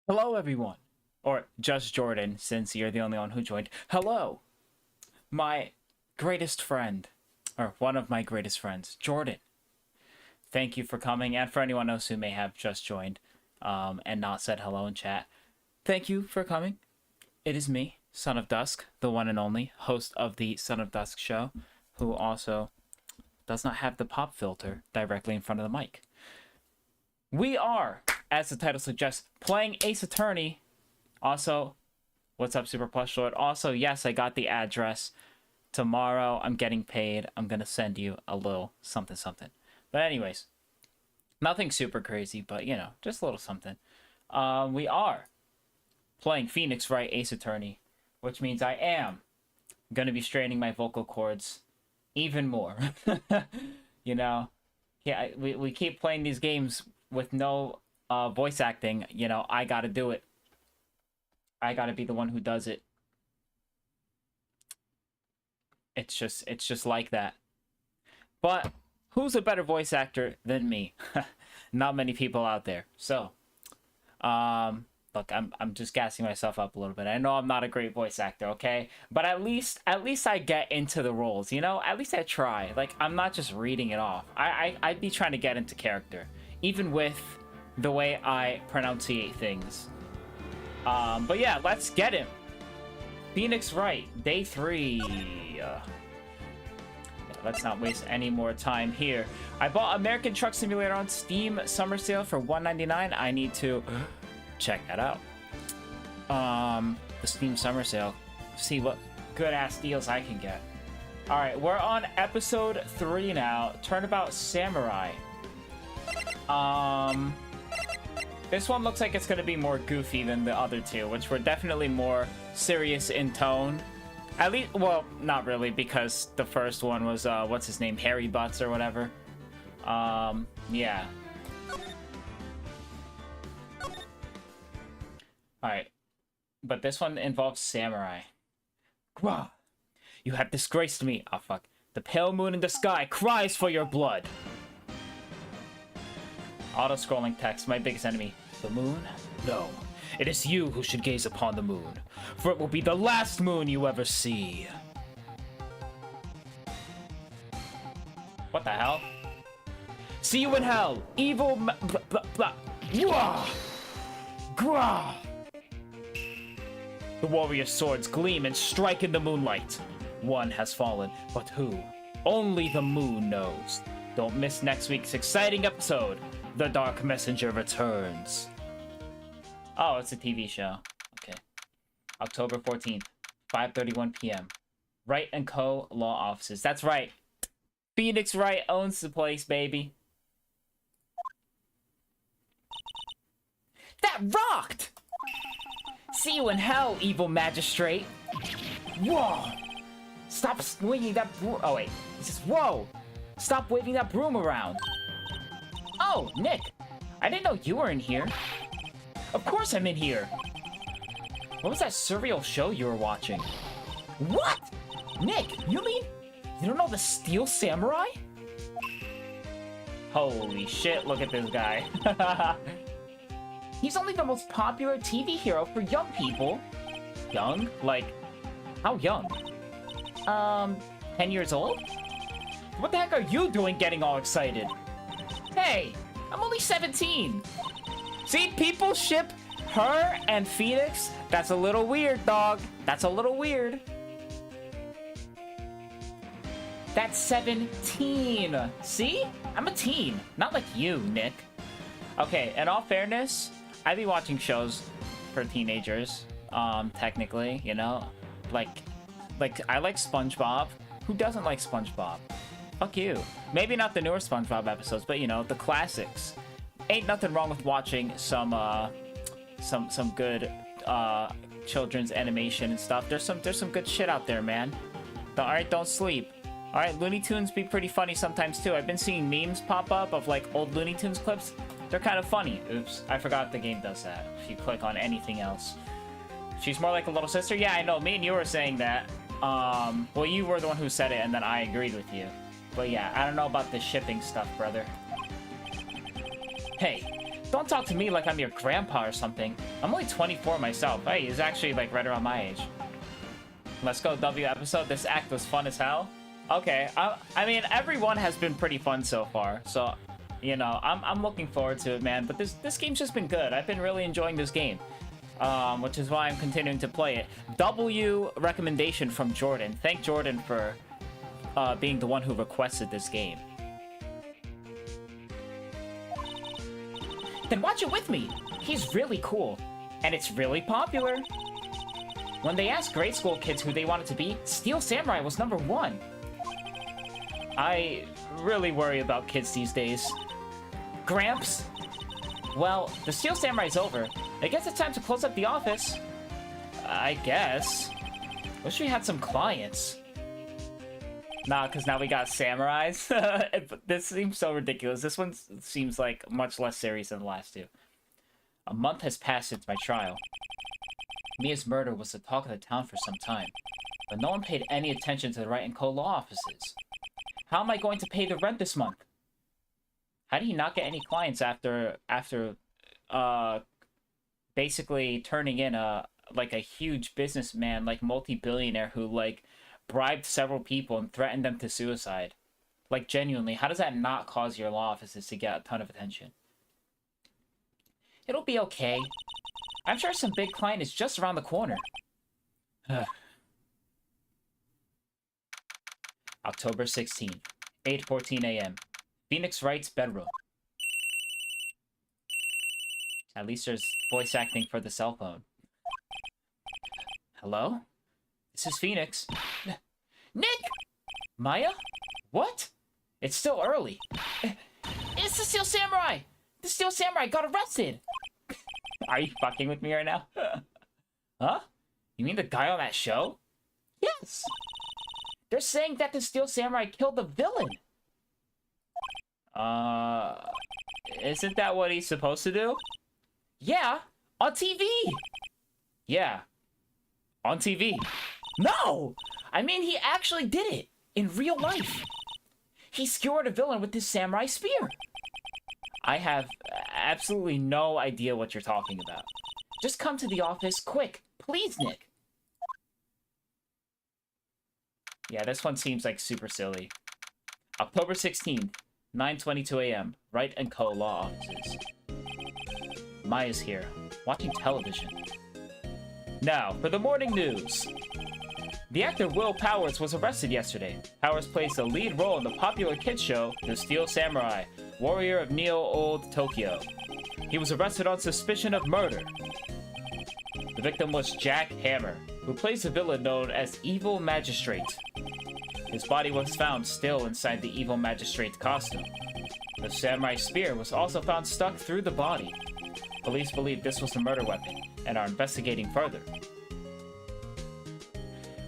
Hello, everyone. Or just Jordan, since you're the only one who joined. Hello, my greatest friend, or one of my greatest friends, Jordan. Thank you for coming, and for anyone else who may have just joined and not said hello in chat, thank you for coming. It is me, Son of Dusk, the one and only host of the Son of Dusk show, who also does not have the pop filter directly in front of the mic. We are, as the title suggests, playing Ace Attorney. Also, what's up, Super Plush Lord? Also, yes, I got the address. Tomorrow, I'm getting paid. I'm going to send you a little something, something. But anyways, nothing super crazy, but, you know, just a little something. We are playing Phoenix Wright Ace Attorney, which means I am going to be straining my vocal cords even more. You know, yeah, we keep playing these games with no voice acting. You know, I gotta do it. I gotta be the one who does it. It's just like that. But who's a better voice actor than me? Not many people out there. So, look, I'm just gassing myself up a little bit. I know I'm not a great voice actor, okay? But at least I get into the roles, you know? At least I try. Like, I'm not just reading it off. I'd be trying to get into character, even with the way I pronunciate things. But yeah, let's get him. Phoenix Wright, day 3. Let's not waste any more time here. I bought American Truck Simulator on Steam Summer Sale for $1.99. I need to check that out. The Steam Summer Sale. See what good ass deals I can get. Alright, we're on episode 3 now. Turnabout Samurai. This one looks like it's gonna be more goofy than the other two, which were definitely more serious in tone. At least, well, not really, because the first one was, what's his name? Harry Butts or whatever. Yeah. Alright. But this one involves samurai. Grah! You have disgraced me. Oh, fuck. The pale moon in the sky cries for your blood. Auto-scrolling text, my biggest enemy. The moon? No. It is you who should gaze upon the moon, for it will be the last moon you ever see. What the hell? See you in hell, evil blah, blah, blah. Grah! Grah! The warrior's swords gleam and strike in the moonlight. One has fallen, but who? Only the moon knows. Don't miss next week's exciting episode. The Dark Messenger returns. Oh, it's a TV show. Okay. October 14th, 5:31 p.m. Wright & Co. Law Offices. That's right. Phoenix Wright owns the place, baby. That rocked! See you in hell, evil magistrate. Whoa! Stop swinging that broom. Oh, wait. He says, whoa! Stop waving that broom around. Oh, Nick. I didn't know you were in here. Of course I'm in here. What was that surreal show you were watching? What? Nick, you mean you don't know the Steel Samurai? Holy shit, look at this guy. He's only the most popular TV hero for young people. Young? Like, how young? 10 years old? What the heck are you doing getting all excited? Hey, I'm only 17. See, people ship her and Phoenix. That's a little weird, dog. That's a little weird. That's 17. See? I'm a teen. Not like you, Nick. Okay, in all fairness, I be watching shows for teenagers, technically, you know? Like, I like SpongeBob. Who doesn't like SpongeBob? Fuck you. Maybe not the newer SpongeBob episodes, but, you know, the classics. Ain't nothing wrong with watching some good children's animation and stuff. There's some good shit out there, man. Alright, don't sleep. Alright, Looney Tunes be pretty funny sometimes too. I've been seeing memes pop up of like old Looney Tunes clips. They're kind of funny. Oops, I forgot the game does that. If you click on anything else. She's more like a little sister? Yeah, I know. Me and you were saying that. Well, you were the one who said it and then I agreed with you. But yeah, I don't know about the shipping stuff, brother. Hey, Don't talk to me like I'm your grandpa or something. I'm only 24 myself. Hey, he's actually like right around my age. Let's go W episode. This act was fun as hell. Okay, I mean, everyone has been pretty fun so far. So, you know, I'm looking forward to it, man. But this game's just been good. I've been really enjoying this game. Which is why I'm continuing to play it. W recommendation from Jordan. Thank Jordan for being the one who requested this game. Then watch it with me. He's really cool. And it's really popular. When they asked grade school kids who they wanted to be, Steel Samurai was #1. I really worry about kids these days. Gramps? Well, the Steel Samurai's over. I guess it's time to close up the office. I guess. Wish we had some clients. Nah, because now we got samurais. This seems so ridiculous. This one seems like much less serious than the last two. A month has passed since my trial. Mia's murder was the talk of the town for some time, but no one paid any attention to the Wright & Co. law offices. How am I going to pay the rent this month? How do you not get any clients after basically turning in a huge businessman, like multi-billionaire who like bribed several people and threatened them to suicide? Like, genuinely, how does that not cause your law offices to get a ton of attention? It'll be okay. I'm sure some big client is just around the corner. October 16th, 8:14 a.m. Phoenix Wright's bedroom. At least there's voice acting for the cell phone. Hello? This is Phoenix. Nick! Maya? What? It's still early. It's the Steel Samurai! The Steel Samurai got arrested! Are you fucking with me right now? Huh? You mean the guy on that show? Yes! They're saying that the Steel Samurai killed the villain! Isn't that what he's supposed to do? Yeah, on TV! Yeah, on TV. No! I mean, he actually did it, in real life. He skewered a villain with his samurai spear. I have absolutely no idea what you're talking about. Just come to the office, quick. Please, Nick. Yeah, this one seems like super silly. October 16th, 9:22 a.m. Wright & Co. law offices. Maya's here, watching television. Now, for the morning news. The actor Will Powers was arrested yesterday. Powers plays the lead role in the popular kids show, The Steel Samurai, Warrior of Neo-Old Tokyo. He was arrested on suspicion of murder. The victim was Jack Hammer, who plays the villain known as Evil Magistrate. His body was found still inside the Evil Magistrate's costume. The samurai spear was also found stuck through the body. Police believe this was the murder weapon and are investigating further.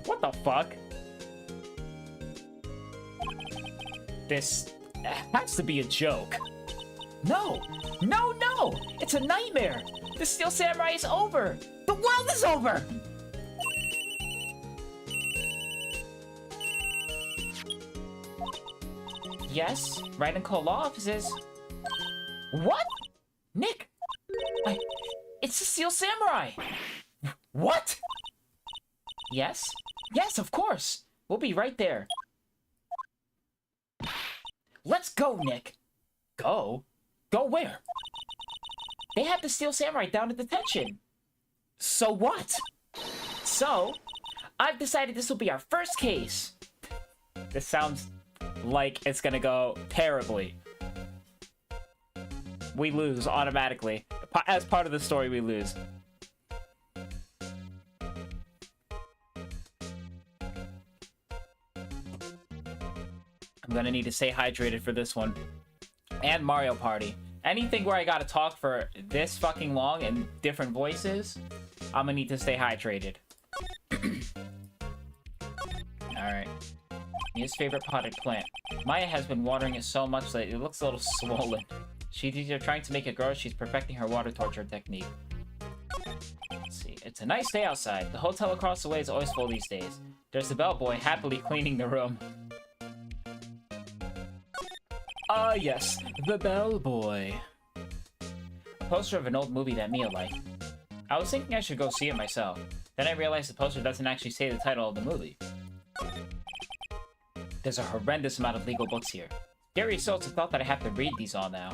What the fuck? This has to be a joke. No! No, no! It's a nightmare! The Steel Samurai is over! The world is over! Yes, Wright & Co. law offices. What? Nick! It's the Steel Samurai! What? Yes? Yes, of course! We'll be right there. Let's go, Nick! Go? Go where? They have the Steel Samurai down at detention. So what? So, I've decided this will be our first case. This sounds like it's gonna go terribly. We lose automatically. As part of the story, we lose. I'm gonna need to stay hydrated for this one. And Mario Party. Anything where I gotta talk for this fucking long in different voices, I'm gonna need to stay hydrated. Alright. Mia's favorite potted plant. Maya has been watering it so much that it looks a little swollen. She's either trying to make it grow or she's perfecting her water torture technique. Let's see. It's a nice day outside. The hotel across the way is always full these days. There's the bellboy happily cleaning the room. Ah, yes, the bellboy. Poster of an old movie that Mia liked. I was thinking I should go see it myself. Then I realized the poster doesn't actually say the title of the movie. There's a horrendous amount of legal books here. Gary Schultz thought that I have to read these all now.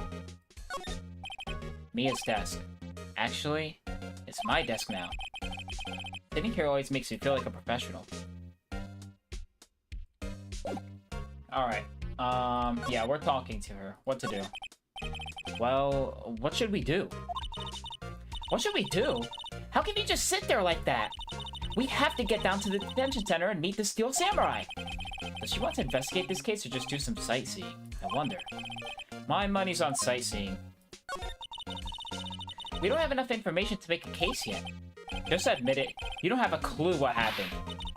Mia's desk. Actually, it's my desk now. Sitting here always makes me feel like a professional. Alright. Yeah, we're talking to her. What to do? Well, what should we do? What should we do? How can you just sit there like that? We have to get down to the detention center and meet the Steel Samurai. Does she want to investigate this case or just do some sightseeing? I wonder. My money's on sightseeing. We don't have enough information to make a case yet. Just admit it. You don't have a clue what happened.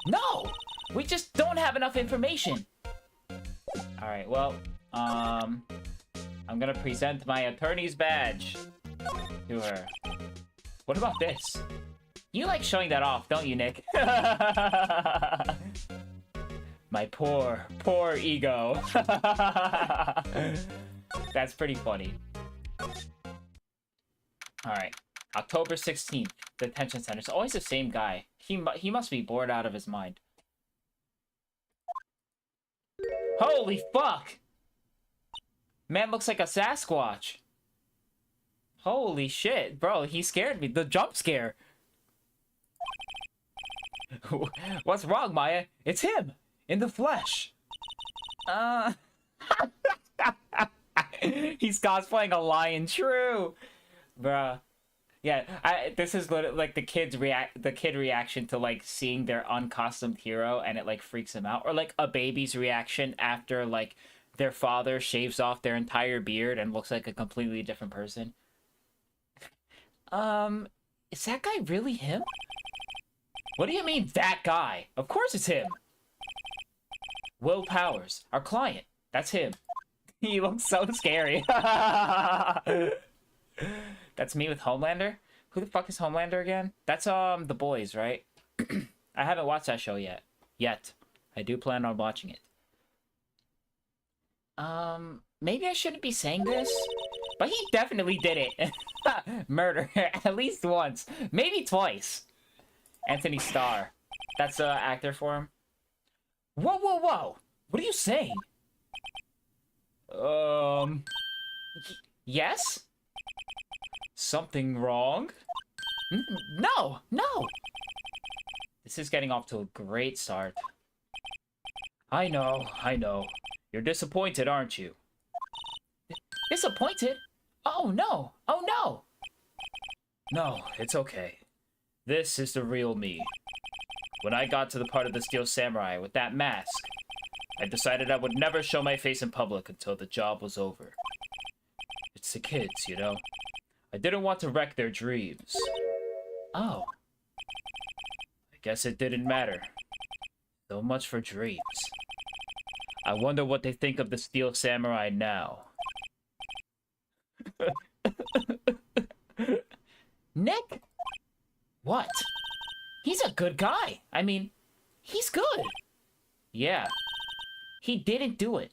No! We just don't have enough information. Alright, well, I'm gonna present my attorney's badge to her. What about this? You like showing that off, don't you, Nick? My poor ego. That's pretty funny. Alright. October 16th. Detention center. It's always the same guy. He must be bored out of his mind. Holy fuck! Man looks like a Sasquatch. Holy shit, bro. He scared me. The jump scare. What's wrong, Maya? It's him! In the flesh! He's cosplaying a lion, true! Bruh. Yeah, this is like the kid reaction to like seeing their uncostumed hero and it like freaks him out. Or like a baby's reaction after like their father shaves off their entire beard and looks like a completely different person. Is that guy really him? What do you mean, that guy? Of course it's him! Will Powers, our client. That's him. He looks so scary. That's me with Homelander? Who the fuck is Homelander again? That's, The Boys, right? I haven't watched that show yet. I do plan on watching it. Maybe I shouldn't be saying this, but he definitely did it. Murder. At least once. Maybe twice. Anthony Starr. That's the actor for him. Whoa, whoa, whoa! What are you saying? Yes? Something wrong? No! No! This is getting off to a great start. I know. You're disappointed, aren't you? Disappointed? Oh no! Oh no! No, it's okay. This is the real me. When I got to the part of the Steel Samurai with that mask, I decided I would never show my face in public until the job was over. It's the kids, you know? I didn't want to wreck their dreams. Oh. I guess it didn't matter. So much for dreams. I wonder what they think of the Steel Samurai now. Nick? What? He's a good guy. I mean, he's good. Yeah. He didn't do it.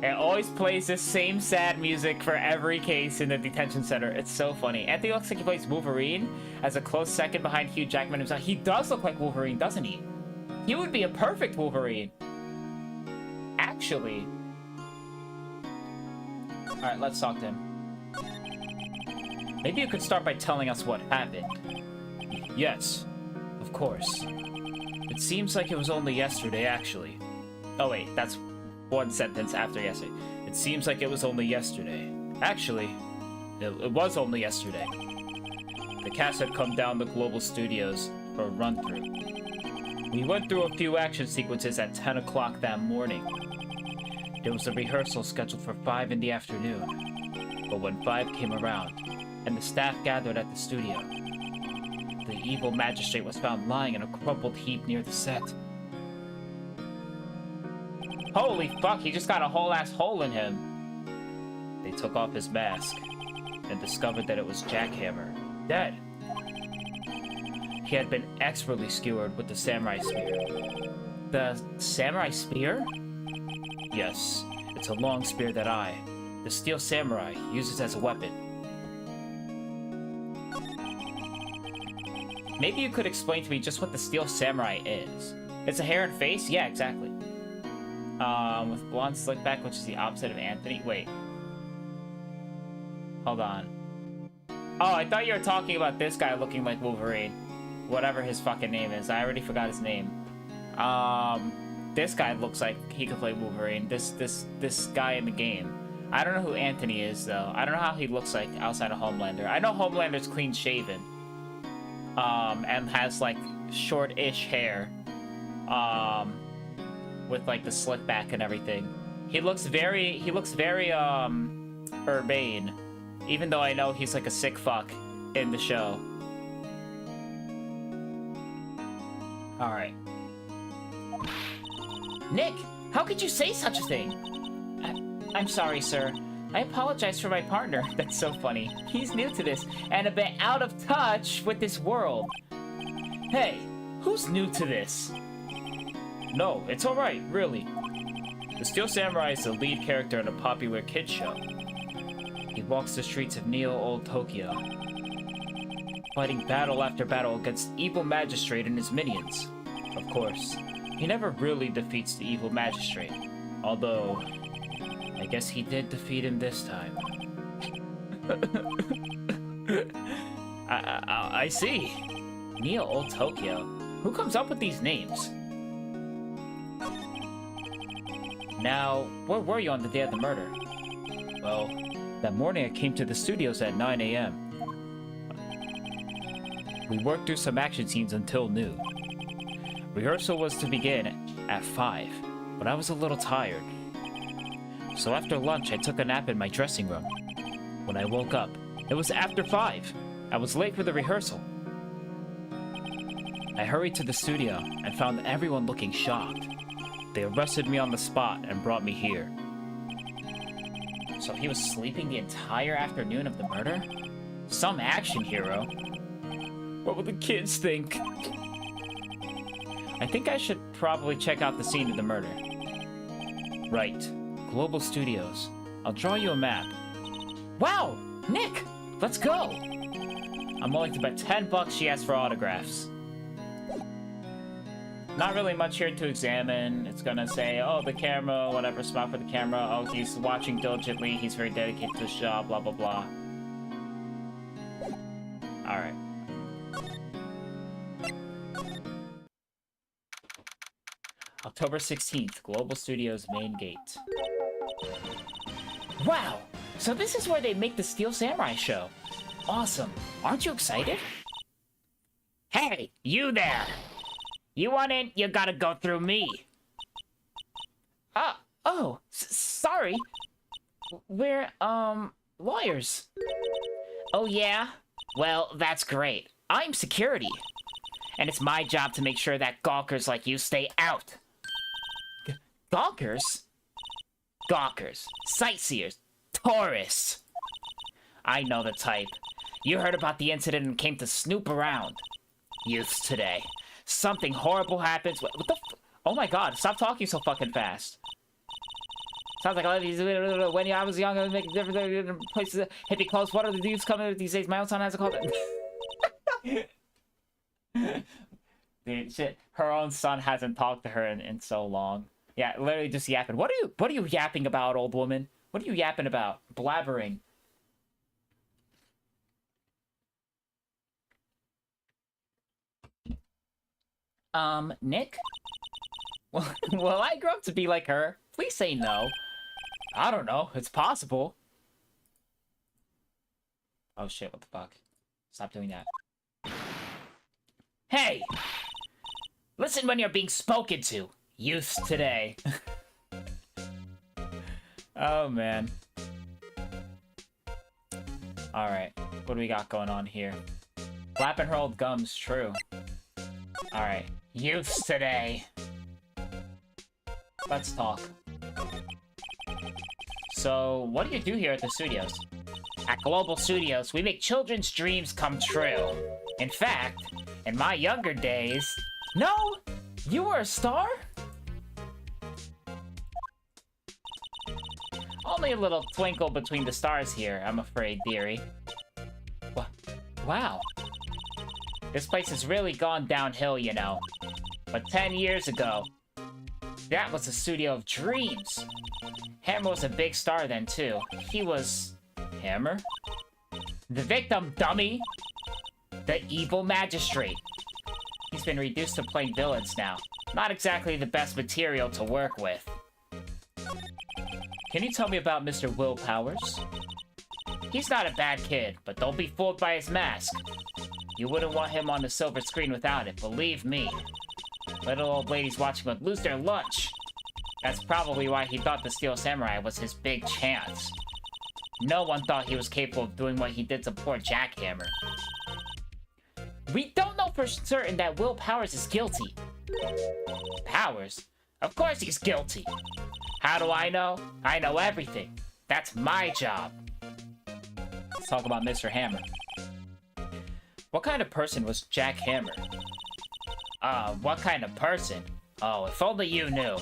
It always plays the same sad music for every case in the detention center. It's so funny. Anthony looks like he plays Wolverine as a close second behind Hugh Jackman himself. He does look like Wolverine, doesn't he? He would be a perfect Wolverine. Actually. Alright, let's talk to him. Maybe you could start by telling us what happened. Yes, of course. It seems like it was only yesterday, actually. Oh wait, that's one sentence after yesterday. It seems like it was only yesterday. Actually, it was only yesterday. The cast had come down to Global Studios for a run-through. We went through a few action sequences at 10 o'clock that morning. There was a rehearsal scheduled for 5 in the afternoon. But when 5 came around, and the staff gathered at the studio, the evil magistrate was found lying in a crumpled heap near the set. Holy fuck, he just got a whole-ass hole in him. They took off his mask and discovered that it was Jackhammer, dead. He had been expertly skewered with the samurai spear. The samurai spear? Yes, it's a long spear that The Steel Samurai, uses as a weapon. Maybe you could explain to me just what the Steel Samurai is. It's a hair and face? Yeah, exactly. With blonde slick back, which is the opposite of Anthony. Wait. Hold on. Oh, I thought you were talking about this guy looking like Wolverine. Whatever his fucking name is. I already forgot his name. This guy looks like he could play Wolverine. This guy in the game. I don't know who Anthony is, though. I don't know how he looks like outside of Homelander. I know Homelander's clean-shaven. And has, like, short-ish hair. With, like, the slick back and everything. He looks very, urbane. Even though I know he's, like, a sick fuck in the show. Alright. Nick! How could you say such a thing? I'm sorry, sir. I apologize for my partner. That's so funny. He's new to this, and a bit out of touch with this world. Hey, who's new to this? No, it's alright, really. The Steel Samurai is the lead character in a popular kids show. He walks the streets of Neo-Old Tokyo, fighting battle after battle against evil magistrate and his minions. Of course, he never really defeats the evil magistrate, although I guess he did defeat him this time. I see. Neo-Old Tokyo. Who comes up with these names? Now, where were you on the day of the murder? Well, that morning I came to the studios at 9 a.m. We worked through some action scenes until noon. Rehearsal was to begin at 5, but I was a little tired. So after lunch, I took a nap in my dressing room. When I woke up, it was after 5. I was late for the rehearsal. I hurried to the studio and found everyone looking shocked. They arrested me on the spot and brought me here. So he was sleeping the entire afternoon of the murder? Some action hero. What will the kids think? I think I should probably check out the scene of the murder. Right. Global Studios. I'll draw you a map. Wow! Nick! Let's go! I'm willing to bet $10 she asks for autographs. Not really much here to examine. It's gonna say, oh, the camera, whatever, spot for the camera. Oh, he's watching diligently. He's very dedicated to his job, blah, blah, blah. Alright. October 16th, Global Studios main gate. Wow! So this is where they make the Steel Samurai show. Awesome. Aren't you excited? Hey, you there! You want in, you gotta go through me. Sorry. We're, lawyers. Oh, yeah? Well, that's great. I'm security. And it's my job to make sure that gawkers like you stay out. Gawkers? Gawkers. Sightseers. Tourists. I know the type. You heard about the incident and came to snoop around. Youths today. Something horrible happens. What the oh my god, stop talking so fucking fast. Sounds like when I was young, I was making different places. Hippie clothes. What are the dudes coming these days? My own son has a call. Dude, shit. Her own son hasn't talked to her in so long. Yeah, literally just yapping. What are you yapping about, old woman? What are you yapping about? Blabbering. Nick? Well, I grew up to be like her. Please say no. I don't know. It's possible. Oh shit, what the fuck? Stop doing that. Hey! Listen when you're being spoken to. Youths today. Oh, man. Alright. What do we got going on here? Flapping her old gums, true. Alright. Youths today. Let's talk. So, what do you do here at the studios? At Global Studios, we make children's dreams come true. In fact, in my younger days... No! You were a star? Oh only a little twinkle between the stars here, I'm afraid, dearie. Wow. This place has really gone downhill, you know. But 10 years ago, that was a studio of dreams. Hammer was a big star then, too. He was... Hammer? The victim, dummy! The evil magistrate. He's been reduced to playing villains now. Not exactly the best material to work with. Can you tell me about Mr. Will Powers? He's not a bad kid, but don't be fooled by his mask. You wouldn't want him on the silver screen without it, believe me. Little old ladies watching would lose their lunch. That's probably why he thought the Steel Samurai was his big chance. No one thought he was capable of doing what he did to poor Jackhammer. We don't know for certain that Will Powers is guilty. Powers? Of course he's guilty. How do I know? I know everything. That's my job. Let's talk about Mr. Hammer. What kind of person was Jack Hammer? What kind of person? Oh, if only you knew.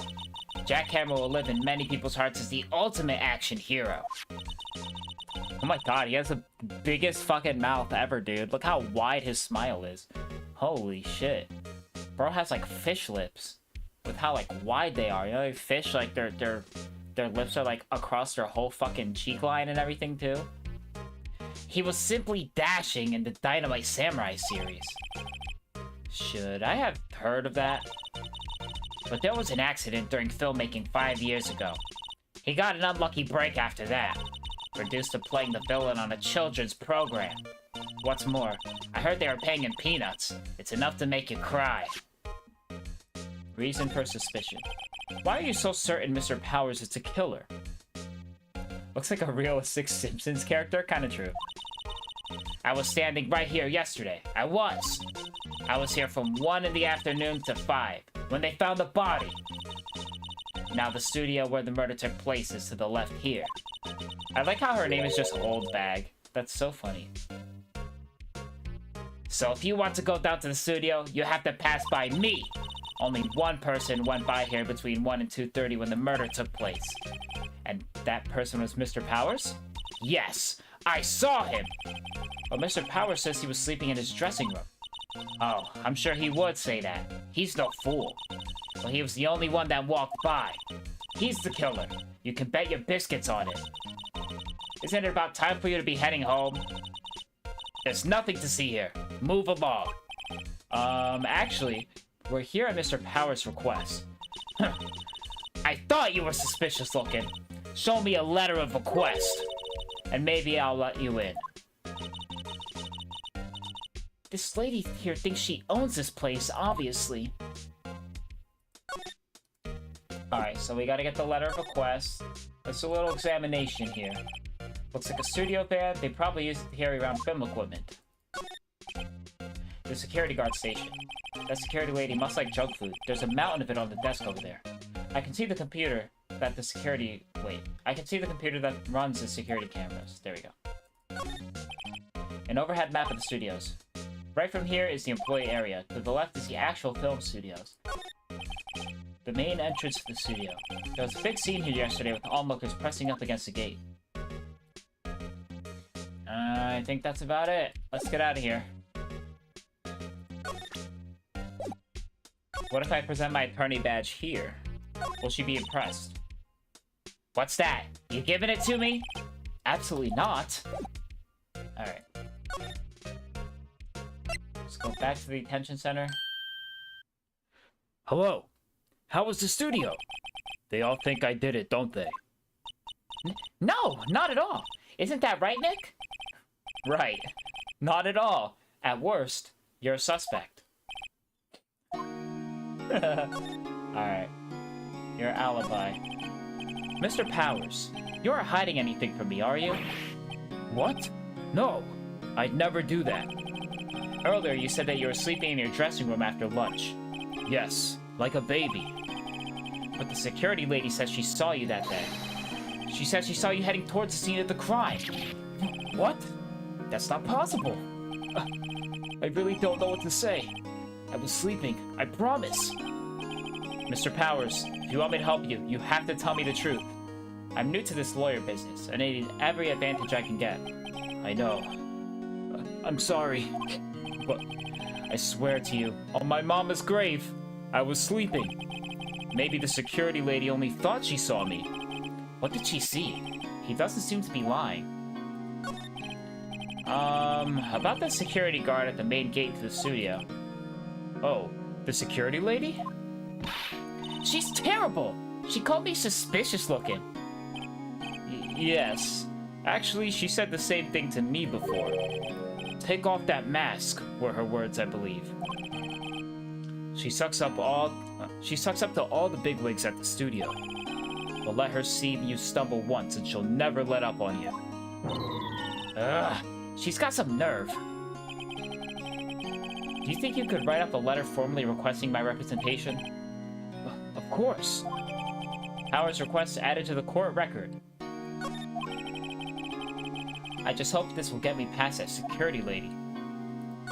Jack Hammer will live in many people's hearts as the ultimate action hero. Oh my god, he has the biggest fucking mouth ever, dude. Look how wide his smile is. Holy shit. Bro has like fish lips. With how like wide they are. You know, like fish, like their lips are like across their whole fucking cheek line and everything too. He was simply dashing in the Dynamite Samurai series. Should I have heard of that? But there was an accident during filmmaking 5 years ago. He got an unlucky break after that. Reduced to playing the villain on a children's program. What's more, I heard they were paying him peanuts. It's enough to make you cry. Reason for suspicion. Why are you so certain Mr. Powers is a killer? Looks like a realistic Simpsons character, kinda true. I was standing right here yesterday. I was here from 1 in the afternoon to 5, when they found the body. Now the studio where the murder took place is to the left here. I like how her name is just Old Bag. That's so funny. So if you want to go down to the studio, you have to pass by me. Only one person went by here between 1 and 2:30 when the murder took place. And that person was Mr. Powers? Yes, I saw him! But Mr. Powers says he was sleeping in his dressing room. Oh, I'm sure he would say that. He's no fool. But he was the only one that walked by. He's the killer. You can bet your biscuits on it. Isn't it about time for you to be heading home? There's nothing to see here. Move along. Actually, we're here at Mr. Powers' request. I thought you were suspicious looking. Show me a letter of request. And maybe I'll let you in. This lady here thinks she owns this place, obviously. Alright, so we gotta get the letter of request. Let's do a little examination here. Looks like a studio van. They probably use it to carry around film equipment. The security guard station. That security lady must like junk food. There's a mountain of it on the desk over there. I can see the computer that the security... Wait. I can see the computer that runs the security cameras. There we go. An overhead map of the studios. Right from here is the employee area. To the left is the actual film studios. The main entrance to the studio. There was a big scene here yesterday with onlookers pressing up against the gate. I think that's about it. Let's get out of here. What if I present my attorney badge here? Will she be impressed? What's that? You giving it to me? Absolutely not. Alright. Let's go back to the detention center. Hello. How was the studio? They all think I did it, don't they? No, not at all. Isn't that right, Nick? Right. Not at all. At worst, you're a suspect. Alright. Your alibi. Mr. Powers, you aren't hiding anything from me, are you? What? No. I'd never do that. Earlier, you said that you were sleeping in your dressing room after lunch. Yes, like a baby. But the security lady says she saw you that day. She says she saw you heading towards the scene of the crime. What? That's not possible. I really don't know what to say. I was sleeping, I promise. Mr. Powers, if you want me to help you, you have to tell me the truth. I'm new to this lawyer business. I need every advantage I can get. I know. I'm sorry. But I swear to you, on my mama's grave, I was sleeping. Maybe the security lady only thought she saw me. What did she see? He doesn't seem to be lying. About the security guard at the main gate to the studio. Oh, the security lady? She's terrible! She called me suspicious looking. Yes. Actually, she said the same thing to me before. Take off that mask, were her words, I believe. She sucks up to all the bigwigs at the studio. But let her see you stumble once and she'll never let up on you. Ugh, she's got some nerve. Do you think you could write up a letter formally requesting my representation? Of course. Howard's request added to the court record. I just hope this will get me past that security lady.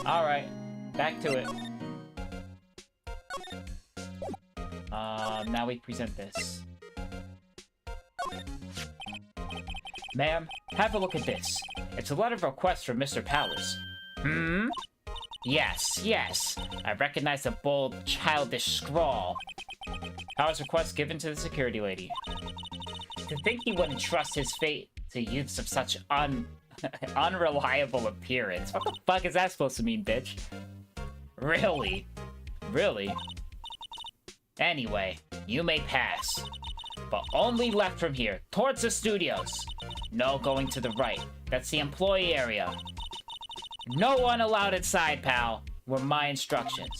Alright, back to it. Now we present this. Ma'am, have a look at this. It's a letter of request from Mr. Powers. Hmm? Yes, yes. I recognize the bold, childish scrawl. Powers' request given to the security lady. To think he wouldn't trust his fate to youths of such unreliable appearance. What the fuck is that supposed to mean, bitch? Really? Really? Anyway, you may pass. But only left from here, towards the studios. No going to the right. That's the employee area. No one allowed inside, pal, were my instructions.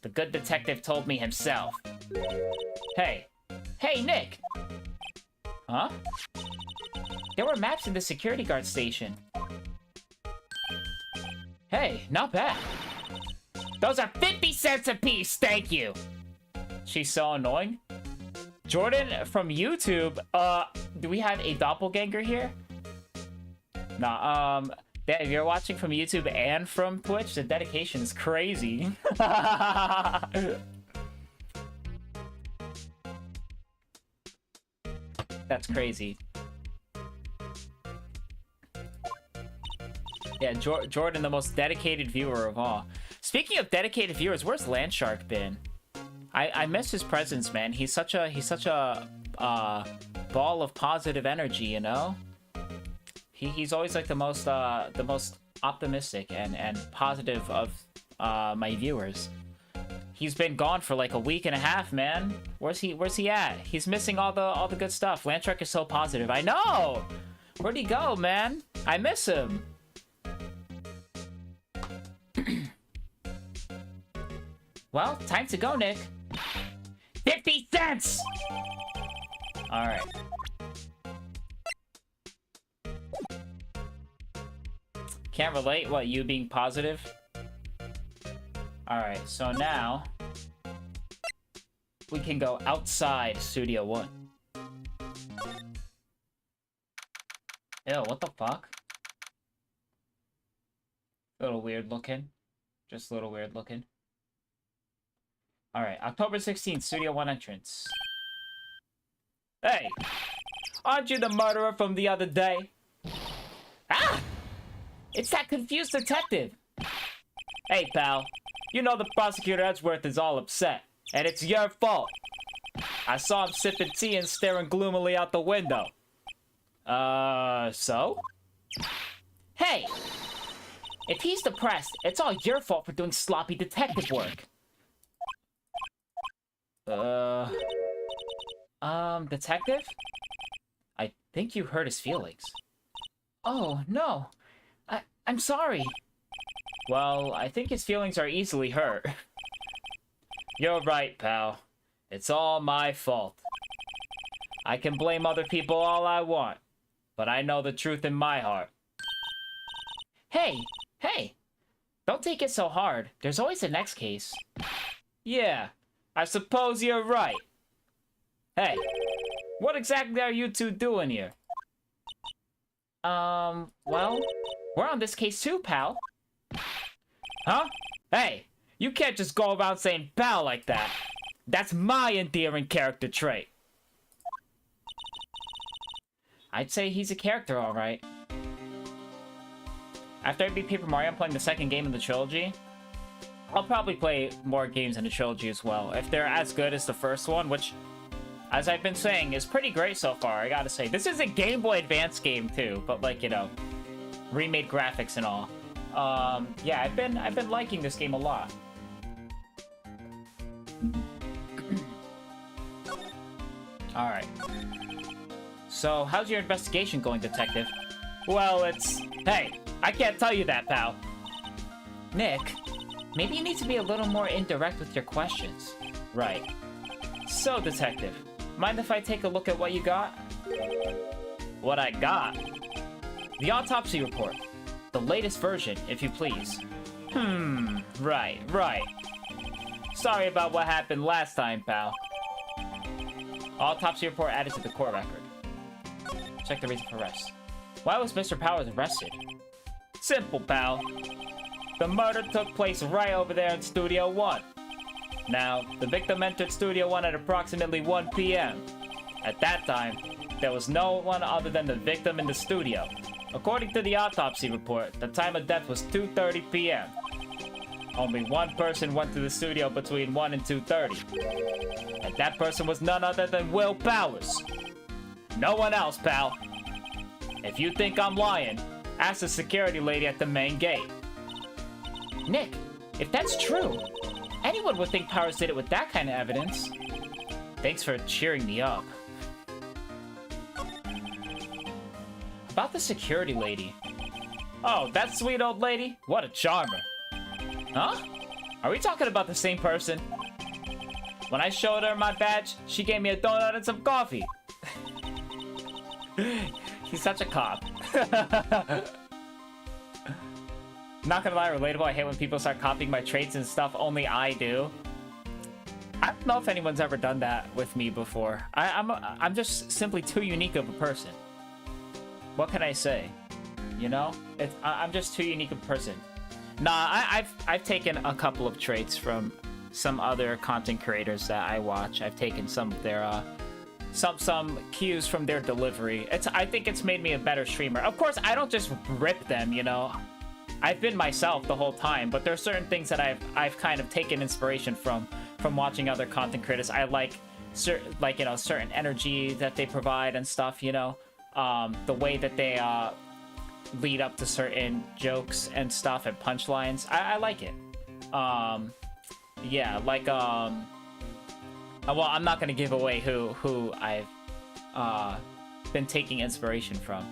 The good detective told me himself. Hey. Hey, Nick! Huh? There were maps in the security guard station. Hey, not bad. Those are 50 cents apiece, thank you! She's so annoying. Jordan from YouTube, do we have a doppelganger here? Nah, if you're watching from YouTube and from Twitch, the dedication is crazy. That's crazy. Yeah, Jordan, the most dedicated viewer of all. Speaking of dedicated viewers, where's Landshark been? I miss his presence, man. He's such a ball of positive energy, you know? He's always like the most optimistic and positive of my viewers. He's been gone for like a week and a half, man. Where's he at? He's missing all the good stuff. Landshark is so positive. I know! Where'd he go, man? I miss him. Well, time to go, Nick. 50 cents! Alright. Can't relate, what, you being positive? Alright, so now we can go outside Studio 1. Ew, what the fuck? A little weird looking. Just a little weird looking. Alright, October 16th, Studio 1 entrance. Hey! Aren't you the murderer from the other day? Ah! It's that confused detective! Hey, pal. You know the prosecutor Edgeworth is all upset. And it's your fault. I saw him sipping tea and staring gloomily out the window. So? Hey! If he's depressed, it's all your fault for doing sloppy detective work. Detective? I think you hurt his feelings. Oh, no. I'm sorry. Well, I think his feelings are easily hurt. You're right, pal. It's all my fault. I can blame other people all I want, but I know the truth in my heart. Hey! Hey! Don't take it so hard. There's always the next case. Yeah, I suppose you're right. Hey, what exactly are you two doing here? Well, we're on this case too, pal. Huh? Hey, you can't just go around saying pal like that. That's my endearing character trait. I'd say he's a character, alright. After I beat Paper Mario, I'm playing the second game in the trilogy. I'll probably play more games in the trilogy as well. If they're as good as the first one, which, as I've been saying, is pretty great so far, I gotta say. This is a Game Boy Advance game, too. But, like, you know, remade graphics and all. Yeah, I've been liking this game a lot. Alright. So, how's your investigation going, Detective? Well, it's... Hey, I can't tell you that, pal. Nick, maybe you need to be a little more indirect with your questions. Right. So, Detective, mind if I take a look at what you got? What I got? The autopsy report. The latest version, if you please. Right. Sorry about what happened last time, pal. Autopsy report added to the court record. Check the reason for arrest. Why was Mr. Powers arrested? Simple, pal. The murder took place right over there in Studio 1. Now, the victim entered Studio 1 at approximately 1 p.m. At that time, there was no one other than the victim in the studio. According to the autopsy report, the time of death was 2:30 p.m. Only one person went to the studio between 1 and 2:30. And that person was none other than Will Powers. No one else, pal. If you think I'm lying, ask the security lady at the main gate. Nick, if that's true, anyone would think Powers did it with that kind of evidence. Thanks for cheering me up. About the security lady. Oh, that sweet old lady? What a charmer. Huh? Are we talking about the same person? When I showed her my badge, she gave me a donut and some coffee. He's such a cop. Not gonna lie, relatable. I hate when people start copying my traits and stuff. Only I do. I don't know if anyone's ever done that with me before. I'm just simply too unique of a person. What can I say? You know? I'm just too unique of a person. Nah, I've taken a couple of traits from some other content creators that I watch. I've taken some of their some cues from their delivery. I think it's made me a better streamer. Of course, I don't just rip them, you know. I've been myself the whole time, but there's certain things that I've kind of taken inspiration from watching other content creators. I like certain energy that they provide and stuff, you know. The way that they lead up to certain jokes and stuff and punchlines. I like it. Yeah, like well, I'm not gonna give away who I've been taking inspiration from.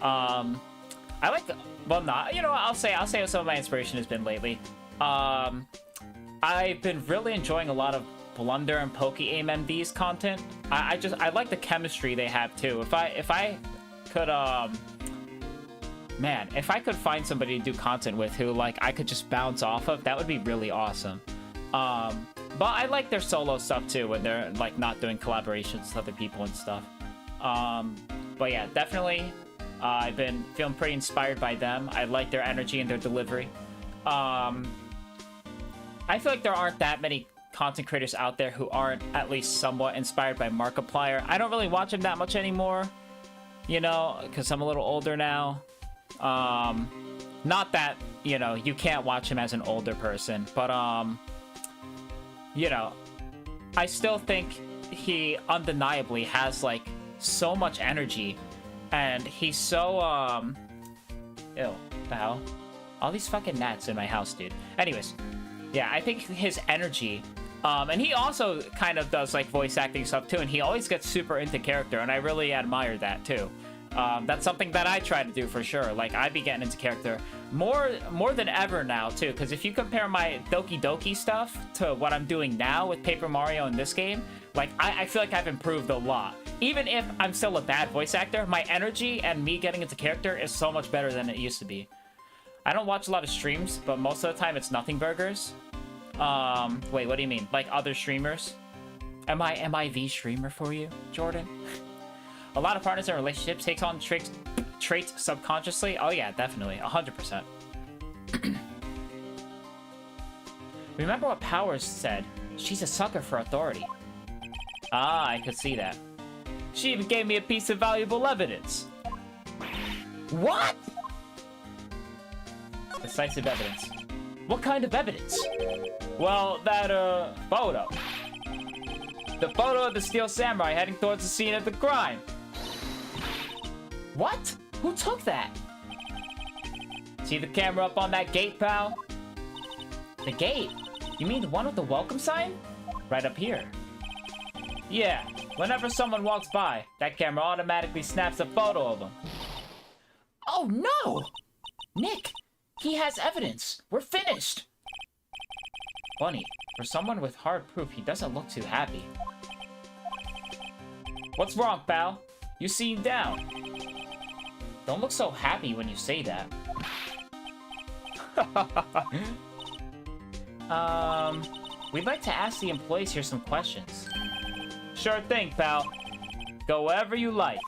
I like, well, not, you know, I'll say what some of my inspiration has been lately. I've been really enjoying a lot of Blunder and Poke-Aim MD's content. I like the chemistry they have too. If I could man, if I could find somebody to do content with who, like, I could just bounce off of, that would be really awesome. But I like their solo stuff too, when they're, like, not doing collaborations with other people and stuff. But yeah, definitely, I've been feeling pretty inspired by them. I like their energy and their delivery. I feel like there aren't that many content creators out there who aren't at least somewhat inspired by Markiplier. I don't really watch him that much anymore, you know, because I'm a little older now. Not that, you know, you can't watch him as an older person, but, you know, I still think he undeniably has, like, so much energy, and he's so, ew, the hell? All these fucking gnats in my house, dude. Anyways, yeah, I think his energy, and he also kind of does, like, voice acting stuff, too, and he always gets super into character, and I really admire that, too. That's something that I try to do for sure. Like, I be getting into character more than ever now, too, because if you compare my Doki Doki stuff to what I'm doing now with Paper Mario in this game, like, I feel like I've improved a lot. Even if I'm still a bad voice actor, my energy and me getting into character is so much better than it used to be. I don't watch a lot of streams, but most of the time it's Nothing Burgers. Wait, what do you mean? Like other streamers? Am I the streamer for you, Jordan? A lot of partners in relationships takes on traits subconsciously. Oh yeah, definitely, 100%. Remember what Powers said? She's a sucker for authority. Ah, I could see that. She even gave me a piece of valuable evidence. What? Decisive evidence. What kind of evidence? Well, that, photo. The photo of the Steel Samurai heading towards the scene of the crime. What? Who took that? See the camera up on that gate, pal? The gate? You mean the one with the welcome sign? Right up here. Yeah, whenever someone walks by, that camera automatically snaps a photo of them. Oh no! Nick, he has evidence. We're finished. Funny, for someone with hard proof, he doesn't look too happy. What's wrong, pal? You seem down. Don't look so happy when you say that. We'd like to ask the employees here some questions. Sure thing, pal. Go wherever you like.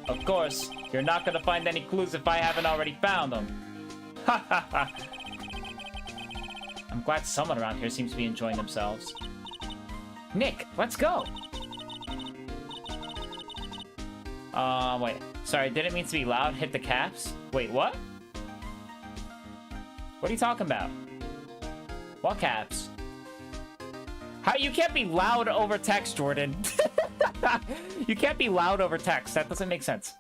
Of course, you're not gonna find any clues if I haven't already found them. Ha ha ha. I'm glad someone around here seems to be enjoying themselves. Nick, let's go! Wait. Sorry, didn't mean to be loud. Hit the caps. Wait, what? What are you talking about? What caps? How? You can't be loud over text, Jordan. You can't be loud over text. That doesn't make sense.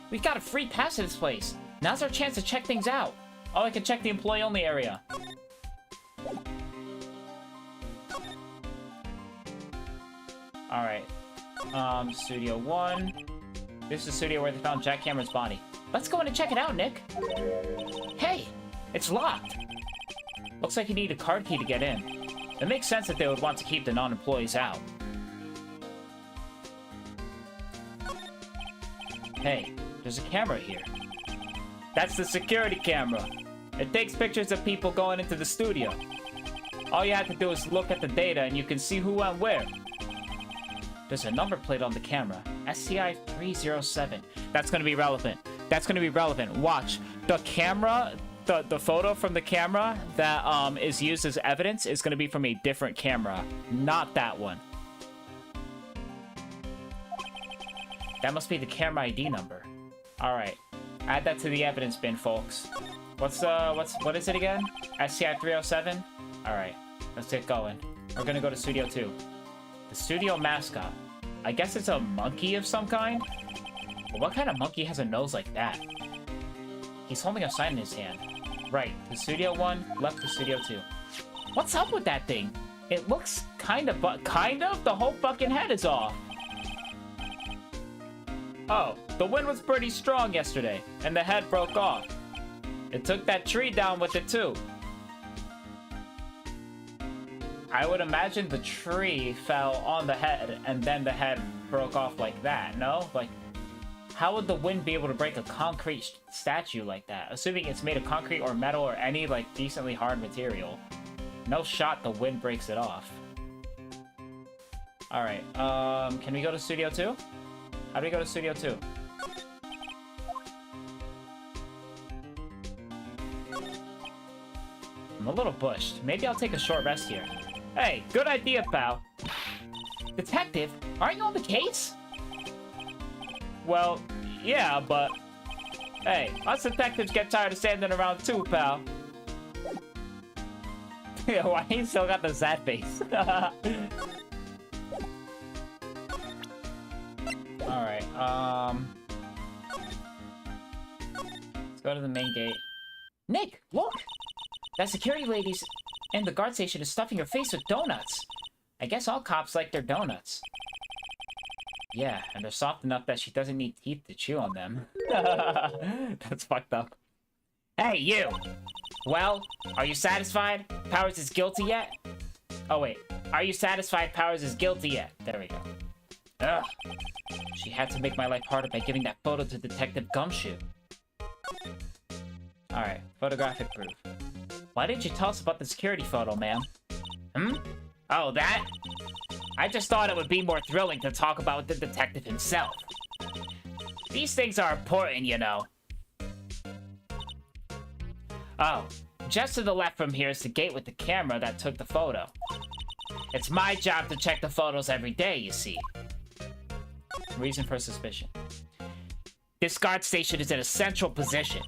We've got a free pass to this place. Now's our chance to check things out. Oh, I can check the employee-only area. Alright. Studio 1. This is the studio where they found Jack Cameron's body. Let's go in and check it out, Nick. Hey! It's locked! Looks like you need a card key to get in. It makes sense that they would want to keep the non-employees out. Hey, there's a camera here. That's the security camera. It takes pictures of people going into the studio. All you have to do is look at the data and you can see who went where. There's a number plate on the camera. SCI 307. That's gonna be relevant. That's gonna be relevant. Watch. The camera, the photo from the camera that is used as evidence is gonna be from a different camera. Not that one. That must be the camera ID number. Alright. Add that to the evidence bin, folks. What is it again? SCI 307? Alright. Let's get going. We're gonna go to Studio 2. The studio mascot. I guess it's a monkey of some kind? But what kind of monkey has a nose like that? He's holding a sign in his hand. Right, to Studio 1, left to Studio 2. What's up with that thing? It looks kind of, but kind of? The whole fucking head is off. Oh, the wind was pretty strong yesterday, and the head broke off. It took that tree down with it too. I would imagine the tree fell on the head, and then the head broke off like that, no? Like, how would the wind be able to break a concrete statue like that? Assuming it's made of concrete or metal or any, like, decently hard material. No shot the wind breaks it off. Alright, can we go to Studio 2? How do we go to Studio 2? I'm a little bushed. Maybe I'll take a short rest here. Hey, good idea, pal. Detective, aren't you on the case? Well, yeah, but... Hey, us detectives get tired of standing around too, pal. Why he still got the sad face? Alright, let's go to the main gate. Nick, look! That security lady's in the guard station is stuffing her face with donuts. I guess all cops like their donuts. Yeah, and they're soft enough that she doesn't need teeth to chew on them. That's fucked up. Hey, you! Well, are you satisfied? Powers is guilty yet? Oh, wait. Are you satisfied Powers is guilty yet? There we go. Ugh. She had to make my life harder by giving that photo to Detective Gumshoe. Alright, photographic proof. Why didn't you tell us about the security photo, ma'am? Hmm? Oh, that? I just thought it would be more thrilling to talk about the detective himself. These things are important, you know. Oh, just to the left from here is the gate with the camera that took the photo. It's my job to check the photos every day, you see. Reason for suspicion. This guard station is in a central position.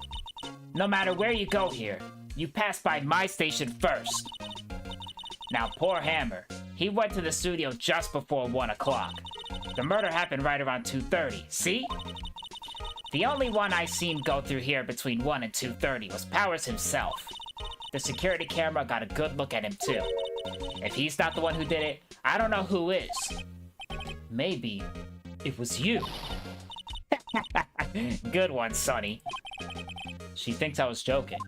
No matter where you go here, you pass by my station first. Now, poor Hammer. He went to the studio just before 1 o'clock. The murder happened right around 2:30, see? The only one I seen go through here between 1 and 2:30 was Powers himself. The security camera got a good look at him too. If he's not the one who did it, I don't know who is. Maybe it was you. Good one, Sonny. She thinks I was joking.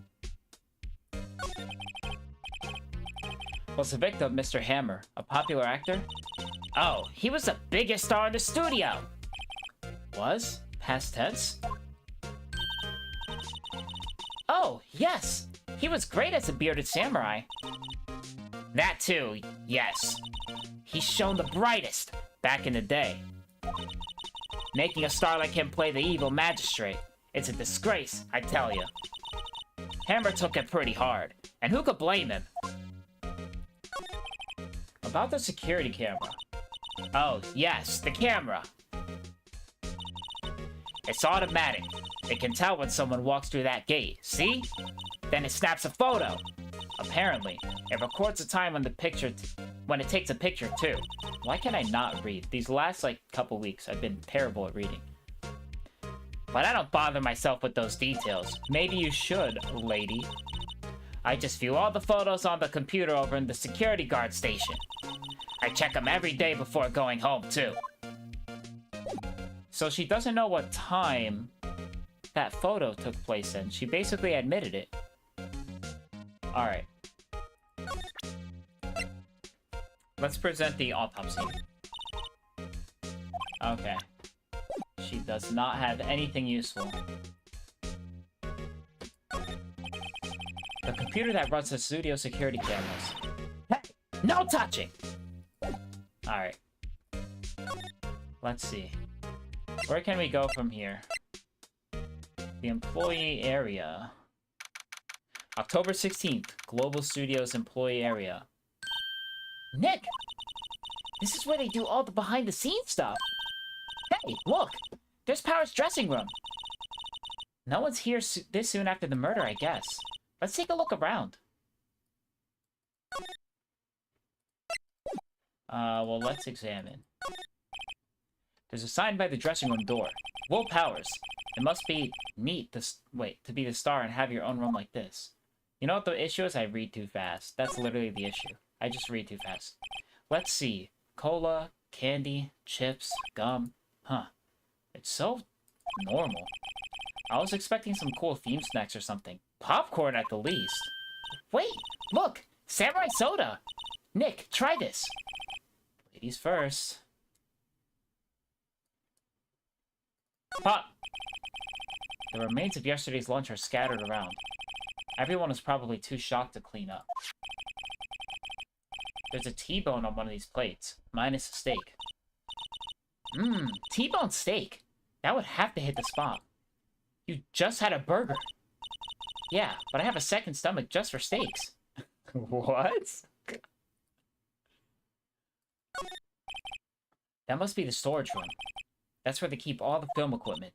Was the victim Mr. Hammer a popular actor? Oh, he was the biggest star in the studio! Was? Past tense? Oh, yes! He was great as a bearded samurai. That too, yes. He's shown the brightest back in the day. Making a star like him play the evil magistrate. It's a disgrace, I tell you. Hammer took it pretty hard, and who could blame him? About the security camera. Oh, yes, the camera. It's automatic. It can tell when someone walks through that gate, see? Then it snaps a photo. Apparently, it records the time on the picture when it takes a picture too. Why can I not read? These last, couple weeks, I've been terrible at reading. But I don't bother myself with those details. Maybe you should, lady. I just view all the photos on the computer over in the security guard station. I check them every day before going home, too. So she doesn't know what time that photo took place in. She basically admitted it. Alright. Let's present the autopsy. Okay. She does not have anything useful. The computer that runs the studio security cameras. Hey! No touching! Alright. Let's see. Where can we go from here? The employee area. October 16th, Global Studios employee area. Nick! This is where they do all the behind-the-scenes stuff. Hey, look! There's Power's dressing room. No one's here this soon after the murder, I guess. Let's take a look around. Well, let's examine. There's a sign by the dressing room door. Will Powers. It must be neat to be the star and have your own room like this. You know what the issue is? I read too fast. That's literally the issue. I just read too fast. Let's see. Cola, candy, chips, gum. Huh. It's so normal. I was expecting some cool theme snacks or something. Popcorn at the least. Wait! Look! Samurai soda! Nick, try this! Ladies first. Pop! The remains of yesterday's lunch are scattered around. Everyone is probably too shocked to clean up. There's a T-bone on one of these plates, minus a steak. Mmm, T-bone steak. That would have to hit the spot. You just had a burger. Yeah, but I have a second stomach just for steaks. What? That must be the storage room. That's where they keep all the film equipment.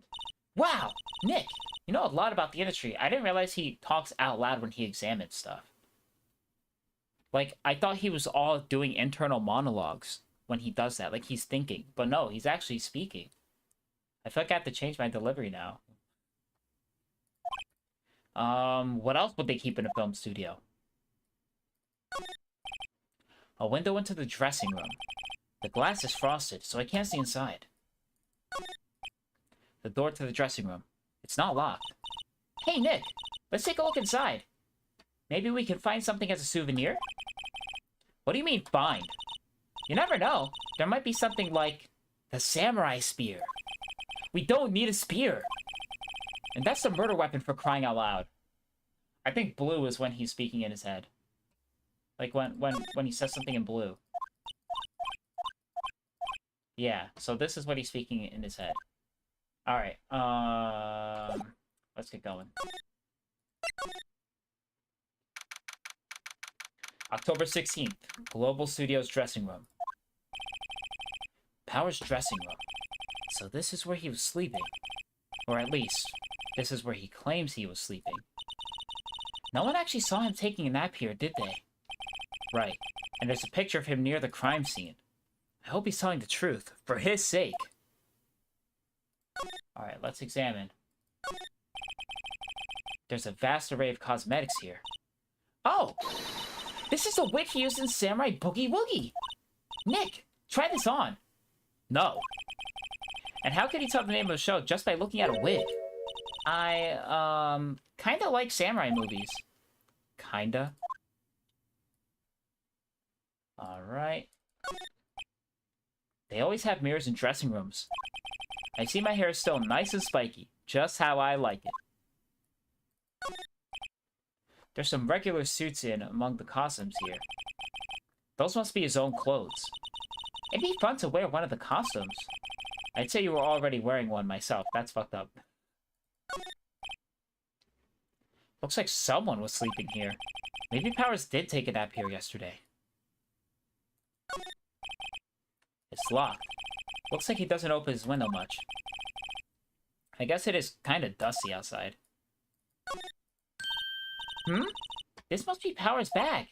Wow! Nick! You know a lot about the industry. I didn't realize he talks out loud when he examines stuff. I thought he was all doing internal monologues when he does that. He's thinking. But no, he's actually speaking. I feel like I have to change my delivery now. What else would they keep in a film studio? A window into the dressing room. The glass is frosted, so I can't see inside. The door to the dressing room. It's not locked. Hey, Nick! Let's take a look inside. Maybe we can find something as a souvenir? What do you mean, find? You never know. There might be something like the samurai spear. We don't need a spear. And that's the murder weapon, for crying out loud. I think blue is when he's speaking in his head. When he says something in blue. Yeah, so this is what he's speaking in his head. Alright, let's get going. October 16th, Global Studios dressing room. Power's dressing room. So this is where he was sleeping. Or at least, this is where he claims he was sleeping. No one actually saw him taking a nap here, did they? Right. And there's a picture of him near the crime scene. I hope he's telling the truth, for his sake. Alright, let's examine. There's a vast array of cosmetics here. Oh! This is the wig he used in Samurai Boogie Woogie! Nick, try this on! No. And how could he tell the name of the show just by looking at a wig? I, kinda like samurai movies. Kinda. Alright. They always have mirrors in dressing rooms. I see my hair is still nice and spiky, just how I like it. There's some regular suits in among the costumes here. Those must be his own clothes. It'd be fun to wear one of the costumes. I'd say you were already wearing one myself. That's fucked up. Looks like someone was sleeping here. Maybe Powers did take a nap here yesterday. It's locked. Looks like he doesn't open his window much. I guess it is kind of dusty outside. Hmm? This must be Powers' bag.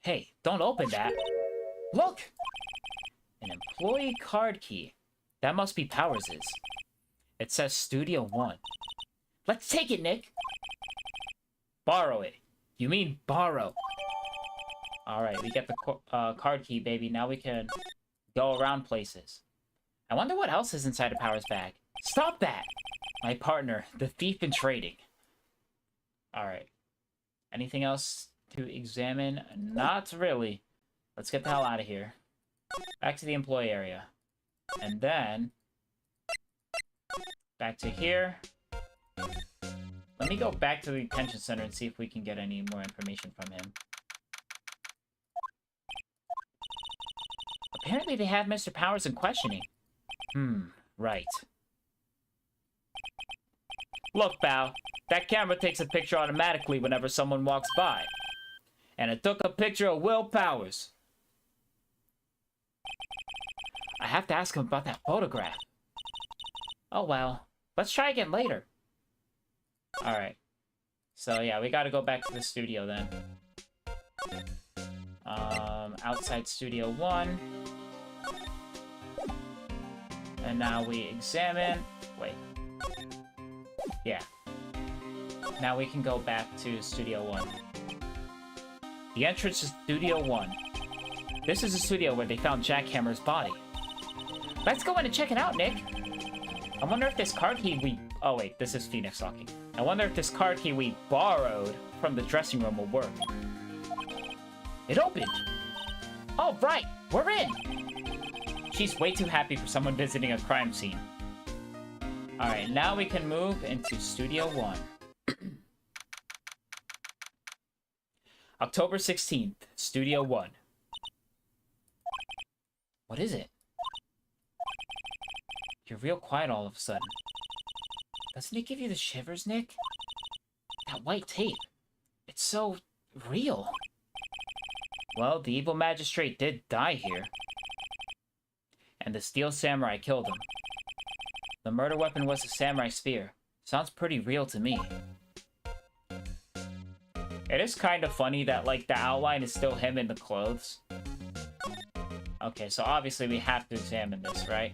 Hey, don't open that. Look! An employee card key. That must be Powers'. It says Studio 1. Let's take it, Nick! Borrow it. You mean borrow. Alright, we get the card key, baby. Now we can go around places. I wonder what else is inside of Powers' bag. Stop that! My partner, the thief in trading. Alright. Anything else to examine? Not really. Let's get the hell out of here. Back to the employee area. And then back to here. Let me go back to the detention center and see if we can get any more information from him. Apparently they have Mr. Powers in questioning. Right. Look, Bao. That camera takes a picture automatically whenever someone walks by. And it took a picture of Will Powers. I have to ask him about that photograph. Oh well. Let's try again later. Alright. So yeah, we gotta go back to the studio then. Outside Studio 1. And now we examine... Wait. Yeah. Now we can go back to Studio 1. The entrance to Studio 1. This is a studio where they found Jackhammer's body. Let's go in and check it out, Nick! I wonder if this card key we... Oh wait, this is Phoenix talking. I wonder if this card key we borrowed from the dressing room will work. It opened! Oh right, we're in! She's way too happy for someone visiting a crime scene. Alright, now we can move into Studio 1. October 16th, Studio 1. What is it? You're real quiet all of a sudden. Doesn't it give you the shivers, Nick? That white tape. It's so real. Well, the evil magistrate did die here. And the steel samurai killed him. The murder weapon was a samurai spear. Sounds pretty real to me. It is kind of funny that, like, the outline is still him in the clothes. Okay, so obviously we have to examine this, right?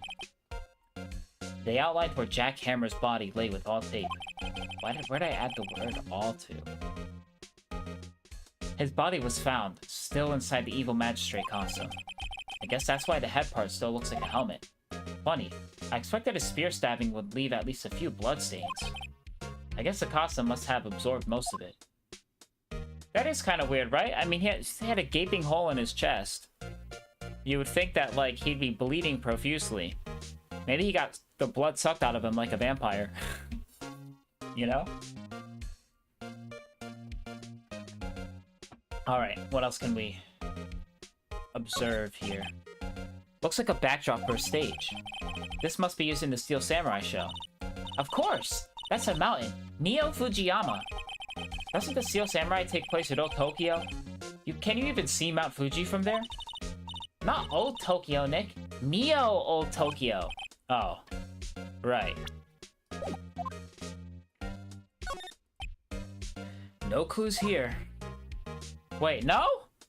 They outlined where Jackhammer's body lay with all tape. Where'd I add the word all to? His body was found, still inside the evil magistrate costume. I guess that's why the head part still looks like a helmet. Funny, I expected a spear stabbing would leave at least a few bloodstains. I guess the costume must have absorbed most of it. That is kind of weird, right? I mean, he had a gaping hole in his chest. You would think that, like, he'd be bleeding profusely. Maybe he got the blood sucked out of him like a vampire. You know? Alright, what else can we observe here? Looks like a backdrop for a stage. This must be used in the Steel Samurai show. Of course! That's a mountain. Neo Fujiyama. Doesn't the Steel Samurai take place at Old Tokyo? Can you even see Mount Fuji from there? Not Old Tokyo, Nick. Neo Old Tokyo. Oh. Right. No clues here. Wait, no?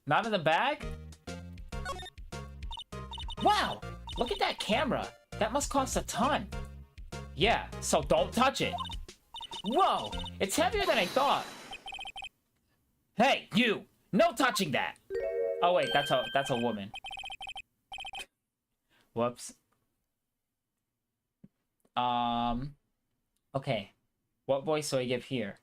Not in the bag? Wow! Look at that camera. That must cost a ton. Yeah, so don't touch it. Whoa! It's heavier than I thought. Hey, you! No touching that! Oh wait, that's a woman. Whoops. Okay. What voice do I give here?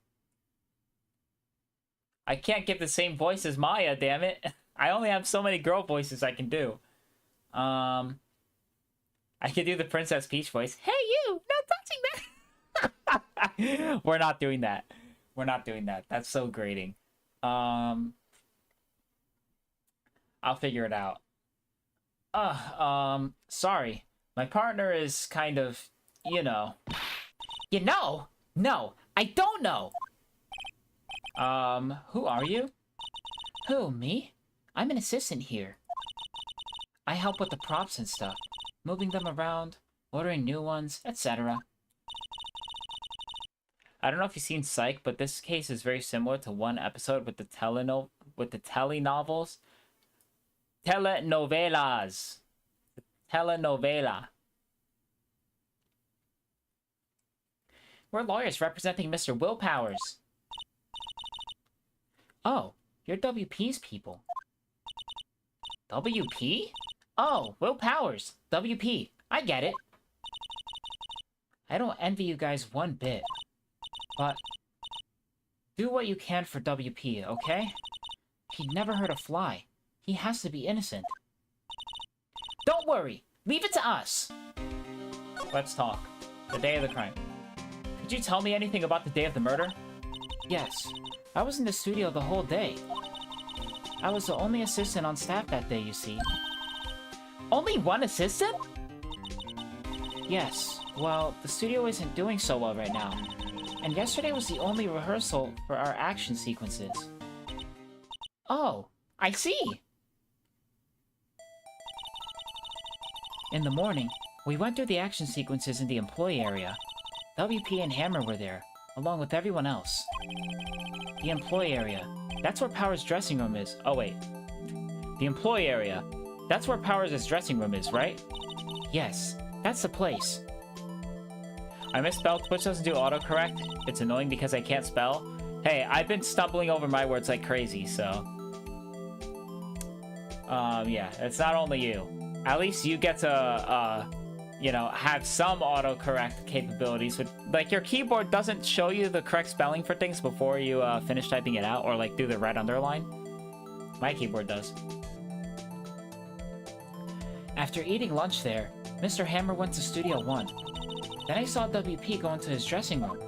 I can't give the same voice as Maya, damn it. I only have so many girl voices I can do. I could do the Princess Peach voice. Hey you! No touching that! We're not doing that. We're not doing that. That's so grating. I'll figure it out. Sorry. My partner is kind of, you know. You know? No, I don't know. Who are you? Who, me? I'm an assistant here. I help with the props and stuff. Moving them around, ordering new ones, etc. I don't know if you've seen Psych, but this case is very similar to one episode with the telenovels. Telenovelas. Telenovela. We're lawyers representing Mr. Will Powers. Oh, you're WP's people. WP? Oh, Will Powers. WP. I get it. I don't envy you guys one bit. But do what you can for WP, okay? He'd never hurt a fly. He has to be innocent. Don't worry. Leave it to us. Let's talk. The day of the crime. Could you tell me anything about the day of the murder? Yes. I was in the studio the whole day. I was the only assistant on staff that day, you see. Only one assistant? Yes. Well, the studio isn't doing so well right now. And yesterday was the only rehearsal for our action sequences. Oh, I see! In the morning, we went through the action sequences in the employee area. WP and Hammer were there, along with everyone else. The employee area. That's where Powers' dressing room is. Oh, wait. The employee area. That's where Powers' dressing room is, right? Yes, that's the place. I misspelled. Twitch doesn't do autocorrect. It's annoying because I can't spell. Hey, I've been stumbling over my words like crazy, so... yeah, it's not only you. At least you get to, you know, have some autocorrect capabilities. With, like, your keyboard doesn't show you the correct spelling for things before you finish typing it out, or, like, do the red underline. My keyboard does. After eating lunch there, Mr. Hammer went to Studio 1. Then I saw WP go into his dressing room.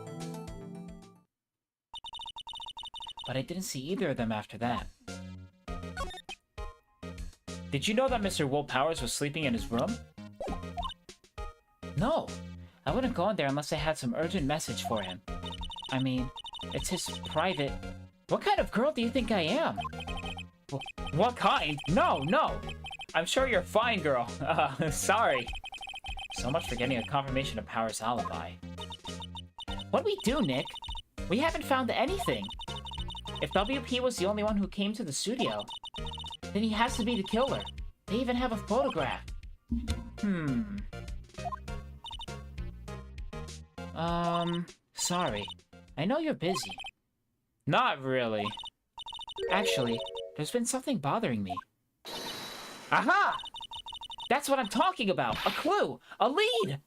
But I didn't see either of them after that. Did you know that Mr. Will Powers was sleeping in his room? No, I wouldn't go in there unless I had some urgent message for him. I mean, it's his private... What kind of girl do you think I am? What kind? No, no! I'm sure you're fine, girl. Sorry. So much for getting a confirmation of Powers' alibi. What'd we do, Nick? We haven't found anything. If WP was the only one who came to the studio, then he has to be the killer. They even have a photograph. Sorry. I know you're busy. Not really. Actually, there's been something bothering me. Aha! That's what I'm talking about! A clue! A lead!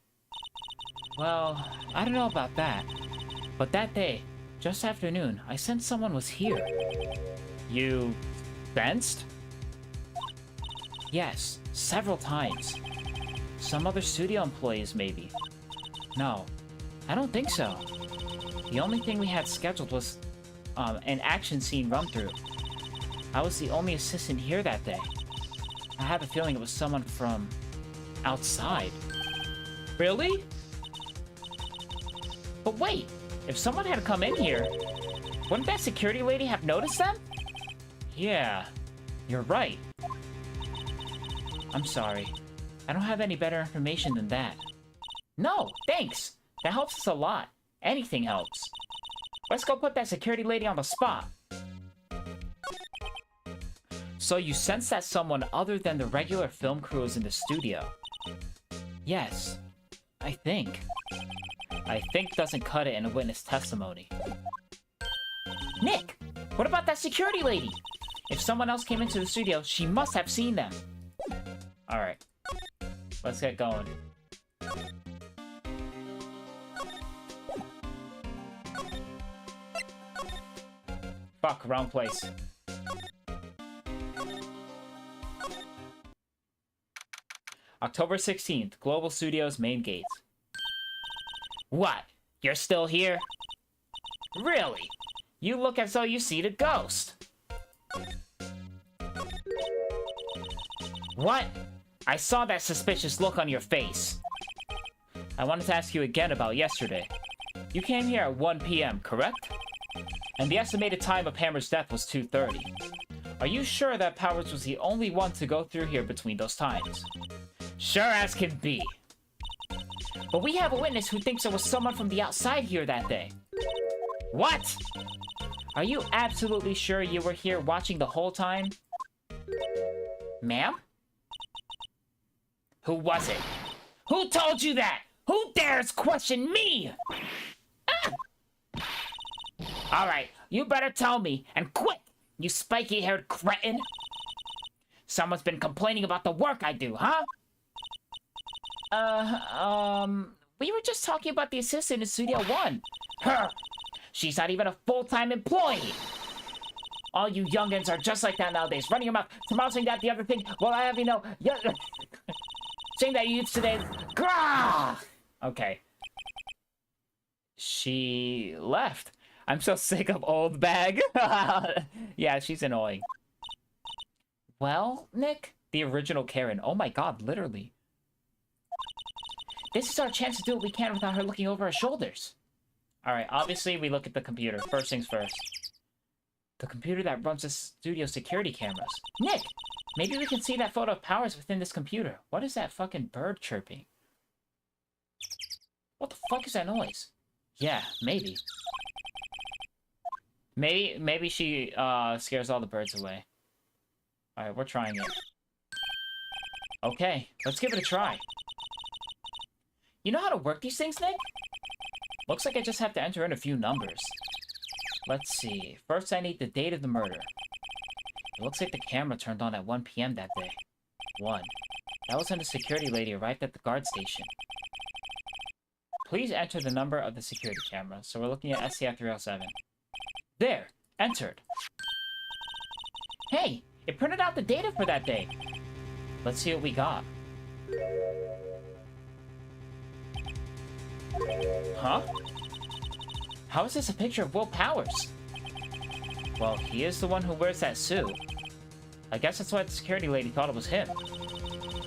Well, I don't know about that. But that day, just after noon, I sensed someone was here. You... sensed? Yes, several times. Some other studio employees, maybe. No, I don't think so. The only thing we had scheduled was an action scene run-through. I was the only assistant here that day. I have a feeling it was someone from outside. Really? But wait, if someone had come in here, wouldn't that security lady have noticed them? Yeah, you're right. I'm sorry. I don't have any better information than that. No, thanks. That helps us a lot. Anything helps. Let's go put that security lady on the spot. So you sense that someone other than the regular film crew is in the studio? Yes, I think. I think doesn't cut it in a witness testimony. Nick, what about that security lady? If someone else came into the studio, she must have seen them. Alright. Let's get going. Fuck, wrong place. October 16th, Global Studios main gates. What? You're still here? Really? You look as though you see the ghost. What? I saw that suspicious look on your face. I wanted to ask you again about yesterday. You came here at 1 p.m., correct? And the estimated time of Hammer's death was 2:30. Are you sure that Powers was the only one to go through here between those times? Sure as can be. But we have a witness who thinks there was someone from the outside here that day. What? Are you absolutely sure you were here watching the whole time? Ma'am? Who was it? Who told you that? Who dares question me? Ah! Alright, you better tell me, and quick, you spiky-haired cretin. Someone's been complaining about the work I do, huh? We were just talking about the assistant in Studio 1. Her! She's not even a full-time employee! All you youngins are just like that nowadays, running your mouth, tomorrow saying that, the other thing, well, I have, you know, saying that you used today, grah! Okay. She left. I'm so sick of old bag. Yeah, she's annoying. Well, Nick, the original Karen. Oh my god, literally. This is our chance to do what we can without her looking over our shoulders. Alright, obviously we look at the computer. First things first. The computer that runs the studio security cameras. Nick! Maybe we can see that photo of Powers within this computer. What is that fucking bird chirping? What the fuck is that noise? Yeah, maybe. Maybe she scares all the birds away. Alright, we're trying it. Okay, let's give it a try. You know how to work these things, Nick? Looks like I just have to enter in a few numbers. Let's see. First, I need the date of the murder. It looks like the camera turned on at 1 p.m. that day. 1. That was when the security lady arrived at the guard station. Please enter the number of the security camera. So we're looking at SCF 307. There! Entered. Hey! It printed out the data for that day. Let's see what we got. Huh? How is this a picture of Will Powers? Well, he is the one who wears that suit. I guess that's why the security lady thought it was him.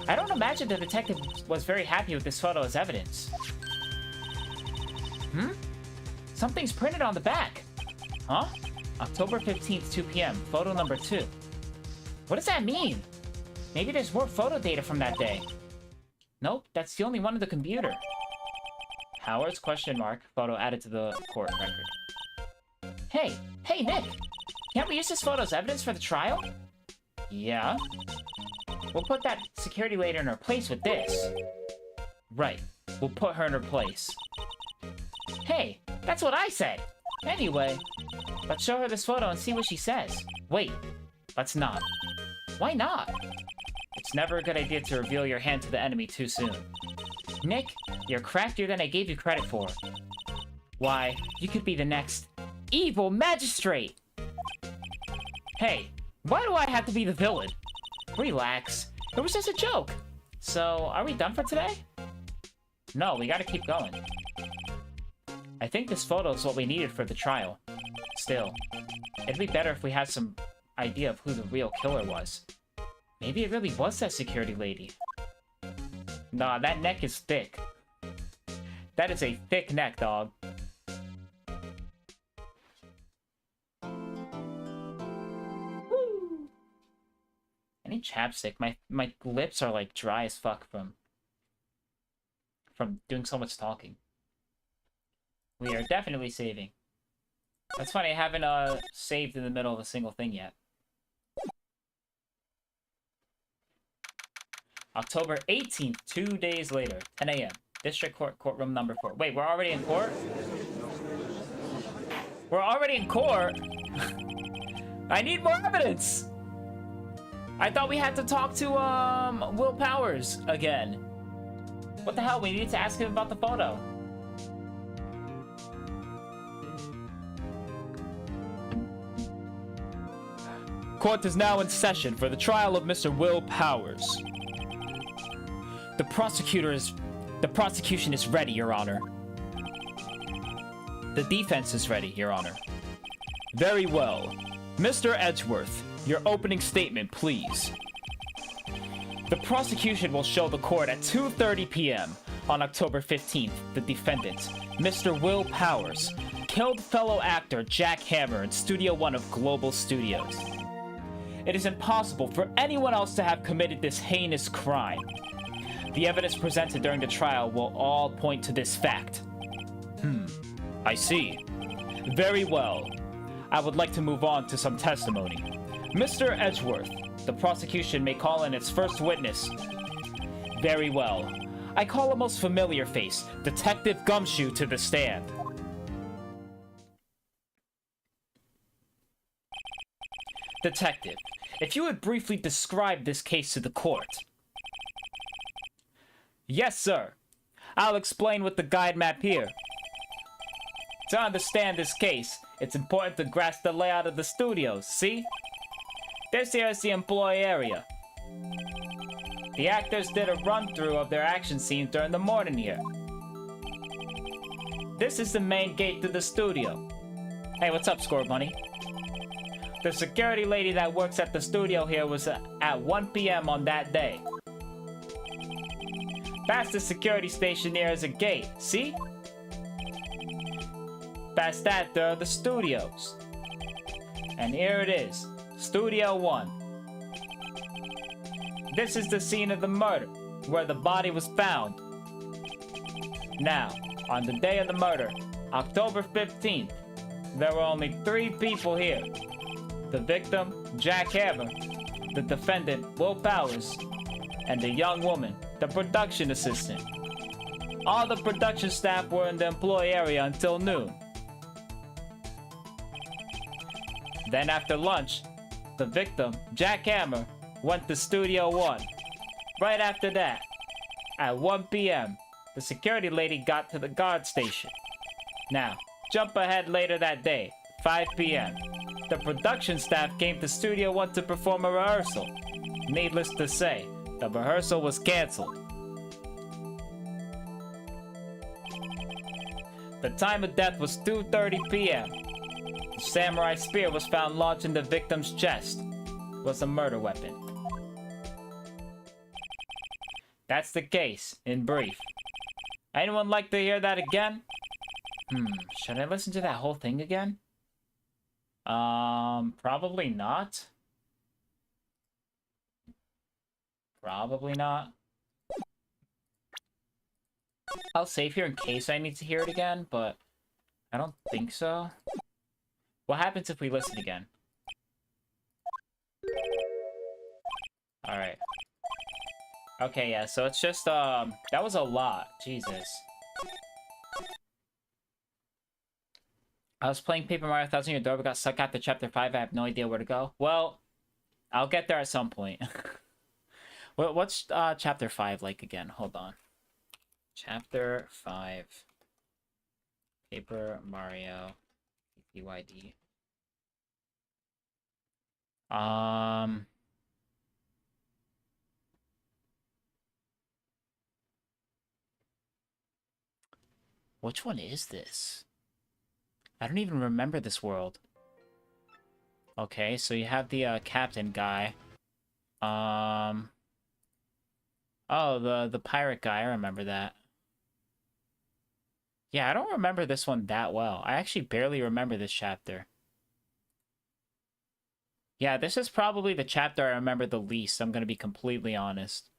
I don't imagine the detective was very happy with this photo as evidence. Hmm? Something's printed on the back. Huh? October 15th, 2 p.m. Photo number 2. What does that mean? Maybe there's more photo data from that day. Nope, that's the only one in the computer. Howard's question mark photo added to the court record. Hey, Nick! Can't we use this photo as evidence for the trial? Yeah. We'll put that security lady in her place with this. Right. We'll put her in her place. Hey, that's what I said! Anyway, let's show her this photo and see what she says. Wait, let's not. Why not? It's never a good idea to reveal your hand to the enemy too soon. Nick, you're craftier than I gave you credit for. Why, you could be the next evil magistrate! Hey, why do I have to be the villain? Relax, it was just a joke. So, are we done for today? No, we gotta keep going. I think this photo is what we needed for the trial. Still, it'd be better if we had some idea of who the real killer was. Maybe it really was that security lady. Nah, that neck is thick. That is a thick neck, dog. Woo! I need chapstick. My lips are like dry as fuck from doing so much talking. We are definitely saving. That's funny, I haven't saved in the middle of a single thing yet. October 18th, 2 days later, 10 a.m. District Court, courtroom number 4. Wait, we're already in court? We're already in court? I need more evidence! I thought we had to talk to, Will Powers again. What the hell? We need to ask him about the photo. Court is now in session for the trial of Mr. Will Powers. The prosecution is ready, Your Honor. The defense is ready, Your Honor. Very well. Mr. Edgeworth, your opening statement, please. The prosecution will show the court at 2:30 p.m. on October 15th, the defendant, Mr. Will Powers, killed fellow actor Jack Hammer in Studio One of Global Studios. It is impossible for anyone else to have committed this heinous crime. The evidence presented during the trial will all point to this fact. I see. Very well. I would like to move on to some testimony. Mr. Edgeworth, the prosecution may call in its first witness. Very well. I call a most familiar face, Detective Gumshoe, to the stand. Detective, if you would briefly describe this case to the court. Yes, sir. I'll explain with the guide map here. To understand this case, it's important to grasp the layout of the studios, see? This here is the employee area. The actors did a run-through of their action scenes during the morning here. This is the main gate to the studio. Hey, what's up, Score Bunny? The security lady that works at the studio here was at 1 p.m. on that day. Past the security station there is a gate, see? Past that, there are the studios. And here it is, Studio 1. This is the scene of the murder, where the body was found. Now, on the day of the murder, October 15th, there were only 3 people here. The victim, Jack Hammer, the defendant, Will Powers, and the young woman, the production assistant. All the production staff were in the employee area until noon. Then after lunch, the victim, Jack Hammer, went to Studio 1. Right after that, at 1 p.m., the security lady got to the guard station. Now, jump ahead later that day, 5 p.m. The production staff came to Studio 1 to perform a rehearsal. Needless to say, the rehearsal was canceled. The time of death was 2:30 p.m. The samurai spear was found lodged in the victim's chest. It was a murder weapon. That's the case, in brief. Anyone like to hear that again? Should I listen to that whole thing again? Probably not. Probably not. I'll save here in case I need to hear it again, but I don't think so. What happens if we listen again? Alright. Okay, yeah, so it's just, that was a lot. Jesus. I was playing Paper Mario 1000 Year Door, but got stuck after Chapter 5. I have no idea where to go. Well, I'll get there at some point. What's Chapter 5 like again? Hold on. Chapter 5. Paper Mario. PYD. Which one is this? I don't even remember this world. Okay, so you have the captain guy. Oh, the pirate guy, I remember that. Yeah, I don't remember this one that well. I actually barely remember this chapter. Yeah, this is probably the chapter I remember the least, I'm gonna be completely honest.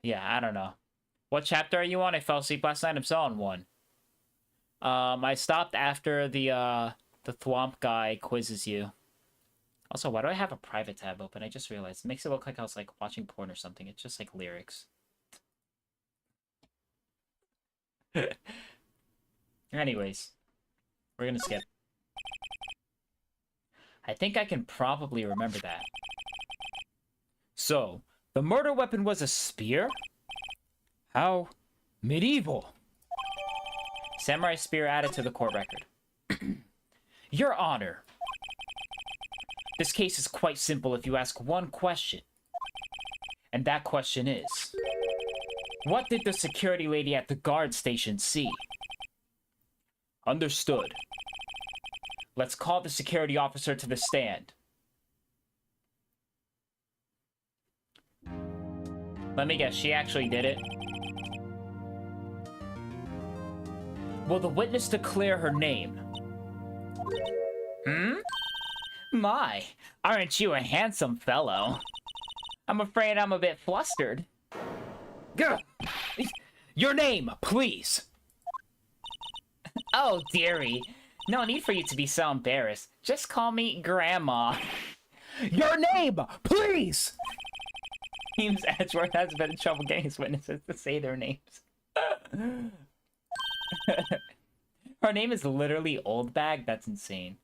Yeah, I don't know. What chapter are you on? I fell asleep last night. I'm still on 1. I stopped after the Thwomp guy quizzes you. Also, why do I have a private tab open? I just realized. It makes it look like I was, like, watching porn or something. It's just, like, lyrics. Anyways. We're gonna skip. I think I can probably remember that. So, the murder weapon was a spear? How medieval. Samurai spear added to the court record. Your Honor. This case is quite simple if you ask one question. And that question is... What did the security lady at the guard station see? Understood. Let's call the security officer to the stand. Let me guess, she actually did it? Will the witness declare her name? Hmm? My, aren't you a handsome fellow? I'm afraid I'm a bit flustered. Gah! Your name, please! Oh, dearie. No need for you to be so embarrassed. Just call me Grandma. Your name, please! Seems Edgeworth has been in trouble getting his witnesses to say their names. Her name is literally Oldbag? That's insane.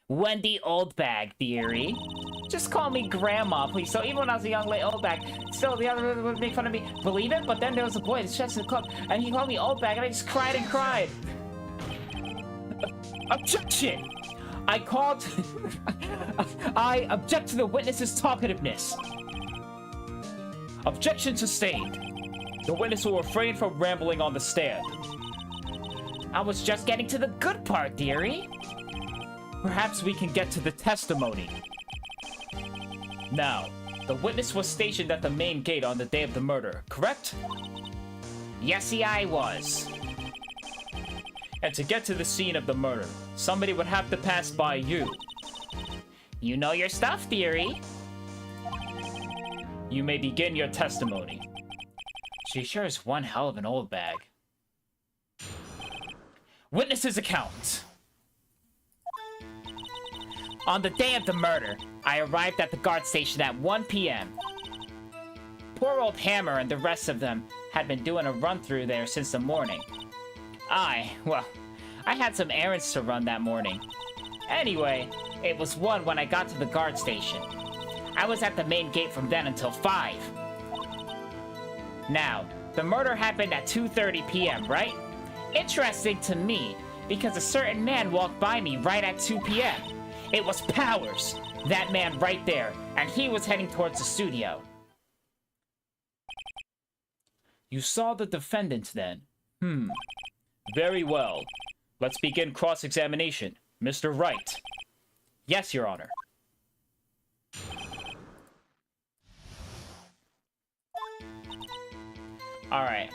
Wendy Oldbag, dearie. Just call me Grandma, please. So even when I was a young lady Oldbag, still the other would make fun of me. Believe it? But then there was a boy that's just in the club, and he called me Oldbag, and I just cried and cried. Objection! I called... I object to the witness's talkativeness. Objection sustained. The witness will refrain from rambling on the stand. I was just getting to the good part, dearie. Perhaps we can get to the testimony. Now, the witness was stationed at the main gate on the day of the murder, correct? Yesy, I was. And to get to the scene of the murder, somebody would have to pass by you. You know your stuff, dearie. You may begin your testimony. She sure is one hell of an old bag. Witness's account. On the day of the murder, I arrived at the guard station at 1 p.m. Poor old Hammer and the rest of them had been doing a run-through there since the morning. I had some errands to run that morning. Anyway, it was 1 when I got to the guard station. I was at the main gate from then until 5. Now, the murder happened at 2:30 p.m., right? Interesting to me, because a certain man walked by me right at 2 p.m. It was Powers, that man right there, and he was heading towards the studio. You saw the defendant then? Very well. Let's begin cross-examination. Mr. Wright. Yes, Your Honor. Alright.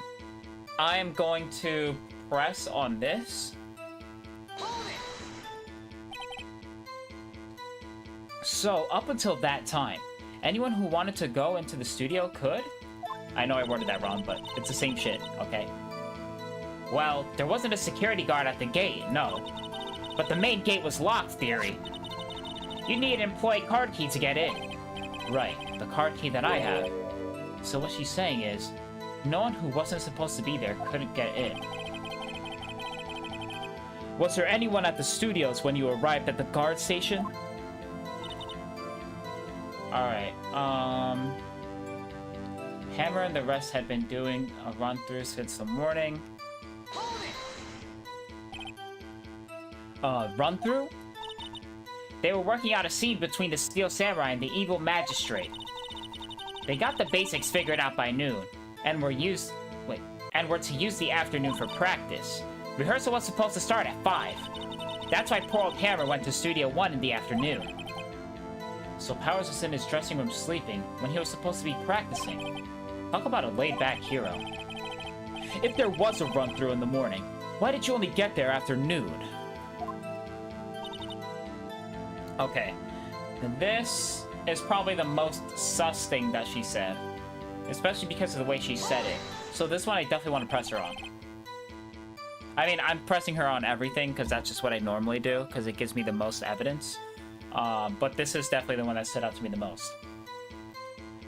I am going to press on this. So, up until that time, anyone who wanted to go into the studio could? I know I worded that wrong, but it's the same shit, okay? Well, there wasn't a security guard at the gate, no. But the main gate was locked, dearie. You need an employee card key to get in. Right, the card key that I have. So what she's saying is, no one who wasn't supposed to be there couldn't get in. Was there anyone at the studios when you arrived at the guard station? Alright, Hammer and the rest had been doing a run-through since the morning. Run-through? They were working out a scene between the Steel Samurai and the Evil Magistrate. They got the basics figured out by noon, and were to use the afternoon for practice. Rehearsal was supposed to start at 5. That's why poor old Hammer went to Studio 1 in the afternoon. So Powers was in his dressing room sleeping when he was supposed to be practicing. Talk about a laid-back hero. If there was a run-through in the morning, why did you only get there after noon? Okay. This is probably the most sus thing that she said. especially because of the way she said it. So this one I definitely want to press her on. I mean, I'm pressing her on everything because that's just what I normally do because it gives me the most evidence. But this is definitely the one that stood out to me the most.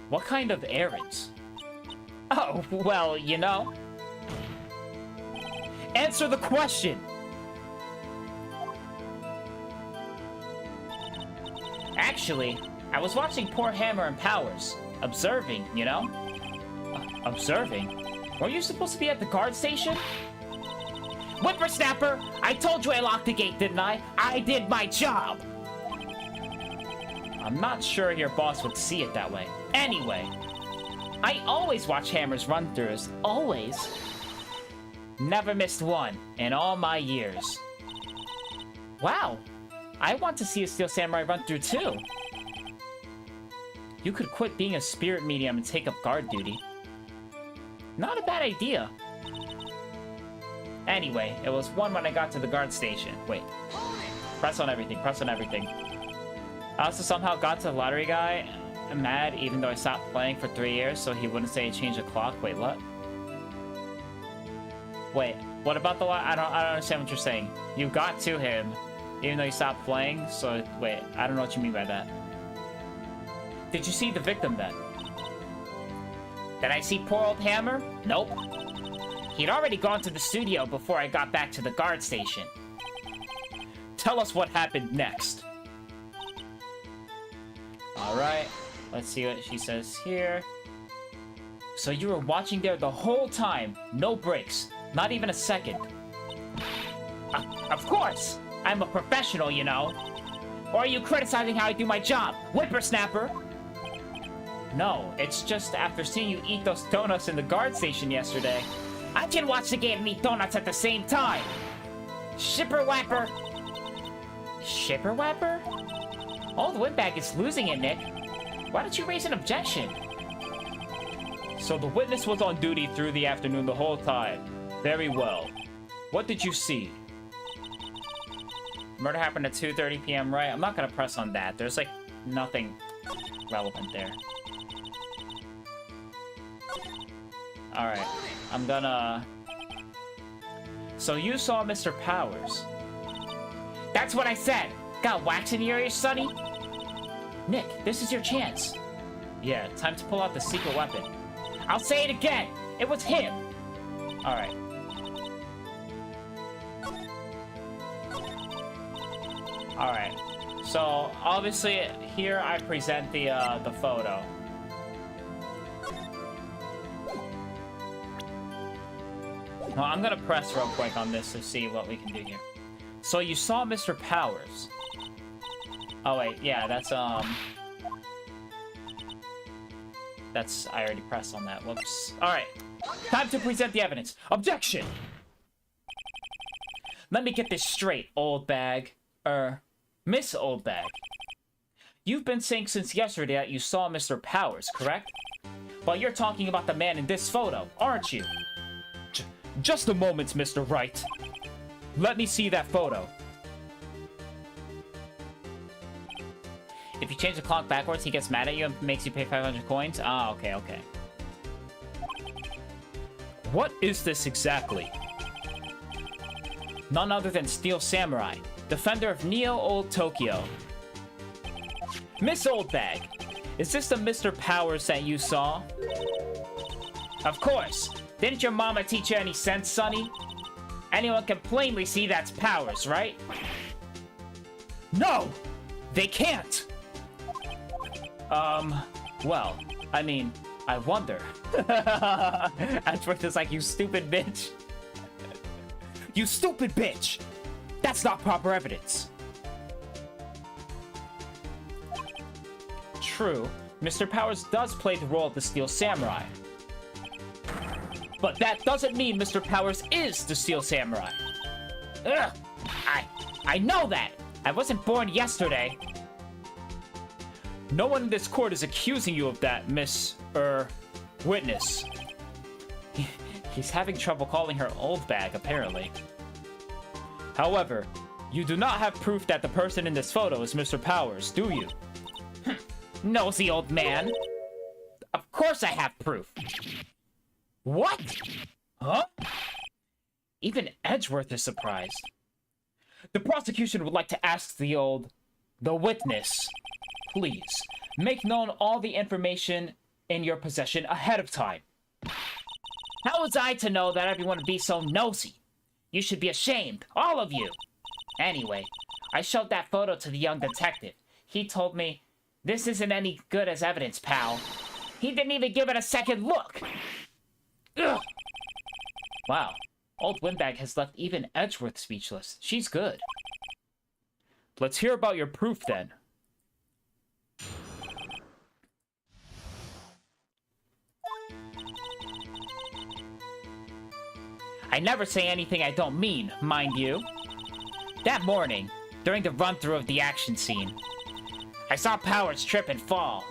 What kind of errands? Oh, well, you know. Answer the question! Actually, I was watching poor Hammer and Powers. Observing, you know? Observing? Weren't you supposed to be at the guard station? Whippersnapper! I told you I locked the gate, didn't I? I did my job! I'm not sure your boss would see it that way. Anyway, I always watch Hammer's run-throughs. Always. Never missed one in all my years. Wow. I want to see a Steel Samurai run-through too. You could quit being a spirit medium and take up guard duty. Not a bad idea. Anyway, it was one when I got to the guard station. Wait. Press on everything, press on everything. I also somehow got to the lottery guy mad even though I stopped playing for 3 years so he wouldn't say change the clock. Wait, what? Wait, what about the I don't understand what you're saying. You got to him even though you stopped playing, so wait, I don't know what you mean by that. Did you see the victim then? Did I see poor old Hammer? Nope. He'd already gone to the studio before I got back to the guard station. Tell us what happened next. Alright, let's see what she says here. So you were watching there the whole time, no breaks, not even a second. Of course! I'm a professional, you know. Or are you criticizing how I do my job, whippersnapper? No, it's just after seeing you eat those donuts in the guard station yesterday. I can watch the game and eat donuts at the same time! Shipper-wapper! Shipper-wapper? Old Windbag is losing it, Nick. Why don't you raise an objection? So the witness was on duty through the afternoon the whole time. Very well. What did you see? Murder happened at 2:30 p.m., right? I'm not gonna press on that. There's, like, nothing relevant there. Alright. I'm gonna... So you saw Mr. Powers. That's what I said! Got wax in your ears, Sonny? Nick, this is your chance. Yeah, time to pull out the secret weapon. I'll say it again! It was him! Alright. Alright. So, obviously, here I present the photo. Well, I'm gonna press real quick on this to see what we can do here. So you saw Mr. Powers. Oh wait, yeah, that's I already pressed on that. Whoops. Alright. Time to present the evidence. Objection! Let me get this straight, old bag. Miss Old Bag. You've been saying since yesterday that you saw Mr. Powers, correct? Well, you're talking about the man in this photo, aren't you? Just a moment, Mr. Wright. Let me see that photo. If you change the clock backwards, he gets mad at you and makes you pay 500 coins? Ah, okay, okay. What is this exactly? None other than Steel Samurai, defender of Neo Old Tokyo. Miss Oldbag, is this the Mr. Powers that you saw? Of course. Didn't your mama teach you any sense, Sonny? Anyone can plainly see that's Powers, right? No! They can't! Well, I mean, I wonder. Ashford is like, you stupid bitch. You stupid bitch! That's not proper evidence. True, Mr. Powers does play the role of the Steel Samurai. But that doesn't mean Mr. Powers is the Steel Samurai. Ugh! I know that! I wasn't born yesterday. No one in this court is accusing you of that, Miss, witness. He's having trouble calling her old bag, apparently. However, you do not have proof that the person in this photo is Mr. Powers, do you? Nosy old man. Of course I have proof. What? Huh? Even Edgeworth is surprised. The prosecution would like to ask the witness, please, make known all the information in your possession ahead of time. How was I to know that everyone would be so nosy? You should be ashamed, all of you. Anyway, I showed that photo to the young detective. He told me, this isn't any good as evidence, pal. He didn't even give it a second look. Ugh. Wow, old Windbag has left even Edgeworth speechless. She's good. Let's hear about your proof, then. I never say anything I don't mean, mind you. That morning, during the run-through of the action scene, I saw Powers trip and fall.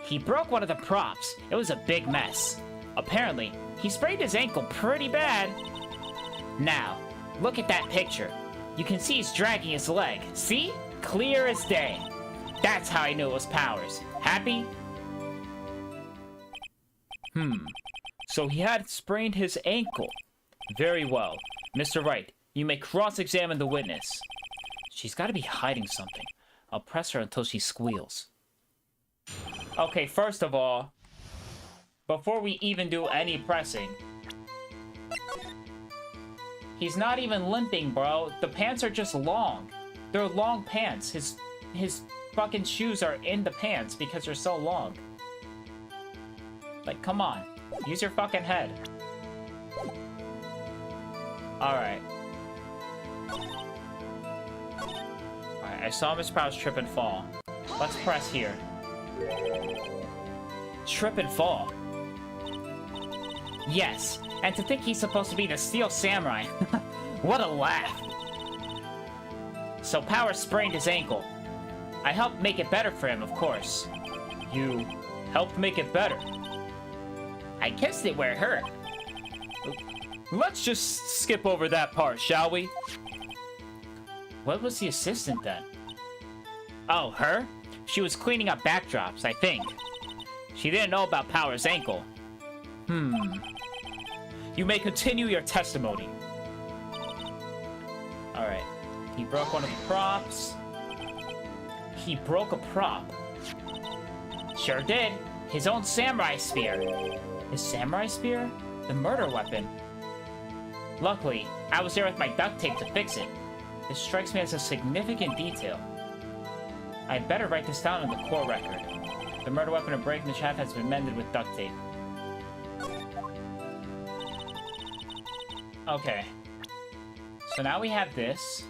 He broke one of the props. It was a big mess. Apparently, he sprained his ankle pretty bad. Now, look at that picture. You can see he's dragging his leg. See? Clear as day. That's how I knew it was Powers. Happy? So he had sprained his ankle. Very well. Mr. Wright, you may cross-examine the witness. She's got to be hiding something. I'll press her until she squeals. Okay, first of all, before we even do any pressing, he's not even limping, bro. The pants are just long. They're long pants. His fucking shoes are in the pants because they're so long. Like, come on. Use your fucking head. Alright. Alright, I saw Miss Prowse trip and fall. Let's press here. Trip and fall. Yes, and to think he's supposed to be the Steel Samurai. What a laugh. So Powers sprained his ankle. I helped make it better for him, of course. You helped make it better? I kissed it where it hurt. Let's just skip over that part, shall we? What was the assistant then? Oh, her? She was cleaning up backdrops, I think. She didn't know about Powers' ankle. You may continue your testimony. Alright. He broke one of the props. He broke a prop. Sure did. His own samurai spear. His samurai spear? The murder weapon. Luckily, I was there with my duct tape to fix it. This strikes me as a significant detail. I'd better write this down in the core record. The murder weapon of break in the shaft has been mended with duct tape. Okay. So now we have this.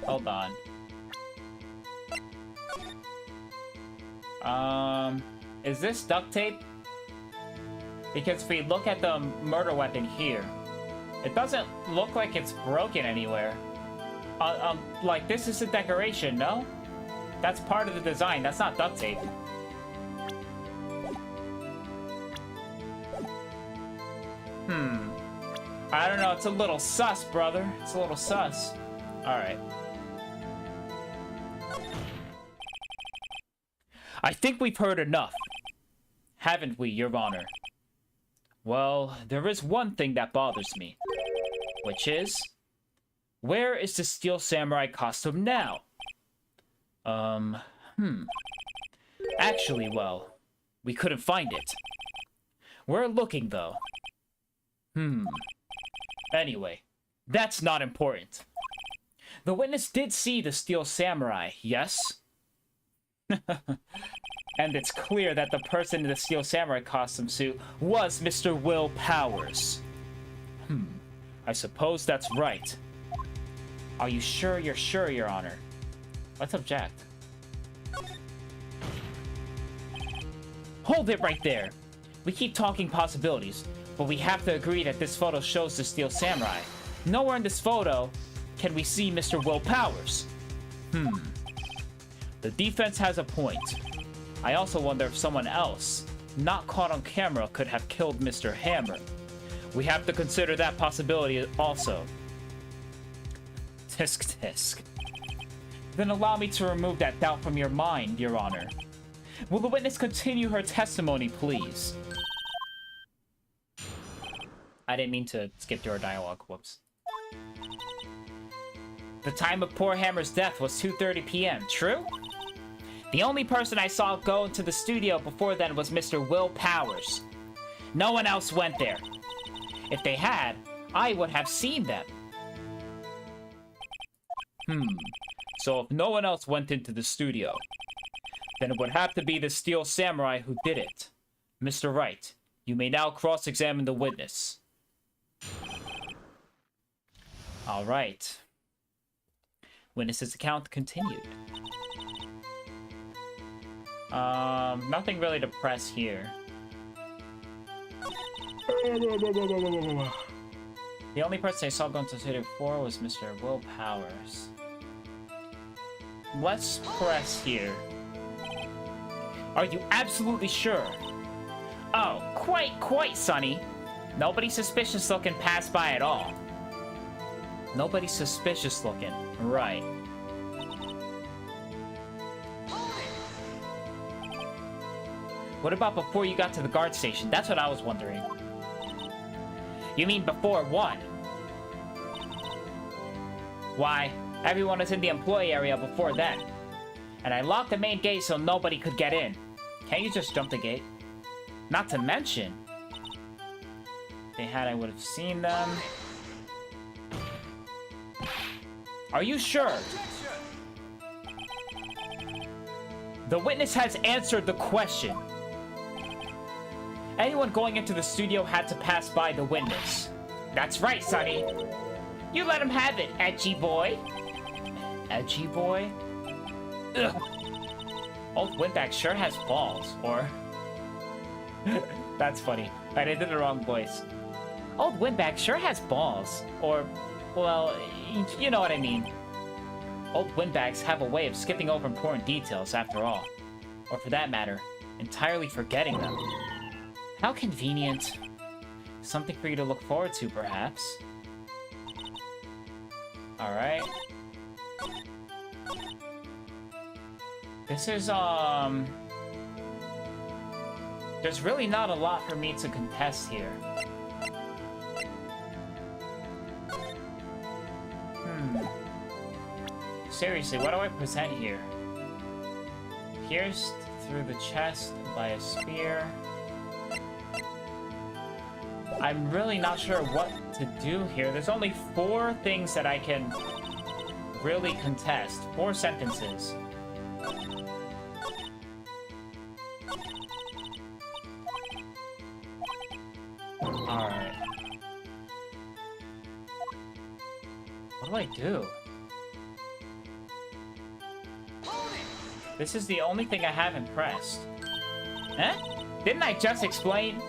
Hold on. Is this duct tape? Because if we look at the murder weapon here, it doesn't look like it's broken anywhere. Like, this is a decoration, no? That's part of the design. That's not duct tape. I don't know. It's a little sus, brother. It's a little sus. Alright. I think we've heard enough. Haven't we, Your Honor? Well, there is one thing that bothers me. Which is... where is the Steel Samurai costume now? Actually, well, we couldn't find it. We're looking, though. Anyway, that's not important. The witness did see the Steel Samurai, yes? And it's clear that the person in the Steel Samurai costume suit was Mr. Will Powers. I suppose that's right. Are you sure you're sure, Your Honor? Let's object. Hold it right there! We keep talking possibilities, but we have to agree that this photo shows the Steel Samurai. Nowhere in this photo can we see Mr. Will Powers. The defense has a point. I also wonder if someone else, not caught on camera, could have killed Mr. Hammer. We have to consider that possibility also. Tisk tisk. Then allow me to remove that doubt from your mind, Your Honor. Will the witness continue her testimony, please? I didn't mean to skip through our dialogue. Whoops. The time of poor Hammer's death was 2:30 p.m., true? The only person I saw go into the studio before then was Mr. Will Powers. No one else went there. If they had, I would have seen them. So if no one else went into the studio, then it would have to be the Steel Samurai who did it. Mr. Wright, you may now cross-examine the witness. Alright. Witness's account continued. Nothing really to press here. The only person I saw going to the studio before was Mr. Will Powers. Let's press here. Are you absolutely sure? Oh, quite, Sonny. Nobody suspicious looking passed by at all. Nobody suspicious looking. Right. What about before you got to the guard station? That's what I was wondering. You mean before what? Why, everyone was in the employee area before then. And I locked the main gate so nobody could get in. Can't you just jump the gate? Not to mention, if they had, I would have seen them. Are you sure? The witness has answered the question. Anyone going into the studio had to pass by the witness. That's right, Sonny. You let him have it, edgy boy. Edgy boy? Ugh. Old Windbag sure has balls, or... That's funny. I did the wrong voice. Old Windbag sure has balls, or... Well, you know what I mean. Old Windbags have a way of skipping over important details, after all. Or for that matter, entirely forgetting them. How convenient. Something for you to look forward to, perhaps. Alright. This is, there's really not a lot for me to contest here. Seriously, what do I present here? Pierced through the chest by a spear. I'm really not sure what to do here. There's only 4 things that I can really contest. 4 sentences. Alright. What do I do? This is the only thing I haven't pressed. Huh? Didn't I just explain?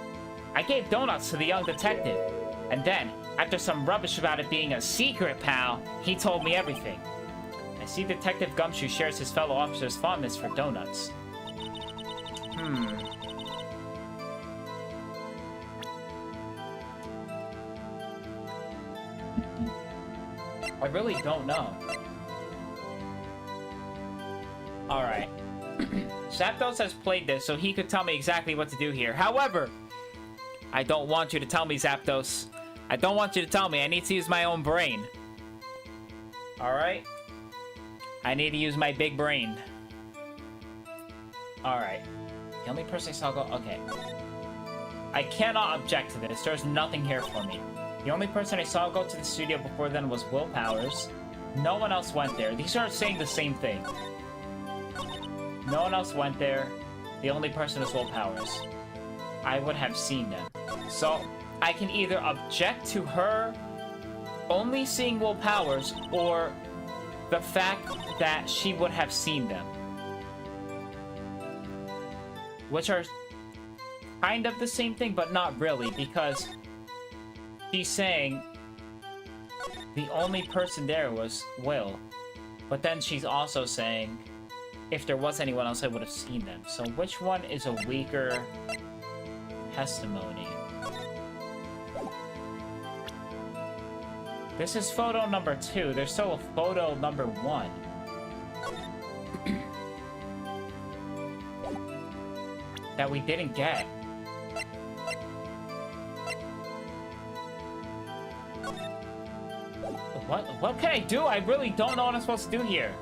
I gave donuts to the young detective. And then, after some rubbish about it being a secret, pal, he told me everything. I see Detective Gumshoe shares his fellow officer's fondness for donuts. I really don't know. Alright. Zapdos has played this, so he could tell me exactly what to do here. However, I don't want you to tell me, Zapdos. I don't want you to tell me. I need to use my own brain. Alright? I need to use my big brain. Alright. The only person I saw go... Okay. I cannot object to this. There's nothing here for me. The only person I saw go to the studio before then was Will Powers. No one else went there. These are saying the same thing. No one else went there. The only person was Will Powers. I would have seen them. So, I can either object to her only seeing Will Powers, or the fact that she would have seen them. Which are kind of the same thing, but not really, because she's saying the only person there was Will. But then she's also saying, if there was anyone else, I would have seen them. So which one is a weaker testimony? This is photo number 2. There's still a photo number 1. that we didn't get. What can I do? I really don't know what I'm supposed to do here.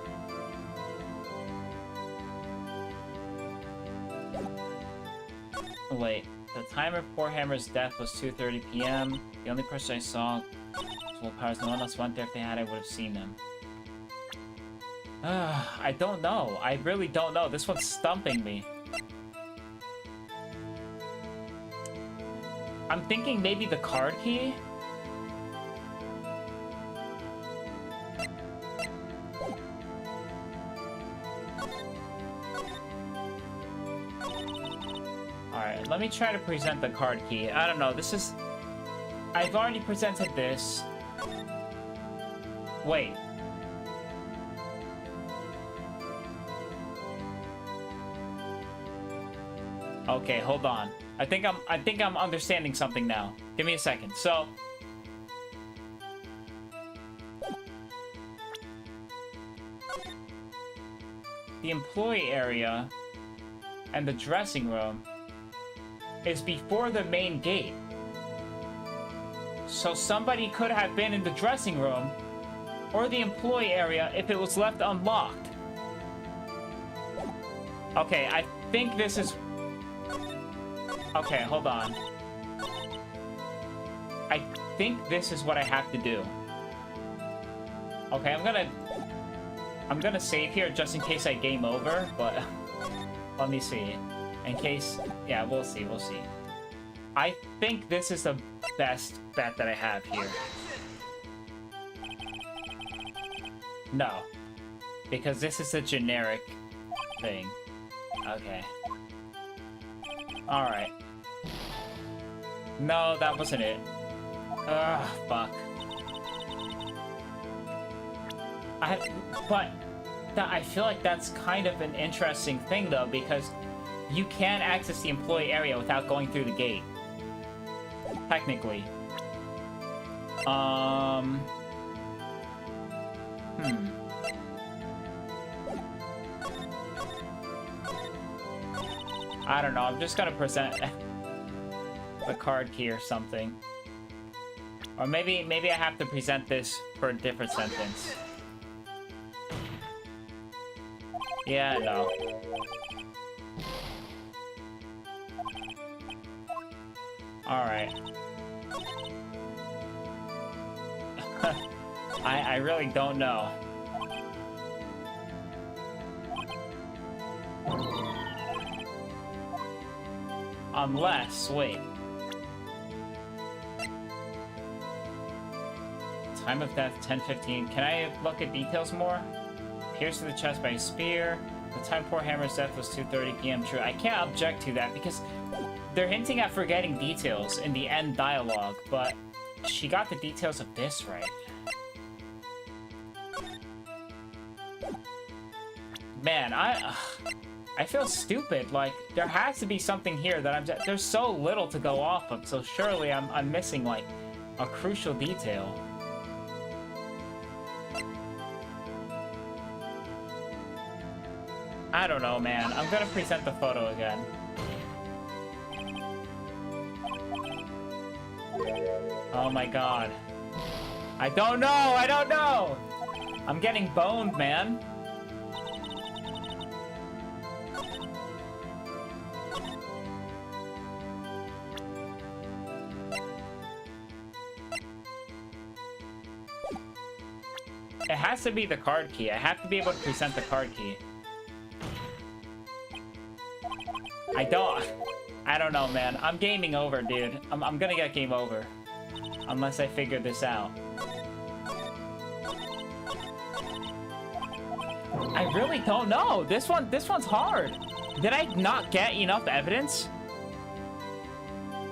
Wait, the time of Poor Hammer's death was 2:30 p.m. The only person I saw full powers. No one else went there. If they had, I would have seen them. I don't know. I really don't know. This one's stumping me. I'm thinking maybe the card key? Alright, let me try to present the card key. I don't know, this is... I've already presented this. Wait. Okay, hold on. I think I'm understanding something now. Give me a second. So the employee area and the dressing room is before the main gate. So somebody could have been in the dressing room or the employee area if it was left unlocked. Okay, I think this is... Okay, hold on. I think this is what I have to do. Okay, I'm gonna save here just in case I game over, but let me see. In case, yeah, we'll see. I think this is the best bet that I have here. No, because this is a generic thing. Okay. Alright. No, that wasn't it. Ugh, fuck. I feel like that's kind of an interesting thing, though, because you can access the employee area without going through the gate. Technically. I don't know, I'm just gonna present the card key or something. Or maybe I have to present this for a different sentence. Yeah, no. Alright. I really don't know. Unless, wait. Time of death, 10:15. Can I look at details more? Pierced to the chest by a spear. The time Poor Hammer's death was 2:30 p.m. True. I can't object to that because they're hinting at forgetting details in the end dialogue, but she got the details of this right. Man, I feel stupid. Like, there has to be something here that there's so little to go off of, so surely I'm missing, like, a crucial detail. I don't know, man. I'm gonna present the photo again. Oh my god. I don't know! I'm getting boned, man. It has to be the card key. I have to be able to present the card key. I don't know, man. I'm gaming over, dude. I'm gonna get game over. Unless I figure this out. I really don't know. This one's hard. Did I not get enough evidence?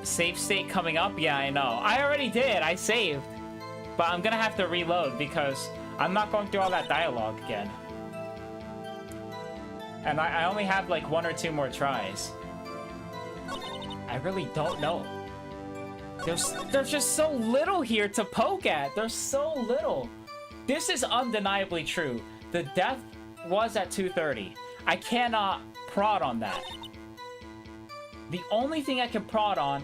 Save state coming up? Yeah, I know. I already did. I saved. But I'm gonna have to reload because I'm not going through all that dialogue again. And I only have like 1 or 2 more tries. I really don't know. There's just so little here to poke at. There's so little. This is undeniably true. The death was at 2:30. I cannot prod on that. The only thing I can prod on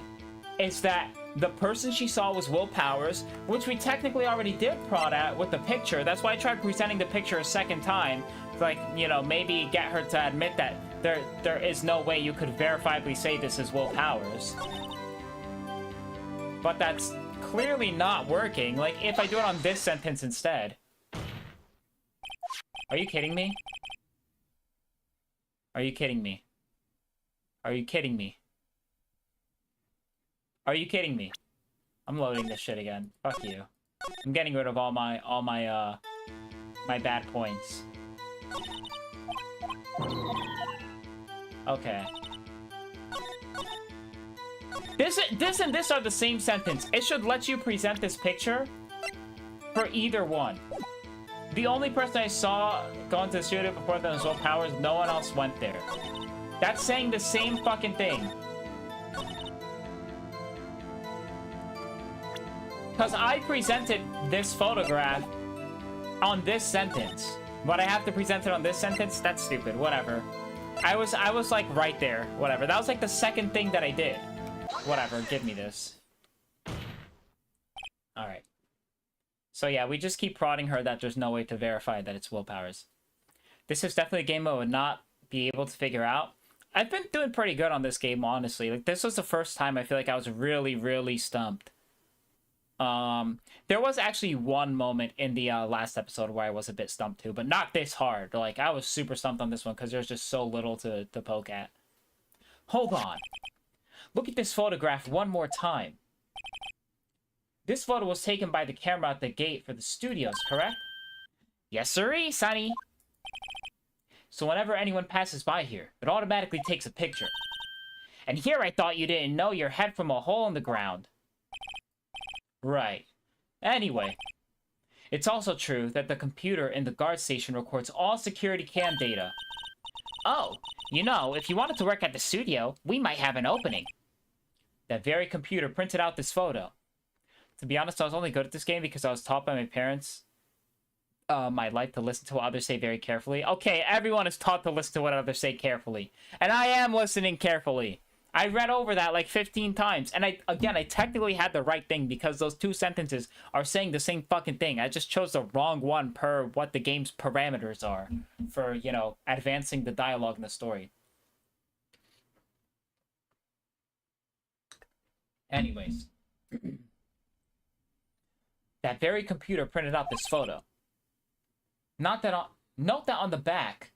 is that the person she saw was Will Powers, which we technically already did prod at with the picture. That's why I tried presenting the picture a second time. Like, you know, maybe get her to admit that there is no way you could verifiably say this is Will Powers. But that's clearly not working. Like, if I do it on this sentence instead. Are you kidding me? Are you kidding me? Are you kidding me? Are you kidding me? I'm loading this shit again. Fuck you. I'm getting rid of all my my bad points. Okay. This and this are the same sentence. It should let you present this picture for either one. The only person I saw go into the studio before them was Will Powers. No one else went there. That's saying the same fucking thing. Because I presented this photograph on this sentence. But I have to present it on this sentence? That's stupid. Whatever. I was like right there. Whatever. That was like the second thing that I did. Whatever. Give me this. Alright. So yeah, we just keep prodding her that there's no way to verify that it's Will Powers. This is definitely a game I would not be able to figure out. I've been doing pretty good on this game, honestly. Like, this was the first time I feel like I was really, really stumped. There was actually one moment in the last episode where I was a bit stumped too, but not this hard. Like, I was super stumped on this one because there's just so little to poke at. Hold on. Look at this photograph one more time. This photo was taken by the camera at the gate for the studios, correct? Yes, sirree, sonny. So whenever anyone passes by here, it automatically takes a picture. And here I thought you didn't know your head from a hole in the ground. Right. Anyway, it's also true that the computer in the guard station records all security cam data. Oh, you know, if you wanted to work at the studio, we might have an opening. That very computer printed out this photo. To be honest, I was only good at this game because I was taught by my parents my life to listen to what others say very carefully. Okay, everyone is taught to listen to what others say carefully. And I am listening carefully. I read over that like 15 times. And I technically had the right thing because those two sentences are saying the same fucking thing. I just chose the wrong one per what the game's parameters are for, you know, advancing the dialogue in the story. Anyways. That very computer printed out this photo. Note that on the back.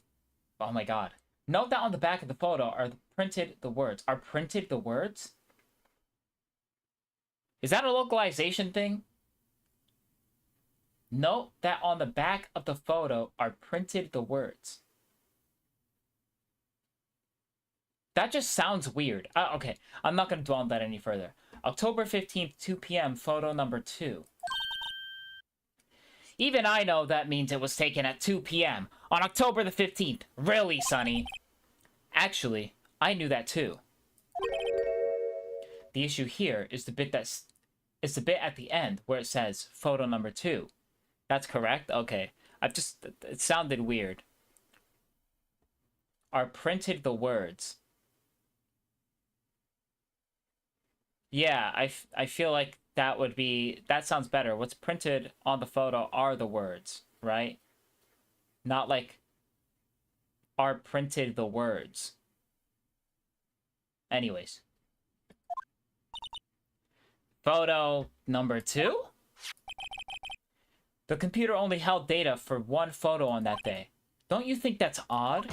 Oh my god. Note that on the back of the photo are printed the words. Are printed the words? Is that a localization thing? Note that on the back of the photo are printed the words. That just sounds weird. Okay, I'm not going to dwell on that any further. October 15th, 2 p.m., photo number 2. Even I know that means it was taken at 2 p.m. on October the 15th. Really, Sonny? Actually, I knew that too. The issue here is the bit at the end where it says photo number 2. That's correct? Okay. It sounded weird. Are printed the words. Yeah, I feel like that sounds better. What's printed on the photo are the words, right? Not like are printed the words. Anyways. Photo number 2? The computer only held data for one photo on that day. Don't you think that's odd?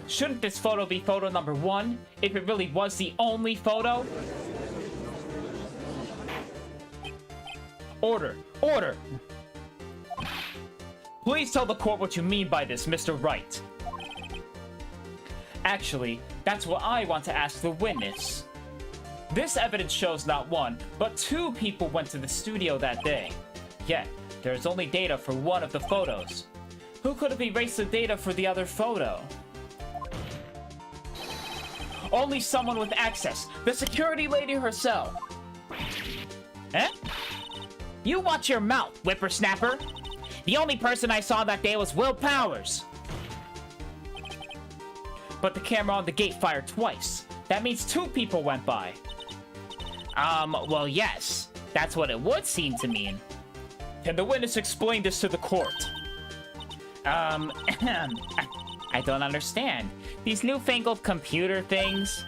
Shouldn't this photo be photo number 1 if it really was the only photo? Order! Order! Please tell the court what you mean by this, Mr. Wright. Actually, that's what I want to ask the witness. This evidence shows not 1, but 2 people went to the studio that day. Yet, there's only data for one of the photos. Who could have erased the data for the other photo? Only someone with access. The security lady herself. Eh? You watch your mouth, whippersnapper. The only person I saw that day was Will Powers. but the camera on the gate fired twice. That means 2 people went by. Well, yes. That's what it would seem to mean. Can the witness explain this to the court? I don't understand. These newfangled computer things.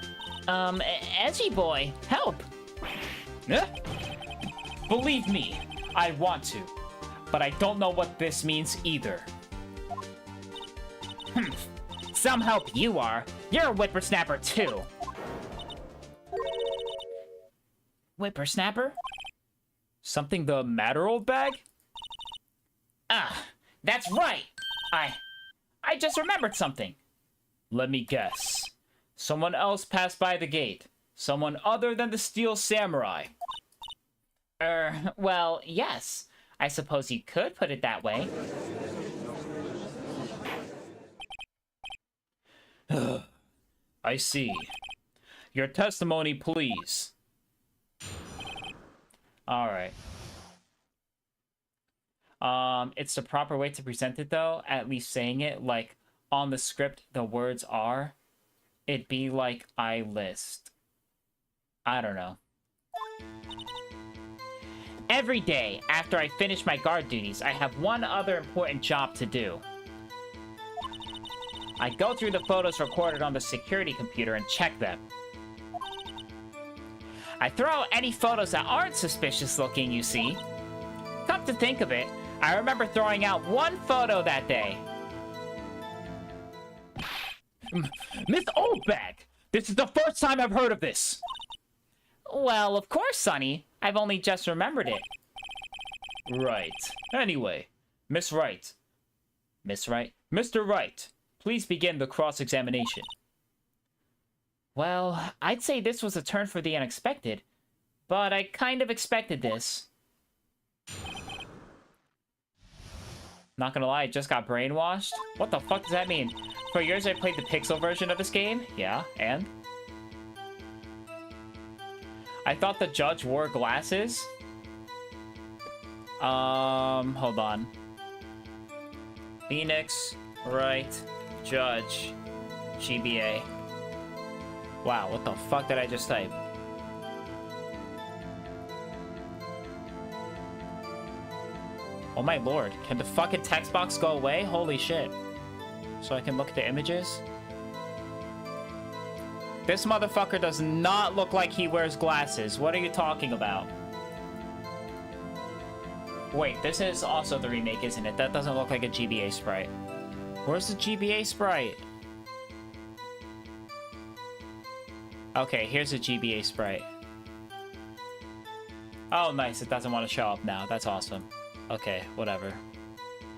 Edgy boy, help! Believe me, I want to. But I don't know what this means either. Some help you are. You're a whippersnapper too. Whippersnapper? Something the matter, old bag? Ah, that's right! I just remembered something. Let me guess. Someone else passed by the gate. Someone other than the Steel Samurai. Well, yes. I suppose you could put it that way. I see. Your testimony, please. Alright. It's the proper way to present it, though. At least saying it, like, on the script, the words are. It'd be like, I list. I don't know. Every day, after I finish my guard duties, I have one other important job to do. I go through the photos recorded on the security computer and check them. I throw out any photos that aren't suspicious looking, you see. Come to think of it, I remember throwing out one photo that day. Miss Oldbag! This is the first time I've heard of this! Well, of course, Sonny. I've only just remembered it. Right. Anyway, Miss Wright. Miss Wright? Mr. Wright, please begin the cross-examination. Well, I'd say this was a turn for the unexpected, but I kind of expected this. Not gonna lie, I just got brainwashed. What the fuck does that mean? For years I played the pixel version of this game. Yeah, and? I thought the judge wore glasses. Hold on. Phoenix, Wright, Judge, GBA. Wow, what the fuck did I just type? Oh my lord, can the fucking text box go away? Holy shit. So I can look at the images? This motherfucker does not look like he wears glasses. What are you talking about? Wait, this is also the remake, isn't it? That doesn't look like a GBA sprite. Where's the GBA sprite? Okay, here's a GBA sprite. Oh, nice. It doesn't want to show up now. That's awesome. Okay, whatever.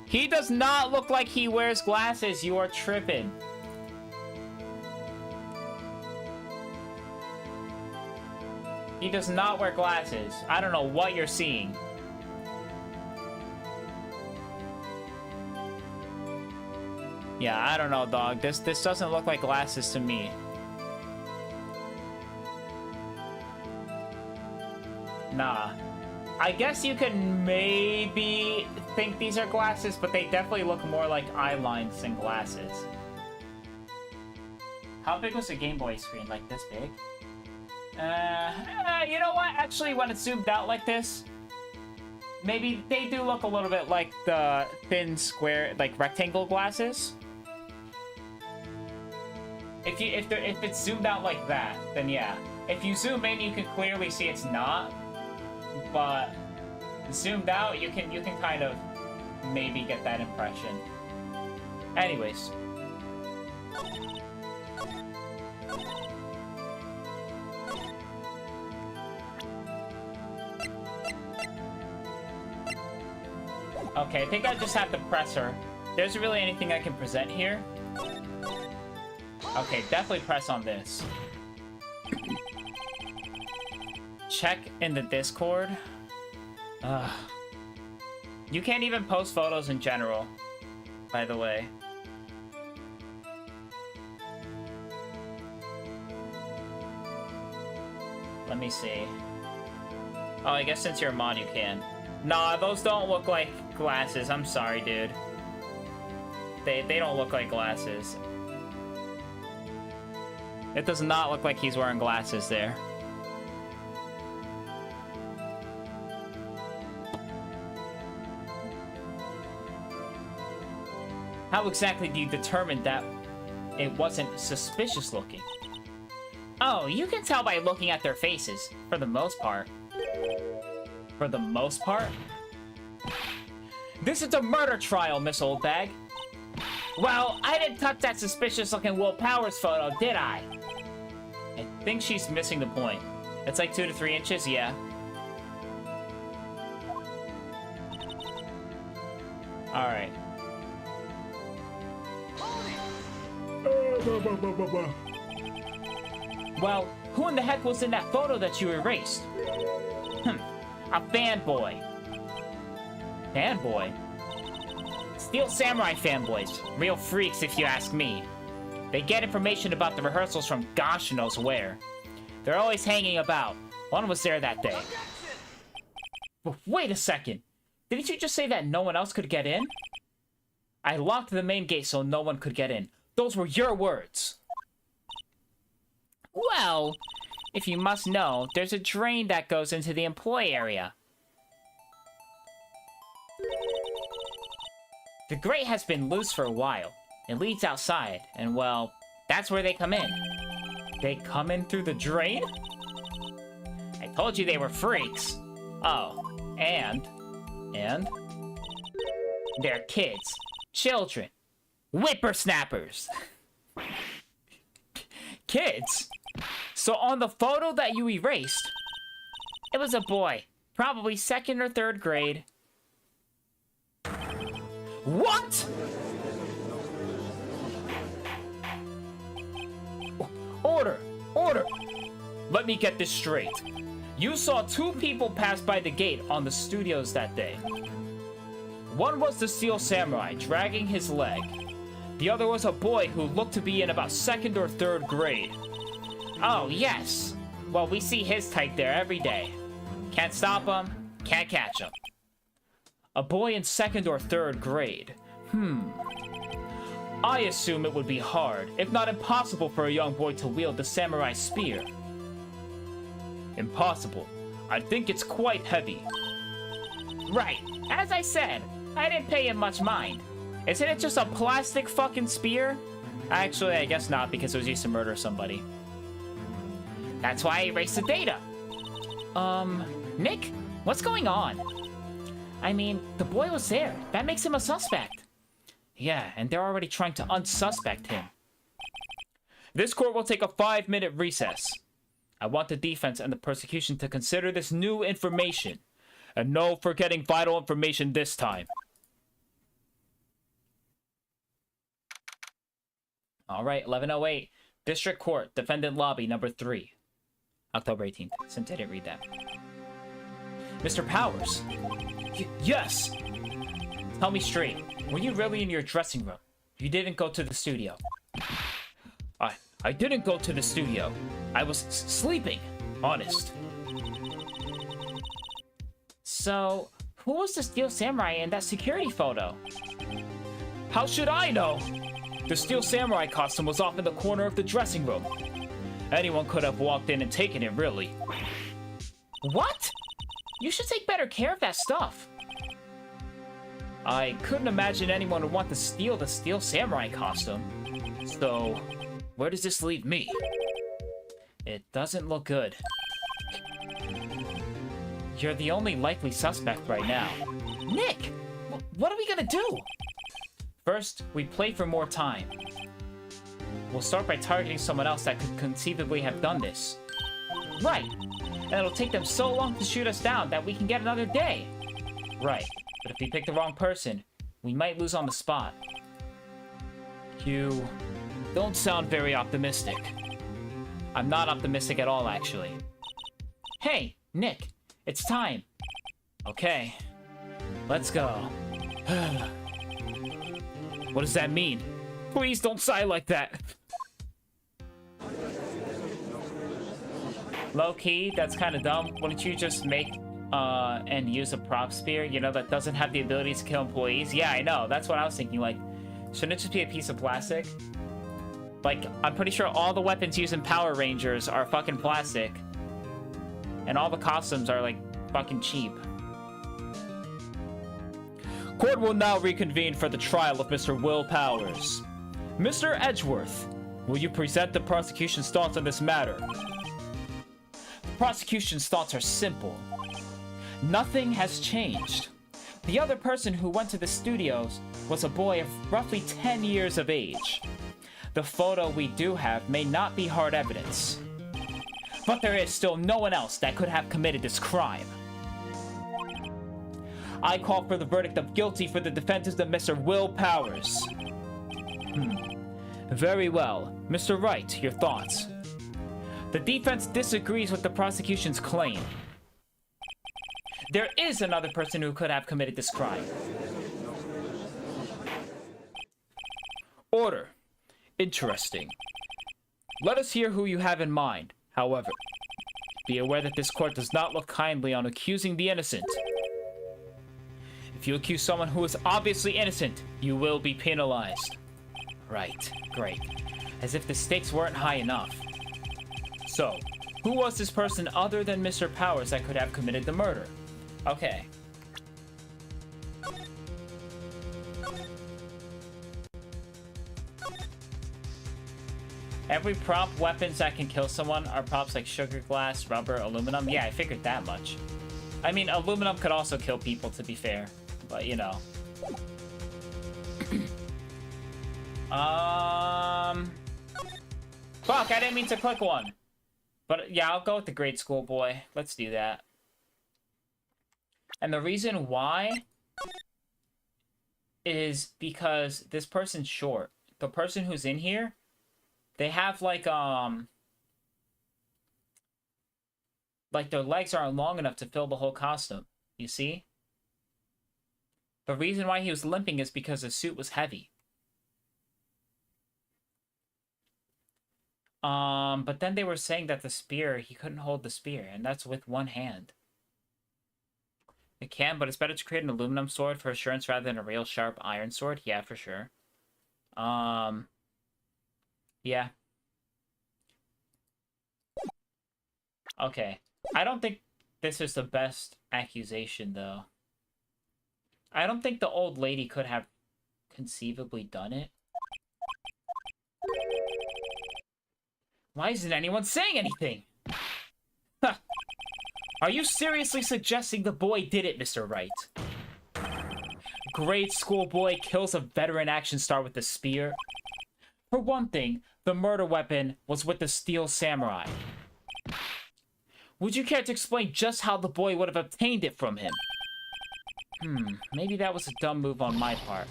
He does not look like he wears glasses. You are tripping. He does not wear glasses. I don't know what you're seeing. Yeah, I don't know, dog. This doesn't look like glasses to me. Nah. I guess you can maybe think these are glasses, but they definitely look more like eye lines than glasses. How big was the Game Boy screen? Like this big? You know what? Actually, when it's zoomed out like this, maybe they do look a little bit like the thin square, like rectangle glasses. If it's zoomed out like that, then yeah. If you zoom in, you can clearly see it's not. But zoomed out, you can kind of maybe get that impression. Anyways. Okay, I think I just have to press her. There's really anything I can present here. Okay, definitely press on this. Check in the Discord. You can't even post photos in general, by the way. Let me see. Oh, I guess since you're a mod, you can. Nah, those don't look like glasses. I'm sorry, dude. They don't look like glasses. It does not look like he's wearing glasses there. How exactly do you determine that it wasn't suspicious looking? Oh, you can tell by looking at their faces, for the most part. For the most part? This is a murder trial, Miss Oldbag. Well, I didn't touch that suspicious-looking Will Powers photo, did I? I think she's missing the point. It's like 2 to 3 inches, yeah. Alright. Well, who in the heck was in that photo that you erased? A fanboy. Fanboy? Steel Samurai fanboys. Real freaks, if you ask me. They get information about the rehearsals from gosh knows where. They're always hanging about. One was there that day. Wait a second. Didn't you just say that no one else could get in? I locked the main gate so no one could get in. Those were your words. Well, if you must know, there's a drain that goes into the employee area. The grate has been loose for a while. It leads outside, and well, that's where they come in. They come in through the drain? I told you they were freaks. Oh, and? They're kids. Children. Whippersnappers. Kids? So on the photo that you erased, it was a boy. Probably 2nd or 3rd grade. What?! Order! Order! Let me get this straight. You saw 2 people pass by the gate on the studios that day. One was the Steel Samurai, dragging his leg. The other was a boy who looked to be in about 2nd or 3rd grade. Oh, yes. Well, we see his type there every day. Can't stop him, can't catch him. A boy in 2nd or 3rd grade. I assume it would be hard, if not impossible, for a young boy to wield the samurai spear. Impossible. I think it's quite heavy. Right. As I said, I didn't pay him much mind. Isn't it just a plastic fucking spear? Actually, I guess not, because it was used to murder somebody. That's why I erased the data. Nick? What's going on? I mean, the boy was there. That makes him a suspect. Yeah, and they're already trying to unsuspect him. This court will take a 5-minute recess. I want the defense and the prosecution to consider this new information. And no forgetting vital information this time. Alright, 11:08. District Court, Defendant Lobby, number 3. October 18th, since I didn't read that. Mr. Powers? Yes! Tell me straight, were you really in your dressing room? You didn't go to the studio. I didn't go to the studio. I was sleeping. Honest. So, who was the Steel Samurai in that security photo? How should I know? The Steel Samurai costume was off in the corner of the dressing room. Anyone could have walked in and taken it, really. What? You should take better care of that stuff. I couldn't imagine anyone would want to steal the Steel Samurai costume. So, where does this leave me? It doesn't look good. You're the only likely suspect right now. Nick! What are we gonna do? First, we play for more time. We'll start by targeting someone else that could conceivably have done this. Right! And it'll take them so long to shoot us down that we can get another day. Right. But if we pick the wrong person, we might lose on the spot. You don't sound very optimistic. I'm not optimistic at all, actually. Hey, Nick, it's time. Okay, let's go. What does that mean? Please don't sigh like that. Low-key, that's kind of dumb. Wouldn't you just make and use a prop spear, you know, that doesn't have the ability to kill employees? Yeah, I know. That's what I was thinking. Like, shouldn't it just be a piece of plastic? Like, I'm pretty sure all the weapons used in Power Rangers are fucking plastic. And all the costumes are, like, fucking cheap. Court will now reconvene for the trial of Mr. Will Powers. Mr. Edgeworth, will you present the prosecution's thoughts on this matter? The prosecution's thoughts are simple. Nothing has changed. The other person who went to the studios was a boy of roughly 10 years of age. The photo we do have may not be hard evidence, but there is still no one else that could have committed this crime. I call for the verdict of guilty for the defendants of Mr. Will Powers. Very well. Mr. Wright, your thoughts? The defense disagrees with the prosecution's claim. There is another person who could have committed this crime. Order. Interesting. Let us hear who you have in mind. However, be aware that this court does not look kindly on accusing the innocent. If you accuse someone who is obviously innocent, you will be penalized. Right, great. As if the stakes weren't high enough. So, who was this person other than Mr. Powers that could have committed the murder? Okay. Every prop weapons that can kill someone are props like sugar glass, rubber, aluminum. Yeah, I figured that much. I mean, aluminum could also kill people, to be fair. But, you know. Fuck, I didn't mean to click one. But, yeah, I'll go with the grade school boy. Let's do that. And the reason why is because this person's short. The person who's in here, they have, like their legs aren't long enough to fill the whole costume. You see? The reason why he was limping is because the suit was heavy. But then they were saying that the spear, he couldn't hold the spear, and that's with one hand. It can, but it's better to create an aluminum sword for assurance rather than a real sharp iron sword. Yeah, for sure. Yeah. Okay. I don't think this is the best accusation, though. I don't think the old lady could have conceivably done it. Why isn't anyone saying anything? Huh. Are you seriously suggesting the boy did it, Mr. Wright? Grade school boy kills a veteran action star with a spear. For one thing, the murder weapon was with the Steel Samurai. Would you care to explain just how the boy would have obtained it from him? Maybe that was a dumb move on my part.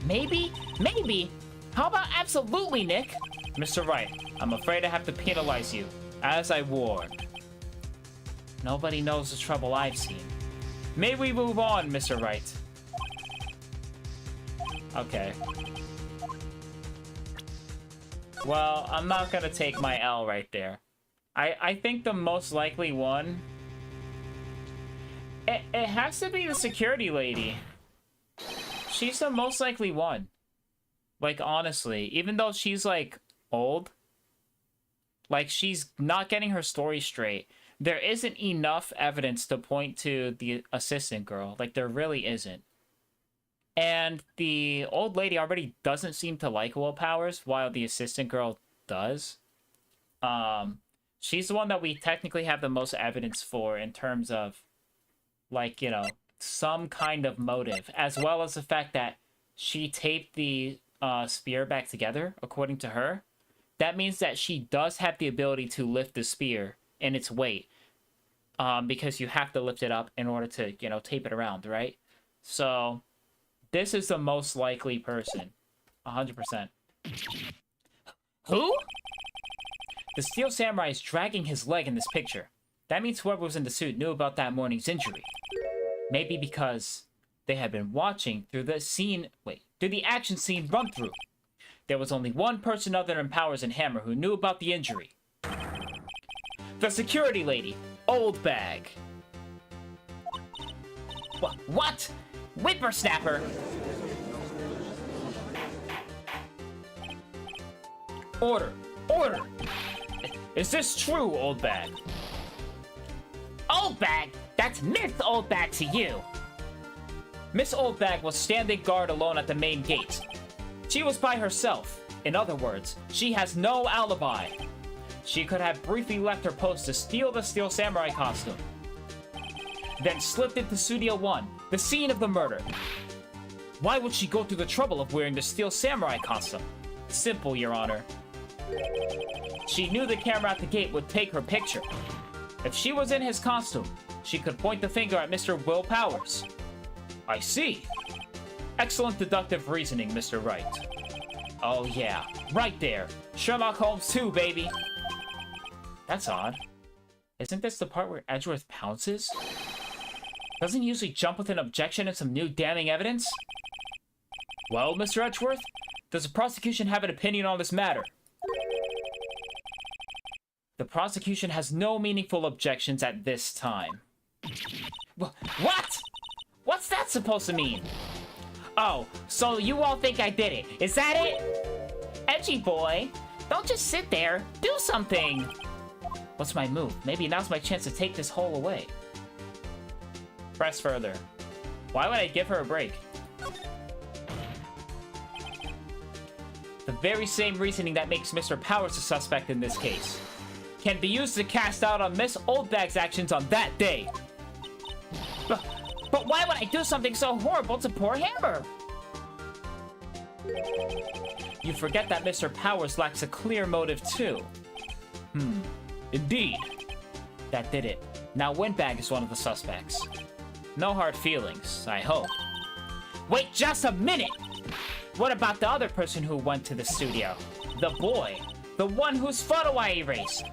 Maybe? Maybe? How about absolutely, Nick? Mr. Wright, I'm afraid I have to penalize you, as I warned. Nobody knows the trouble I've seen. May we move on, Mr. Wright? Okay. Well, I'm not gonna take my L right there. I think the most likely one... It has to be the security lady. She's the most likely one. Like, honestly. Even though she's, like, old. Like, she's not getting her story straight. There isn't enough evidence to point to the assistant girl. Like, there really isn't. And the old lady already doesn't seem to like Will Powers, while the assistant girl does. She's the one that we technically have the most evidence for in terms of, like, you know, some kind of motive, as well as the fact that she taped the spear back together, according to her. That means that she does have the ability to lift the spear in its weight, because you have to lift it up in order to, you know, tape it around, right? So, this is the most likely person. 100%. Who? The Steel Samurai is dragging his leg in this picture. That means whoever was in the suit knew about that morning's injury. Maybe because they had been watching through the scene... Wait, through the action scene run-through. There was only one person other than Powers and Hammer who knew about the injury. The security lady, Old Bag. What? Whippersnapper? Order! Order! Is this true, Old Bag? Old Bag? That's Miss Old Bag to you. Miss Old Bag was standing guard alone at the main gate. She was by herself. In other words, she has no alibi. She could have briefly left her post to steal the Steel Samurai costume, then slipped into Studio 1, the scene of the murder. Why would she go through the trouble of wearing the Steel Samurai costume? Simple, Your Honor. She knew the camera at the gate would take her picture. If she was in his costume, she could point the finger at Mr. Will Powers. I see. Excellent deductive reasoning, Mr. Wright. Oh yeah, right there. Sherlock Holmes 2, baby. That's odd. Isn't this the part where Edgeworth pounces? Doesn't he usually jump with an objection and some new damning evidence? Well, Mr. Edgeworth, does the prosecution have an opinion on this matter? The prosecution has no meaningful objections at this time. What? What's that supposed to mean? Oh, so you all think I did it. Is that it? Edgy boy, don't just sit there. Do something. What's my move? Maybe now's my chance to take this hole away. Press further. Why would I give her a break? The very same reasoning that makes Mr. Powers a suspect in this case can be used to cast out on Miss Oldbag's actions on that day. But why would I do something so horrible to poor Hammer? You forget that Mr. Powers lacks a clear motive too. Indeed. That did it. Now Windbag is one of the suspects. No hard feelings, I hope. Wait just a minute! What about the other person who went to the studio? The boy. The one whose photo I erased.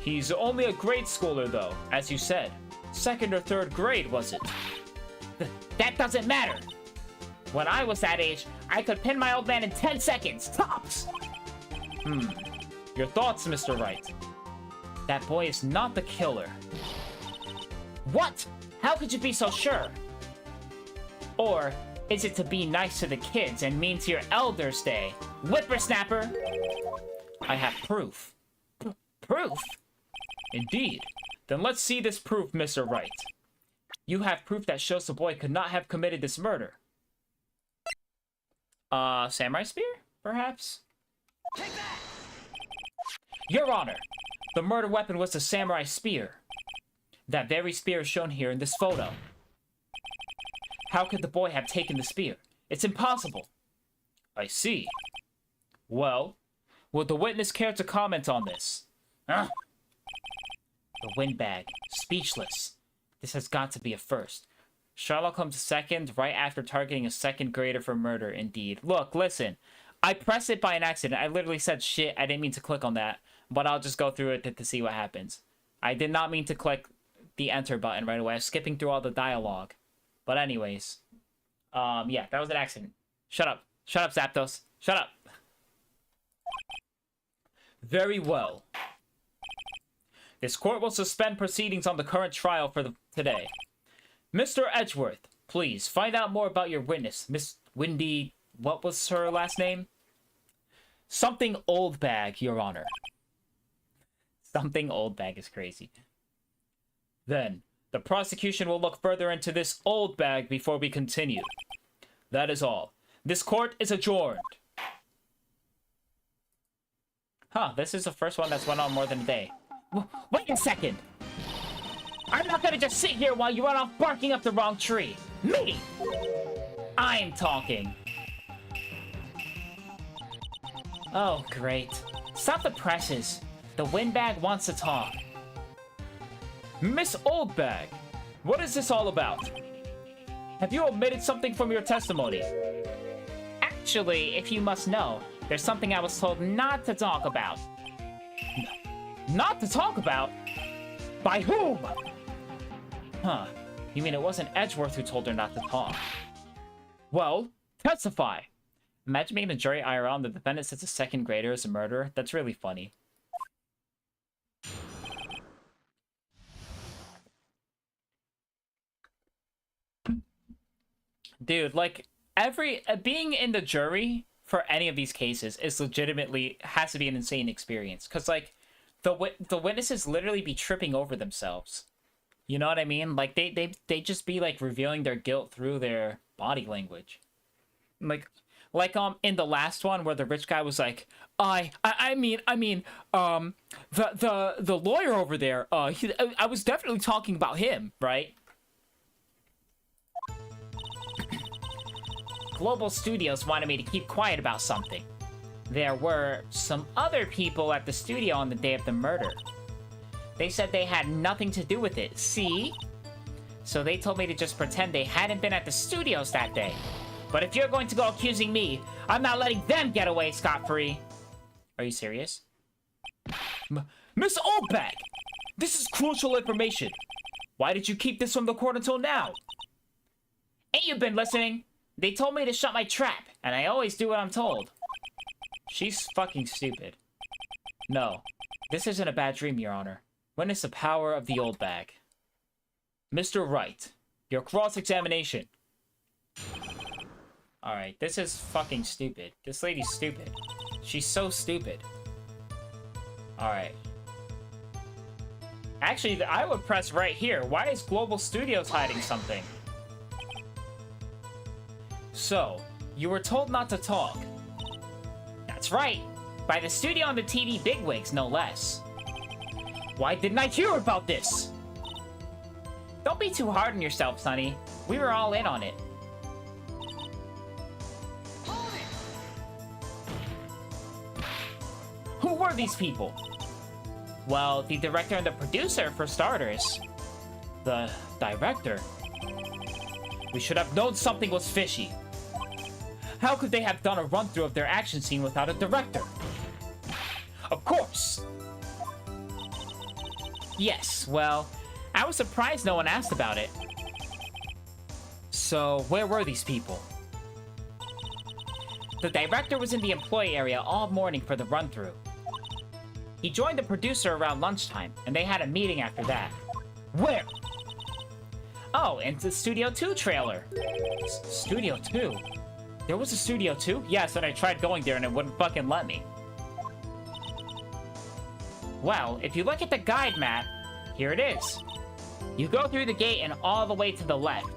He's only a grade schooler though, as you said. 2nd or 3rd grade, was it? That doesn't matter. When I was that age, I could pin my old man in 10 seconds, tops! Your thoughts, Mr. Wright? That boy is not the killer. What? How could you be so sure? Or is it to be nice to the kids and mean to your elders day? Whippersnapper! I have proof. Proof? Indeed. Then let's see this proof, Mr. Wright. You have proof that shows the boy could not have committed this murder. Samurai spear? Perhaps? Take that! Your Honor, the murder weapon was the samurai spear. That very spear is shown here in this photo. How could the boy have taken the spear? It's impossible. I see. Well, would the witness care to comment on this? The Windbag, speechless. This has got to be a first. Sherlock Holmes second, right after targeting a 2nd grader for murder, indeed. Look, listen. I pressed it by an accident. I literally said shit. I didn't mean to click on that. But I'll just go through it to see what happens. I did not mean to click the enter button right away. I was skipping through all the dialogue. But anyways. Yeah, that was an accident. Shut up. Shut up, Zapdos. Shut up. Very well. This court will suspend proceedings on the current trial for today. Mr. Edgeworth, please find out more about your witness, Miss Windy... What was her last name? Something Oldbag, Your Honor. Something Oldbag is crazy. Then, the prosecution will look further into this Oldbag before we continue. That is all. This court is adjourned. Huh, this is the first one that's went on more than a day. Wait a second! I'm not gonna just sit here while you run off barking up the wrong tree! Me! I'm talking. Oh, great. Stop the presses. The Windbag wants to talk. Miss Oldbag, what is this all about? Have you omitted something from your testimony? Actually, if you must know, there's something I was told not to talk about. Not to talk about? By whom? Huh. You mean it wasn't Edgeworth who told her not to talk? Well, testify. Imagine being a jury IRL and the defendant says a 2nd grader is a murderer. That's really funny. Dude, like, being in the jury for any of these cases is legitimately has to be an insane experience. Because, like, the witnesses literally be tripping over themselves. You know what I mean? Like, they just be, like, revealing their guilt through their body language. Like in the last one where the rich guy was like, the lawyer over there, I was definitely talking about him, right? Global Studios wanted me to keep quiet about something. There were some other people at the studio on the day of the murder. They said they had nothing to do with it, see? So they told me to just pretend they hadn't been at the studios that day. But if you're going to go accusing me, I'm not letting them get away scot-free. Are you serious? Miss Oldbag! This is crucial information. Why did you keep this from the court until now? Ain't you been listening? They told me to shut my trap, and I always do what I'm told. She's fucking stupid. No, this isn't a bad dream, Your Honor. Witness the power of the old bag. Mr. Wright, your cross-examination. Alright, this is fucking stupid. This lady's stupid. She's so stupid. Alright. Actually, I would press right here. Why is Global Studios hiding something? So, you were told not to talk. That's right. By the studio and the TV bigwigs, no less. Why didn't I hear about this? Don't be too hard on yourself, Sonny. We were all in on it. Who were these people? Well, the director and the producer, for starters. The director? We should have known something was fishy. How could they have done a run-through of their action scene without a director? Of course! Yes, well, I was surprised no one asked about it. So, where were these people? The director was in the employee area all morning for the run-through. He joined the producer around lunchtime, and they had a meeting after that. Where? Oh, into the Studio 2 trailer. Studio 2? There was a Studio 2? Yes, and I tried going there and it wouldn't fucking let me. Well, if you look at the guide map, here it is. You go through the gate and all the way to the left.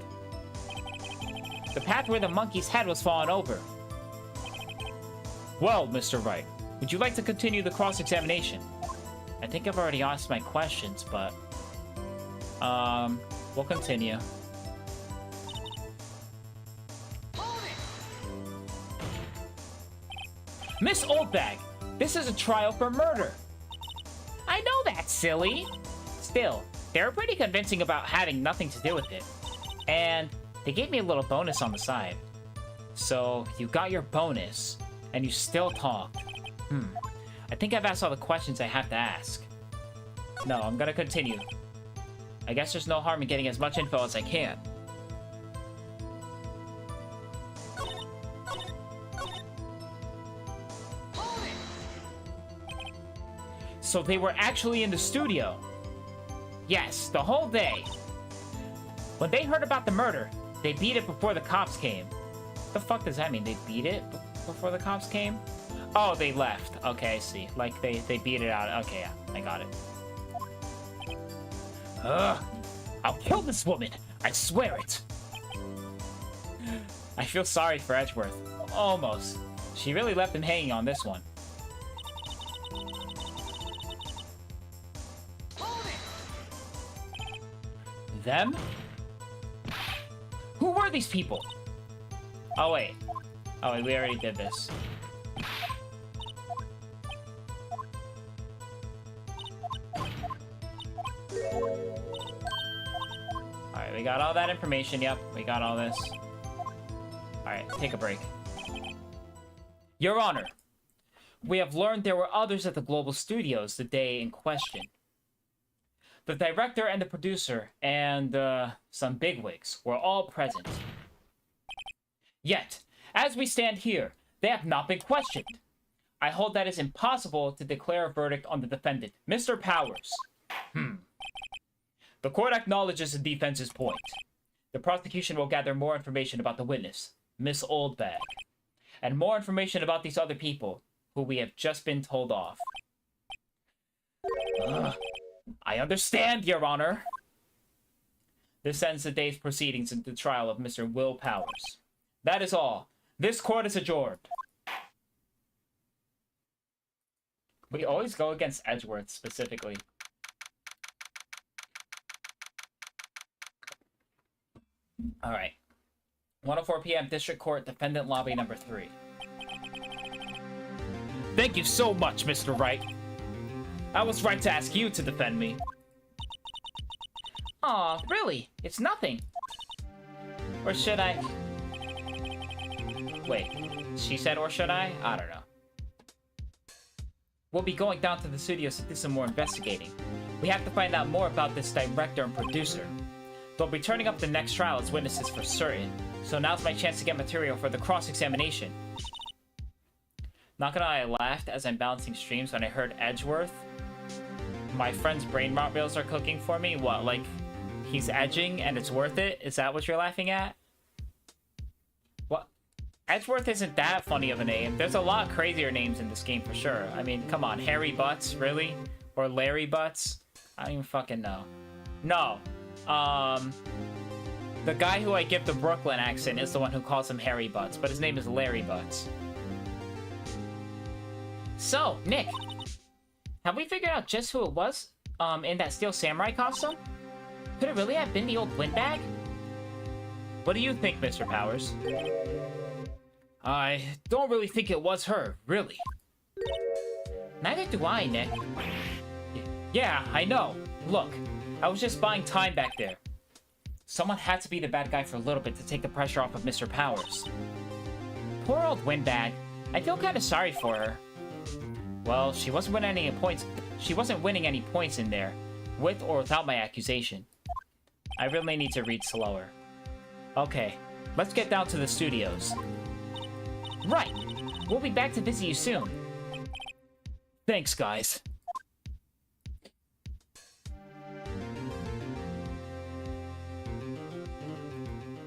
The path where the monkey's head was fallen over. Well, Mr. Wright, would you like to continue the cross-examination? I think I've already asked my questions, but... we'll continue. Miss Oldbag, this is a trial for murder. I know that, silly. Still, they were pretty convincing about having nothing to do with it. And they gave me a little bonus on the side. So, you got your bonus, and you still talk. I think I've asked all the questions I have to ask. No, I'm gonna continue. I guess there's no harm in getting as much info as I can. So they were actually in the studio. Yes, the whole day. When they heard about the murder, they beat it before the cops came. The fuck does that mean? They beat it before the cops came? Oh, they left. Okay, I see. Like, they beat it out. Okay, yeah, I got it. Ugh. I'll kill this woman. I swear it. I feel sorry for Edgeworth. Almost. She really left him hanging on this one. Them? Who were these people? Oh, wait. Oh, wait, we already did this. Alright, we got all that information. Yep, we got all this. Alright, take a break. Your Honor, we have learned there were others at the Global Studios the day in question. The director and the producer and some bigwigs were all present. Yet, as we stand here, they have not been questioned. I hold that it's impossible to declare a verdict on the defendant, Mr. Powers. The court acknowledges the defense's point. The prosecution will gather more information about the witness, Miss Oldbag. and more information about these other people, who we have just been told off. I understand, Your Honor. This ends the day's proceedings in the trial of Mr. Will Powers. That is all. This court is adjourned. We always go against Edgeworth, specifically. Alright. 1:04 p.m. District Court, Defendant Lobby number 3. Thank you so much, Mr. Wright. I was right to ask you to defend me. Aw, really? It's nothing. Or should I... Wait, she said or should I? I don't know. We'll be going down to the studios to do some more investigating. We have to find out more about this director and producer. They'll be turning up the next trial as witnesses for certain, so now's my chance to get material for the cross-examination. Not gonna lie, I laughed as I'm balancing streams when I heard Edgeworth. My friend's brain rot reels are cooking for me. What, like, he's edging and it's worth it? Is that what you're laughing at? What? Edgeworth isn't that funny of a name. There's a lot crazier names in this game for sure. I mean, come on, Harry Butts, really? Or Larry Butts? I don't even fucking know. No. The guy who I give the Brooklyn accent is the one who calls him Harry Butts, but his name is Larry Butts. So, Nick, have we figured out just who it was, in that Steel Samurai costume? Could it really have been the old windbag? What do you think, Mr. Powers? I don't really think it was her, really. Neither do I, Nick. Yeah, I know. Look, I was just buying time back there. Someone had to be the bad guy for a little bit to take the pressure off of Mr. Powers. Poor old windbag. I feel kind of sorry for her. Well, she wasn't winning any points. She wasn't winning any points in there, with or without my accusation. I really need to read slower. Okay, let's get down to the studios. Right. We'll be back to visit you soon. Thanks, guys.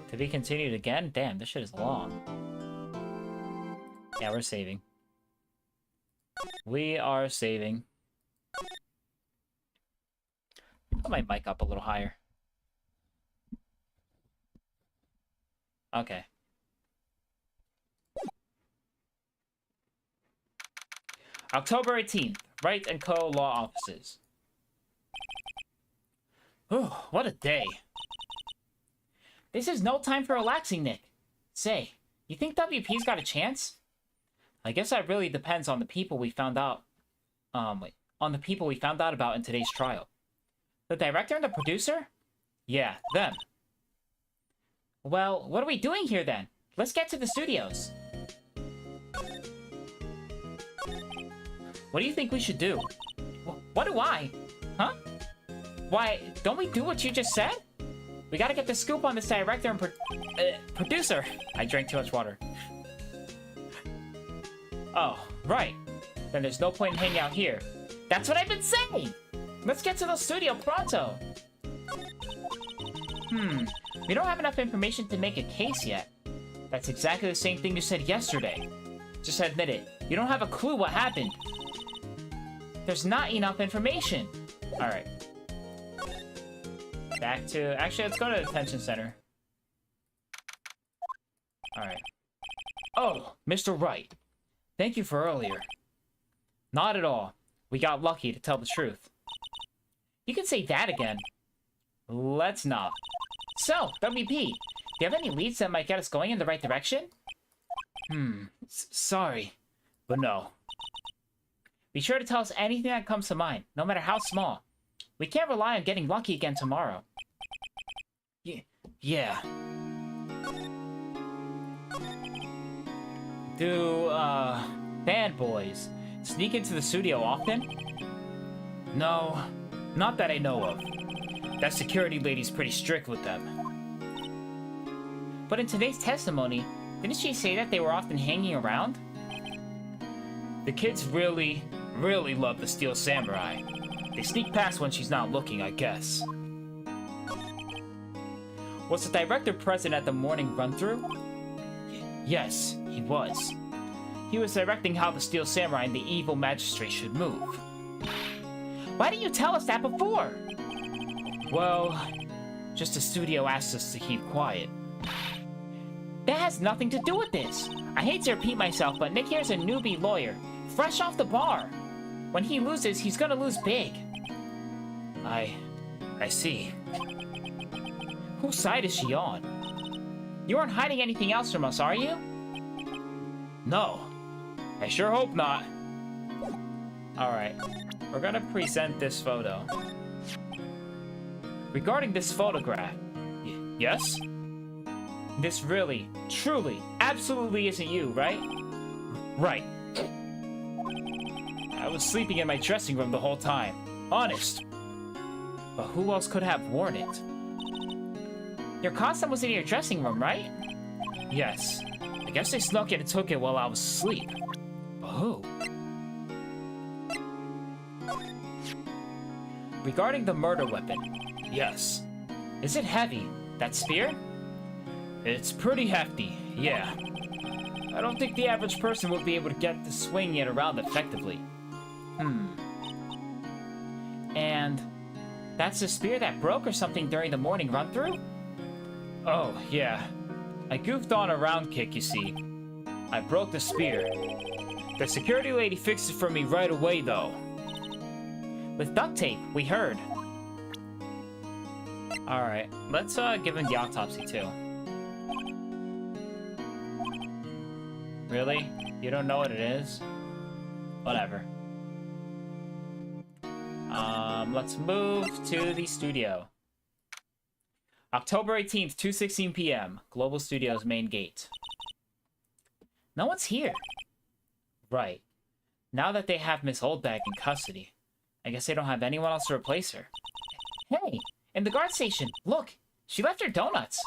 To be continued again? Damn, this shit is long. Yeah, we're saving. We are saving. Put my mic up a little higher. Okay. October 18th, Wright & Co. Law Offices. Oh, what a day. This is no time for relaxing, Nick. Say, you think WP's got a chance? I guess that really depends on the people we found out. On the people we found out about in today's trial. The director and the producer? Yeah, them. Well, what are we doing here then? Let's get to the studios. What do you think we should do? What do I? Huh? Why, don't we do what you just said? We gotta get the scoop on this director and producer. I drank too much water. Oh, right. Then there's no point in hanging out here. That's what I've been saying! Let's get to the studio pronto! We don't have enough information to make a case yet. That's exactly the same thing you said yesterday. Just admit it. You don't have a clue what happened. There's not enough information. Alright. Back to... Actually, let's go to the detention center. Alright. Oh, Mr. Wright. Thank you for earlier. Not at all. We got lucky, to tell the truth. You can say that again. Let's not. So, WP, do you have any leads that might get us going in the right direction? Sorry, but no. Be sure to tell us anything that comes to mind, no matter how small. We can't rely on getting lucky again tomorrow. Yeah. Do, fanboys sneak into the studio often? No, not that I know of. That security lady's pretty strict with them. But in today's testimony, didn't she say that they were often hanging around? The kids really love the Steel Samurai. They sneak past when she's not looking, I guess. Was the director present at the morning run-through? Yes, he was. He was directing how the Steel Samurai and the evil magistrate should move. Why didn't you tell us that before? Well, just the studio asked us to keep quiet. That has nothing to do with this. I hate to repeat myself, but Nick here's a newbie lawyer, fresh off the bar. When he loses, he's gonna lose big. I see. Whose side is she on? You aren't hiding anything else from us, are you? No. I sure hope not. Alright, we're gonna present this photo. Regarding this photograph, yes? This really, truly, absolutely isn't you, right? Right. I was sleeping in my dressing room the whole time. Honest. But who else could have worn it? Your costume was in your dressing room, right? Yes. I guess they snuck it and took it while I was asleep. But who? Regarding the murder weapon, yes. Is it heavy, that spear? It's pretty hefty, yeah. I don't think the average person would be able to get to swinging it around effectively. And that's the spear that broke or something during the morning run-through? Oh, yeah. I goofed on a round kick, you see. I broke the spear. The security lady fixed it for me right away, though. With duct tape, we heard. Alright, let's give him the autopsy, too. Really? You don't know what it is? Whatever. Let's move to the studio. October 18th, 2:16 p.m. Global Studios main gate. No one's here. Right. Now that they have Miss Oldbag in custody, I guess they don't have anyone else to replace her. Hey, in the guard station, look! She left her donuts!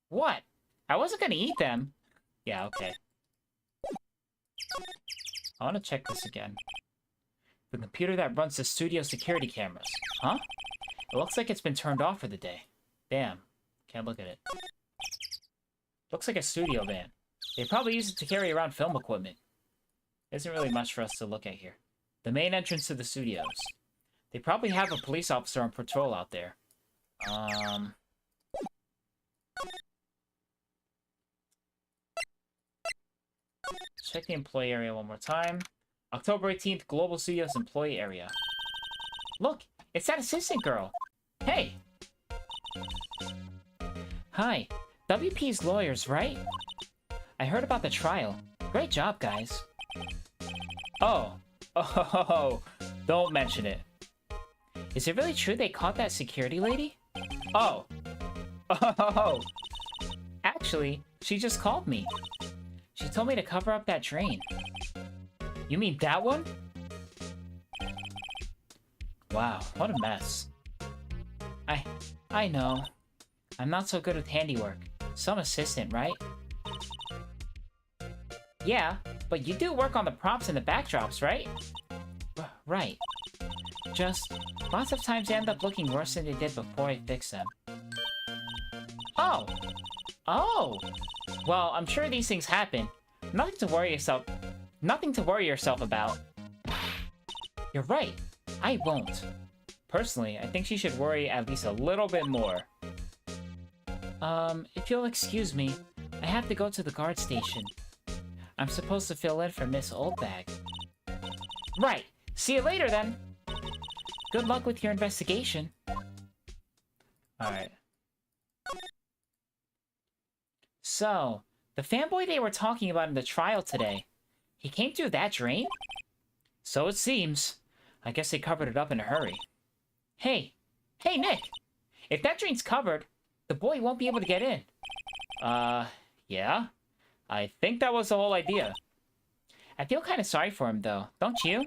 What? I wasn't gonna eat them. Yeah, okay. I want to check this again. The computer that runs the studio security cameras. Huh? It looks like it's been turned off for the day. Damn. Can't look at it. Looks like a studio van. They probably use it to carry around film equipment. Isn't really much for us to look at here. The main entrance to the studios. They probably have a police officer on patrol out there. Check the employee area one more time. October 18th, Global Studios employee area. Look, it's that assistant girl. Hey! Hi, WP's lawyers, right? I heard about the trial. Great job, guys. Oh, don't mention it. Is it really true they caught that security lady? Oh. Actually, she just called me. She told me to cover up that drain. You mean that one? Wow, what a mess. I know. I'm not so good with handiwork. Some assistant, right? Yeah, but you do work on the props and the backdrops, right? Right. Just, lots of times they end up looking worse than they did before I fix them. Oh! Oh! Well, I'm sure these things happen. Nothing to worry yourself about. You're right. I won't. Personally, I think she should worry at least a little bit more. If you'll excuse me, I have to go to the guard station. I'm supposed to fill in for Miss Oldbag. Right. See you later, then. Good luck with your investigation. Alright. So, the fanboy they were talking about in the trial today, he came through that drain? So it seems. I guess they covered it up in a hurry. Hey, Nick! If that drain's covered, the boy won't be able to get in. Yeah? I think that was the whole idea. I feel kind of sorry for him, though, don't you?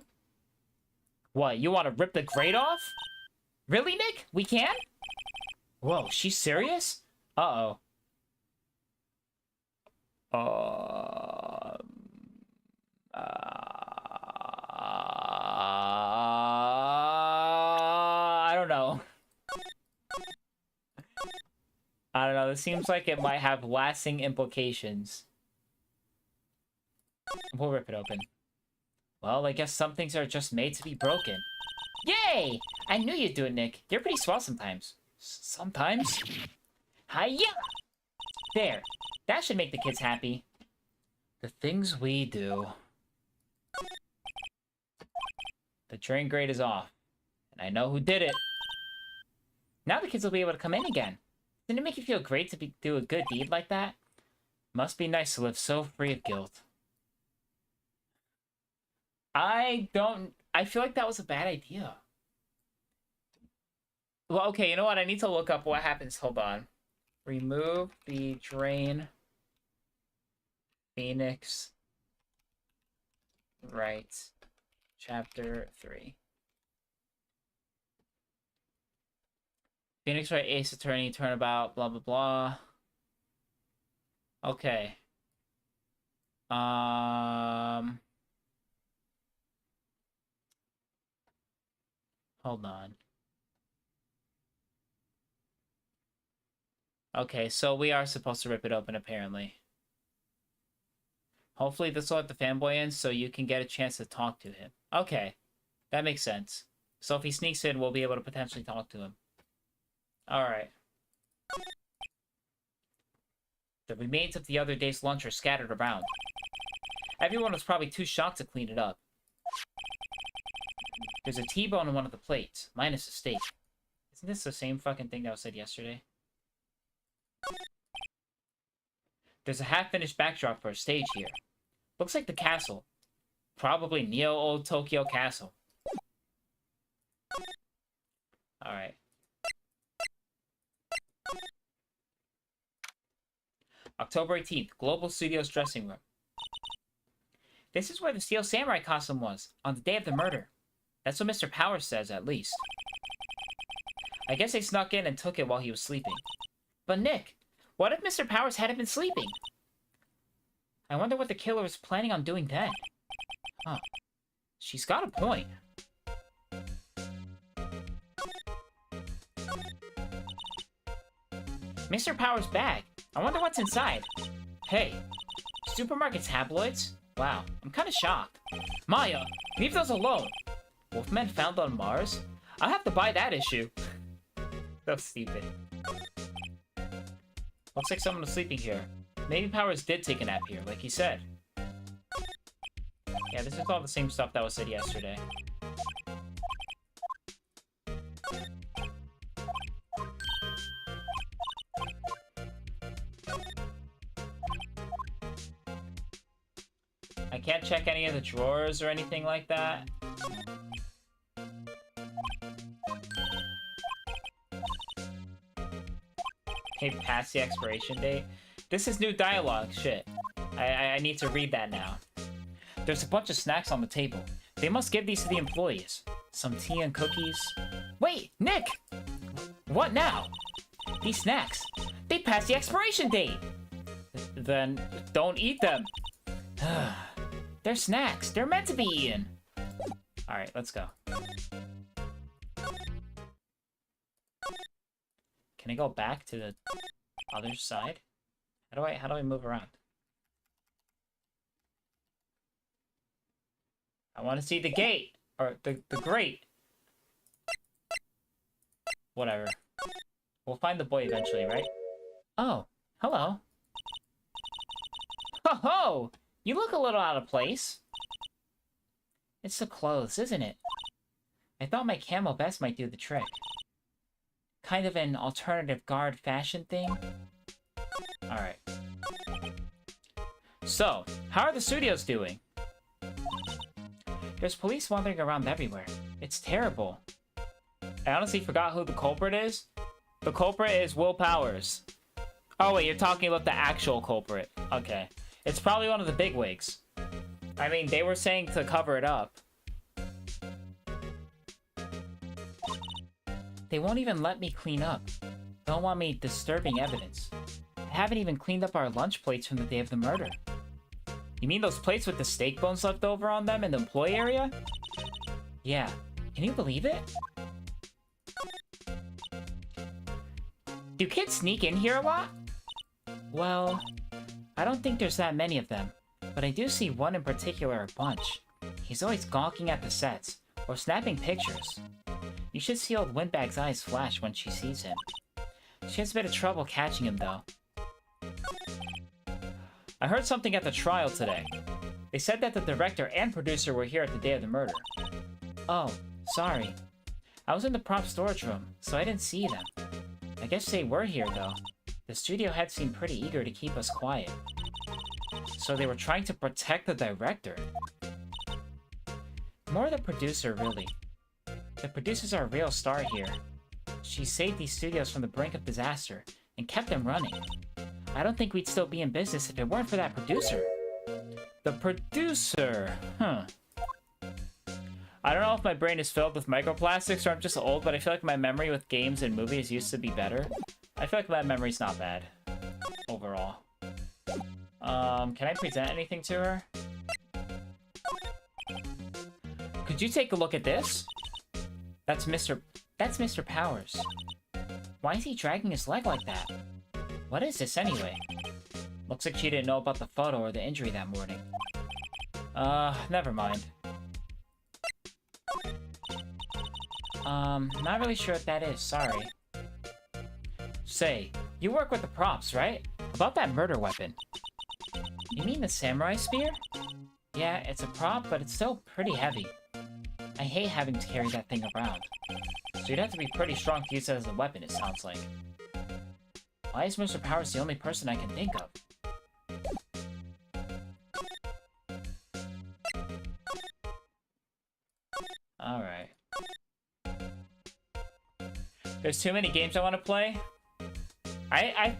What, you want to rip the grate off? Really, Nick? We can? Whoa, she's serious? Uh-oh. I don't know. I don't know, this seems like it might have lasting implications. We'll rip it open. Well, I guess some things are just made to be broken. Yay! I knew you'd do it, Nick. You're pretty swell sometimes. Sometimes? Hiya! There. That should make the kids happy. The things we do. The drain grate is off. And I know who did it. Now the kids will be able to come in again. Didn't it make you feel great to do a good deed like that? Must be nice to live so free of guilt. I feel like that was a bad idea. Well, okay, you know what? I need to look up what happens. Hold on. Remove the drain. Phoenix. Right. Chapter 3. Phoenix Wright, Ace Attorney, Turnabout, blah, blah, blah. Okay. Hold on. Okay, so we are supposed to rip it open, apparently. Hopefully this will let the fanboy in so you can get a chance to talk to him. Okay, that makes sense. So if he sneaks in, we'll be able to potentially talk to him. Alright. The remains of the other day's lunch are scattered around. Everyone was probably too shocked to clean it up. There's a T-bone on one of the plates, minus a steak. Isn't this the same fucking thing that was said yesterday? There's a half-finished backdrop for a stage here. Looks like the castle. Probably Neo Old Tokyo Castle. Alright. October 18th, Global Studios dressing room. This is where the Steel Samurai costume was, on the day of the murder. That's what Mr. Powers says, at least. I guess they snuck in and took it while he was sleeping. But Nick, what if Mr. Powers hadn't been sleeping? I wonder what the killer was planning on doing then. Huh. She's got a point. Mr. Powers' bag. I wonder what's inside. Hey, supermarket tabloids? Wow, I'm kind of shocked. Maya, leave those alone. Wolfmen found on Mars? I'll have to buy that issue. So stupid. Looks like someone was sleeping here. Maybe Powers did take a nap here, like he said. Yeah, this is all the same stuff that was said yesterday. I can't check any of the drawers or anything like that. Okay, past the expiration date. This is new dialogue, shit. I need to read that now. There's a bunch of snacks on the table. They must give these to the employees. Some tea and cookies. Wait, Nick! What now? These snacks, they passed the expiration date! Then don't eat them. They're snacks. They're meant to be eaten. Alright, let's go. Can I go back to the other side? How do I move around? I want to see the gate! Or the grate! Whatever. We'll find the boy eventually, right? Oh, hello. Ho ho! You look a little out of place. It's the clothes, isn't it? I thought my camo vest might do the trick. Kind of an alternative guard fashion thing. Alright. So, how are the studios doing? There's police wandering around everywhere. It's terrible. I honestly forgot who the culprit is. The culprit is Will Powers. Oh wait, you're talking about the actual culprit. Okay. It's probably one of the bigwigs. I mean, they were saying to cover it up. They won't even let me clean up. Don't want me disturbing evidence. I haven't even cleaned up our lunch plates from the day of the murder. You mean those plates with the steak bones left over on them in the employee area? Yeah. Can you believe it? Do kids sneak in here a lot? Well, I don't think there's that many of them. but I do see one in particular a bunch. He's always gawking at the sets, or snapping pictures. You should see old Windbag's eyes flash when she sees him. She has a bit of trouble catching him, though. I heard something at the trial today. They said that the director and producer were here at the day of the murder. Oh, sorry. I was in the prop storage room, so I didn't see them. I guess they were here, though. The studio head seemed pretty eager to keep us quiet. So they were trying to protect the director. More the producer, really. The producer's our real star here. She saved these studios from the brink of disaster and kept them running. I don't think we'd still be in business if it weren't for that producer. The producer, huh. I don't know if my brain is filled with microplastics or I'm just old, but I feel like my memory with games and movies used to be better. I feel like my memory's not bad, overall. Can I present anything to her? Could you take a look at this? That's Mr. Powers. Why is he dragging his leg like that? What is this anyway? Looks like she didn't know about the photo or the injury that morning. Never mind. Not really sure what that is, sorry. Say, you work with the props, right? About that murder weapon. You mean the samurai spear? Yeah, it's a prop, but it's still pretty heavy. I hate having to carry that thing around. So you'd have to be pretty strong to use it as a weapon, it sounds like. Why is Mr. Powers the only person I can think of? Alright. There's too many games I want to play. I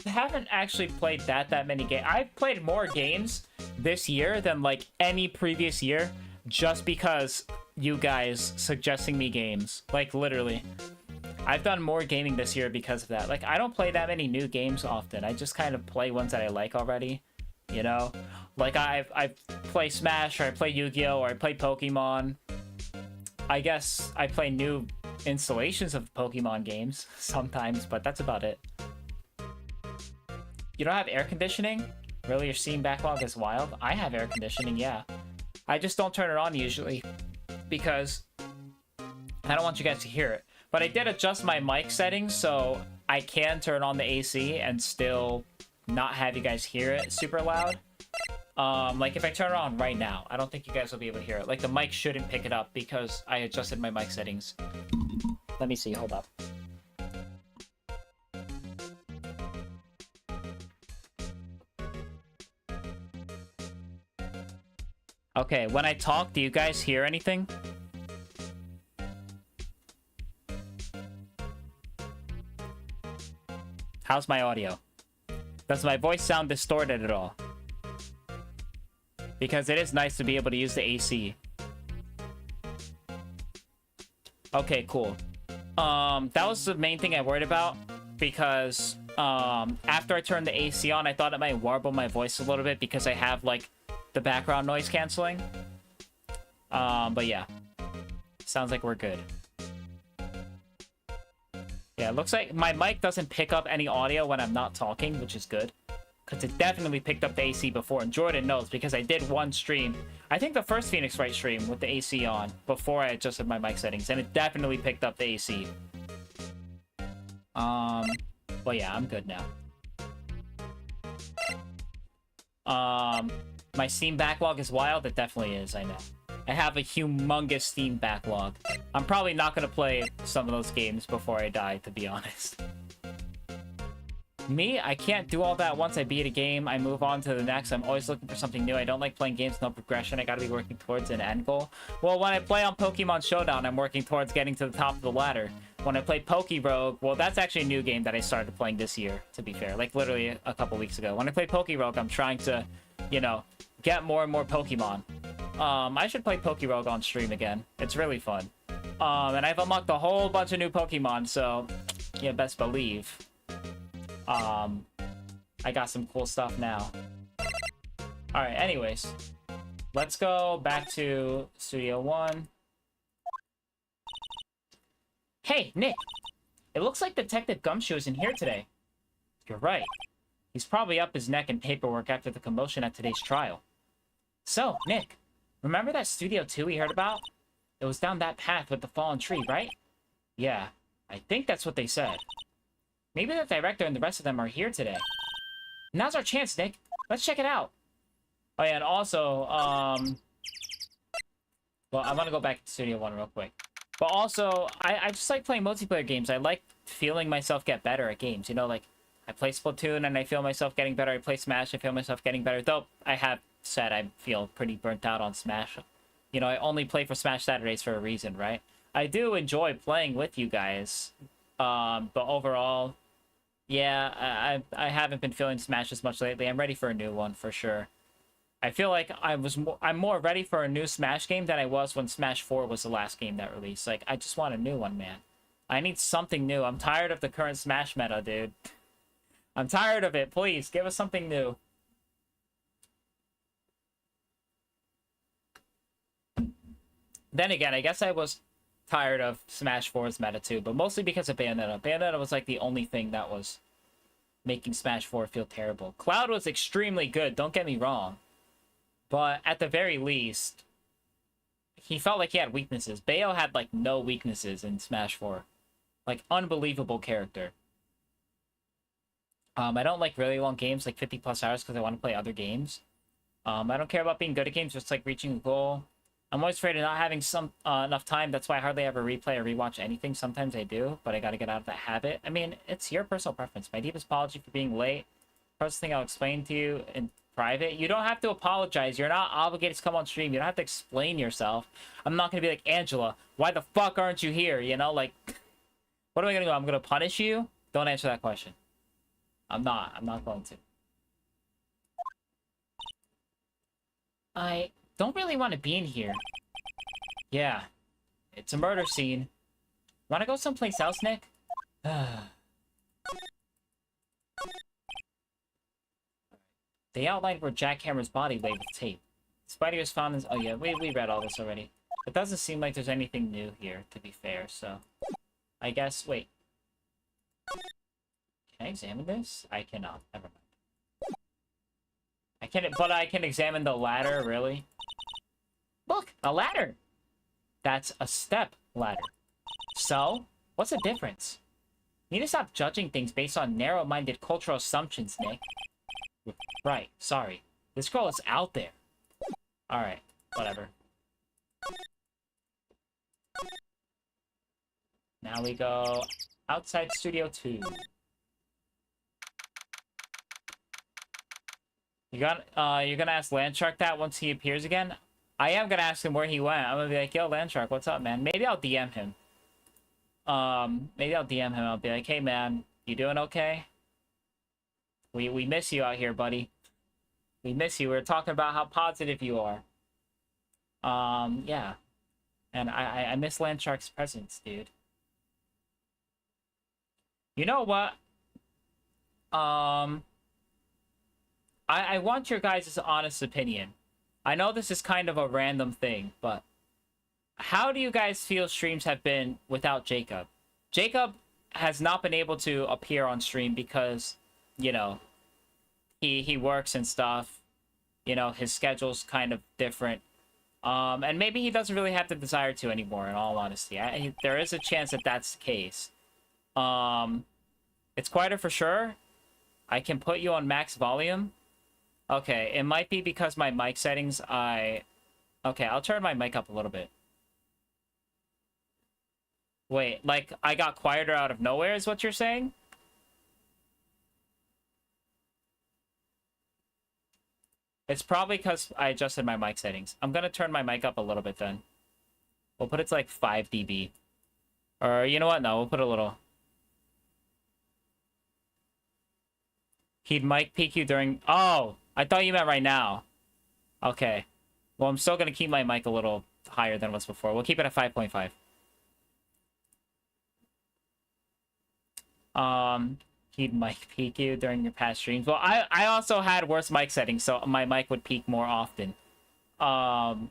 haven't actually played that many games. I've played more games this year than like any previous year just because you guys suggesting me games. Like literally. I've done more gaming this year because of that. Like I don't play that many new games often. I just kind of play ones that I like already. You know? Like I play Smash or I play Yu-Gi-Oh! Or I play Pokemon. I guess I play new installations of Pokemon games sometimes, but that's about it. You don't have air conditioning? Really, your Steam backlog is wild? I have air conditioning, yeah. I just don't turn it on usually because I don't want you guys to hear it. But I did adjust my mic settings so I can turn on the AC and still not have you guys hear it super loud. Like if I turn it on right now, I don't think you guys will be able to hear it. Like the mic shouldn't pick it up because I adjusted my mic settings. Let me see, hold up. Okay, when I talk, do you guys hear anything? How's my audio? Does my voice sound distorted at all? Because it is nice to be able to use the AC. Okay, cool. That was the main thing I worried about. Because, after I turned the AC on, I thought it might warble my voice a little bit because I have, like, the background noise canceling. But yeah. Sounds like we're good. Yeah, it looks like my mic doesn't pick up any audio when I'm not talking, which is good. Because it definitely picked up the AC before, and Jordan knows because I did one stream. I think the first Phoenix Wright stream with the AC on before I adjusted my mic settings, and it definitely picked up the AC. Well, yeah, I'm good now. My Steam backlog is wild. It definitely is, I know. I have a humongous Steam backlog. I'm probably not going to play some of those games before I die, to be honest. Me, I can't do all that once I beat a game. I move on to the next. I'm always looking for something new. I don't like playing games with no progression. I gotta be working towards an end goal. Well, when I play on Pokemon Showdown, I'm working towards getting to the top of the ladder. When I play Pokerogue, well, that's actually a new game that I started playing this year, to be fair. Like, literally a couple weeks ago. When I play Pokerogue, I'm trying to, you know, get more and more Pokemon. I should play Pokerogue on stream again. It's really fun. And I've unlocked a whole bunch of new Pokemon, so yeah, best believe. I got some cool stuff now. Alright, anyways. Let's go back to Studio 1. Hey, Nick! It looks like Detective Gumshoe is in here today. You're right. He's probably up his neck in paperwork after the commotion at today's trial. So, Nick, remember that Studio 2 we heard about? It was down that path with the fallen tree, right? Yeah, I think that's what they said. Maybe the director and the rest of them are here today. Now's our chance, Nick. Let's check it out. Oh, yeah, and also, well, I want to go back to Studio 1 real quick. But also, I just like playing multiplayer games. I like feeling myself get better at games. You know, like, I play Splatoon and I feel myself getting better. I play Smash, I feel myself getting better. Though, I have said I feel pretty burnt out on Smash. You know, I only play for Smash Saturdays for a reason, right? I do enjoy playing with you guys. But overall, yeah, I haven't been feeling Smash as much lately. I'm ready for a new one, for sure. I feel like I'm more ready for a new Smash game than I was when Smash 4 was the last game that released. Like, I just want a new one, man. I need something new. I'm tired of the current Smash meta, dude. I'm tired of it. Please, give us something new. Then again, I guess I was tired of Smash 4's meta too, but mostly because of Bayonetta. Bayonetta was like the only thing that was making Smash 4 feel terrible. Cloud was extremely good, don't get me wrong. But at the very least, he felt like he had weaknesses. Bayo had like no weaknesses in Smash 4. Like, unbelievable character. I don't like really long games, like 50 plus hours, because I want to play other games. I don't care about being good at games, just like reaching a goal. I'm always afraid of not having enough time. That's why I hardly ever replay or rewatch anything. Sometimes I do, but I gotta get out of that habit. I mean, it's your personal preference. My deepest apology for being late. First thing I'll explain to you in private. You don't have to apologize. You're not obligated to come on stream. You don't have to explain yourself. I'm not gonna be like, Angela, why the fuck aren't you here? You know, like, what am I gonna do? I'm gonna punish you? Don't answer that question. I'm not going to. I don't really want to be in here. Yeah. It's a murder scene. Wanna go someplace else, Nick? They outlined where Jackhammer's body lay with tape. Spidey was found in... Oh yeah, we read all this already. It doesn't seem like there's anything new here, to be fair, so... I guess... Wait. Can I examine this? I cannot. Never mind. I can... But I can examine the ladder, really? Look! A ladder! That's a step ladder. So? What's the difference? You need to stop judging things based on narrow-minded cultural assumptions, Nick. Right, sorry. This girl is out there. Alright, whatever. Now we go outside Studio 2. You're gonna ask Landshark that once he appears again? I am gonna ask him where he went. I'm gonna be like, yo, Landshark, what's up, man? Maybe I'll DM him. Maybe I'll DM him. I'll be like, hey, man, you doing okay? We miss you out here, buddy. We miss you. We're talking about how positive you are. Yeah. And I miss Landshark's presence, dude. You know what? I want your guys' honest opinion. I know this is kind of a random thing, but how do you guys feel streams have been without Jacob? Jacob has not been able to appear on stream because, you know, he works and stuff. You know, his schedule's kind of different. And maybe he doesn't really have the desire to anymore, in all honesty. There is a chance that that's the case. It's quieter for sure. I can put you on max volume. Okay, it might be because my mic settings, Okay, I'll turn my mic up a little bit. Wait, like, I got quieter out of nowhere is what you're saying? It's probably because I adjusted my mic settings. I'm gonna turn my mic up a little bit then. We'll put it to like 5 dB. Or, you know what? No, we'll put a little. He'd mic peek you during... Oh! I thought you meant right now. Okay. Well, I'm still gonna keep my mic a little higher than it was before. We'll keep it at 5.5. He'd mic peek you during your past streams. Well, I also had worse mic settings, so my mic would peak more often. Hell,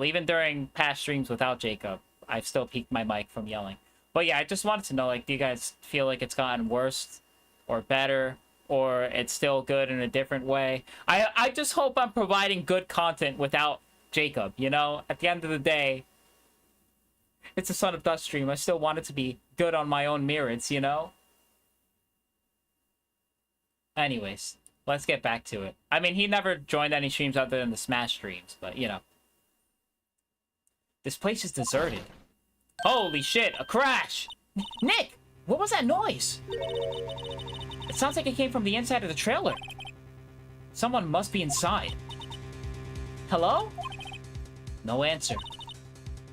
even during past streams without Jacob, I've still peaked my mic from yelling. But yeah, I just wanted to know, like, do you guys feel like it's gotten worse or better? or it's still good in a different way. I just hope I'm providing good content without Jacob, you know? At the end of the day, it's a Son of Dust stream. I still want it to be good on my own merits, you know? Anyways, let's get back to it. I mean, he never joined any streams other than the Smash streams, but, you know. This place is deserted. Holy shit, a crash! Nick! What was that noise? It sounds like it came from the inside of the trailer. Someone must be inside. Hello? No answer.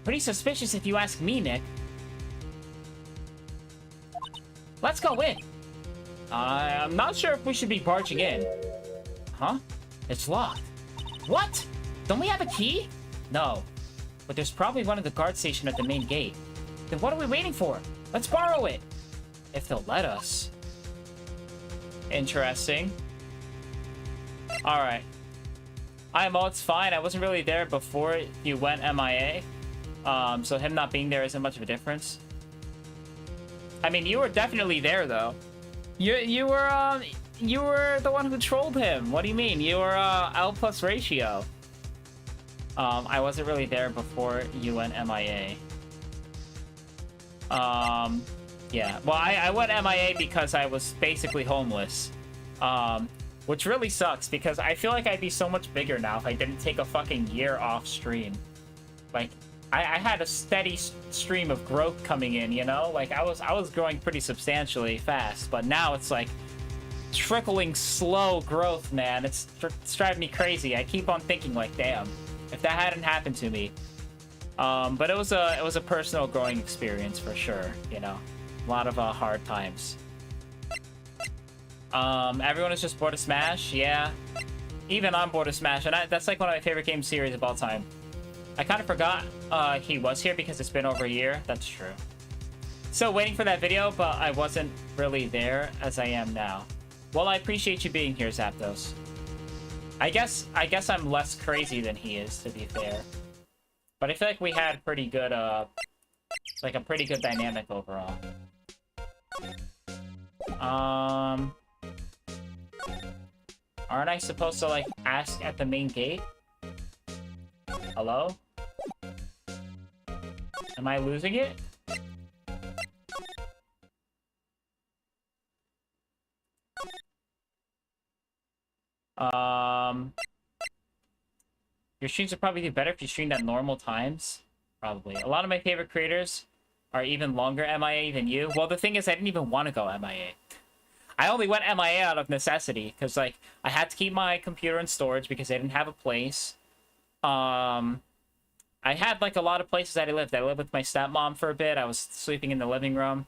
Pretty suspicious if you ask me, Nick. Let's go in. I'm not sure if we should be barging in. Huh? It's locked. What? Don't we have a key? No. But there's probably one at the guard station at the main gate. Then what are we waiting for? Let's borrow it. If they'll let us. Interesting. Alright. IMO, it's fine. I wasn't really there before you went MIA. So him not being there isn't much of a difference. I mean, you were definitely there, though. You were the one who trolled him. What do you mean? You were, L plus ratio. I wasn't really there before you went MIA. Yeah. Well, I went MIA because I was basically homeless. Which really sucks, because I feel like I'd be so much bigger now if I didn't take a fucking year off stream. Like, I had a steady stream of growth coming in, you know? Like, I was growing pretty substantially fast, but now it's like trickling slow growth, man. It's driving me crazy. I keep on thinking, like, damn, if that hadn't happened to me. But it was a personal growing experience for sure, you know? A lot of hard times. Everyone is just bored of Smash? Yeah. Even I'm bored of Smash, and that's like one of my favorite game series of all time. I kind of forgot he was here because it's been over a year. That's true. So waiting for that video, but I wasn't really there as I am now. Well, I appreciate you being here, Zapdos. I guess I'm less crazy than he is, to be fair. But I feel like we had pretty good, like a pretty good dynamic overall. Aren't I supposed to, like, ask at the main gate? Hello? Am I losing it? Your streams would probably do better if you streamed at normal times. Probably. A lot of my favorite creators are even longer MIA than you. Well, the thing is, I didn't even want to go MIA. I only went MIA out of necessity, because, like, I had to keep my computer in storage because I didn't have a place. I had, like, a lot of places that I lived. I lived with my stepmom for a bit. I was sleeping in the living room.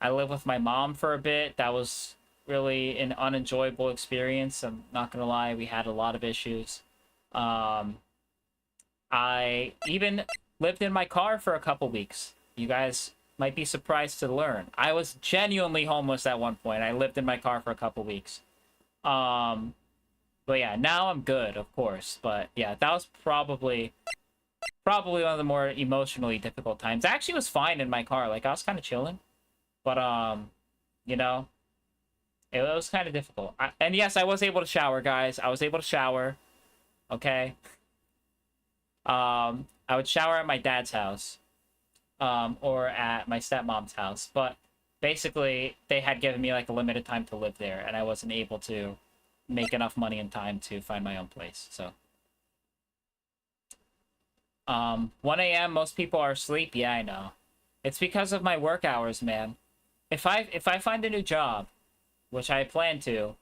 I lived with my mom for a bit. That was really an unenjoyable experience. I'm not gonna lie, we had a lot of issues. I even lived in my car for a couple weeks. You guys might be surprised to learn. I was genuinely homeless at one point. I lived in my car for a couple weeks. But yeah, now I'm good, of course. But yeah, that was probably one of the more emotionally difficult times. I actually was fine in my car. Like, I was kind of chilling. But, you know, it was kind of difficult. And yes, I was able to shower, guys. I was able to shower. Okay? I would shower at my dad's house. Or at my stepmom's house. But basically, they had given me, like, a limited time to live there. And I wasn't able to make enough money and time to find my own place. So 1 a.m. most people are asleep. Yeah, I know. It's because of my work hours, man. If I find a new job, which I plan to,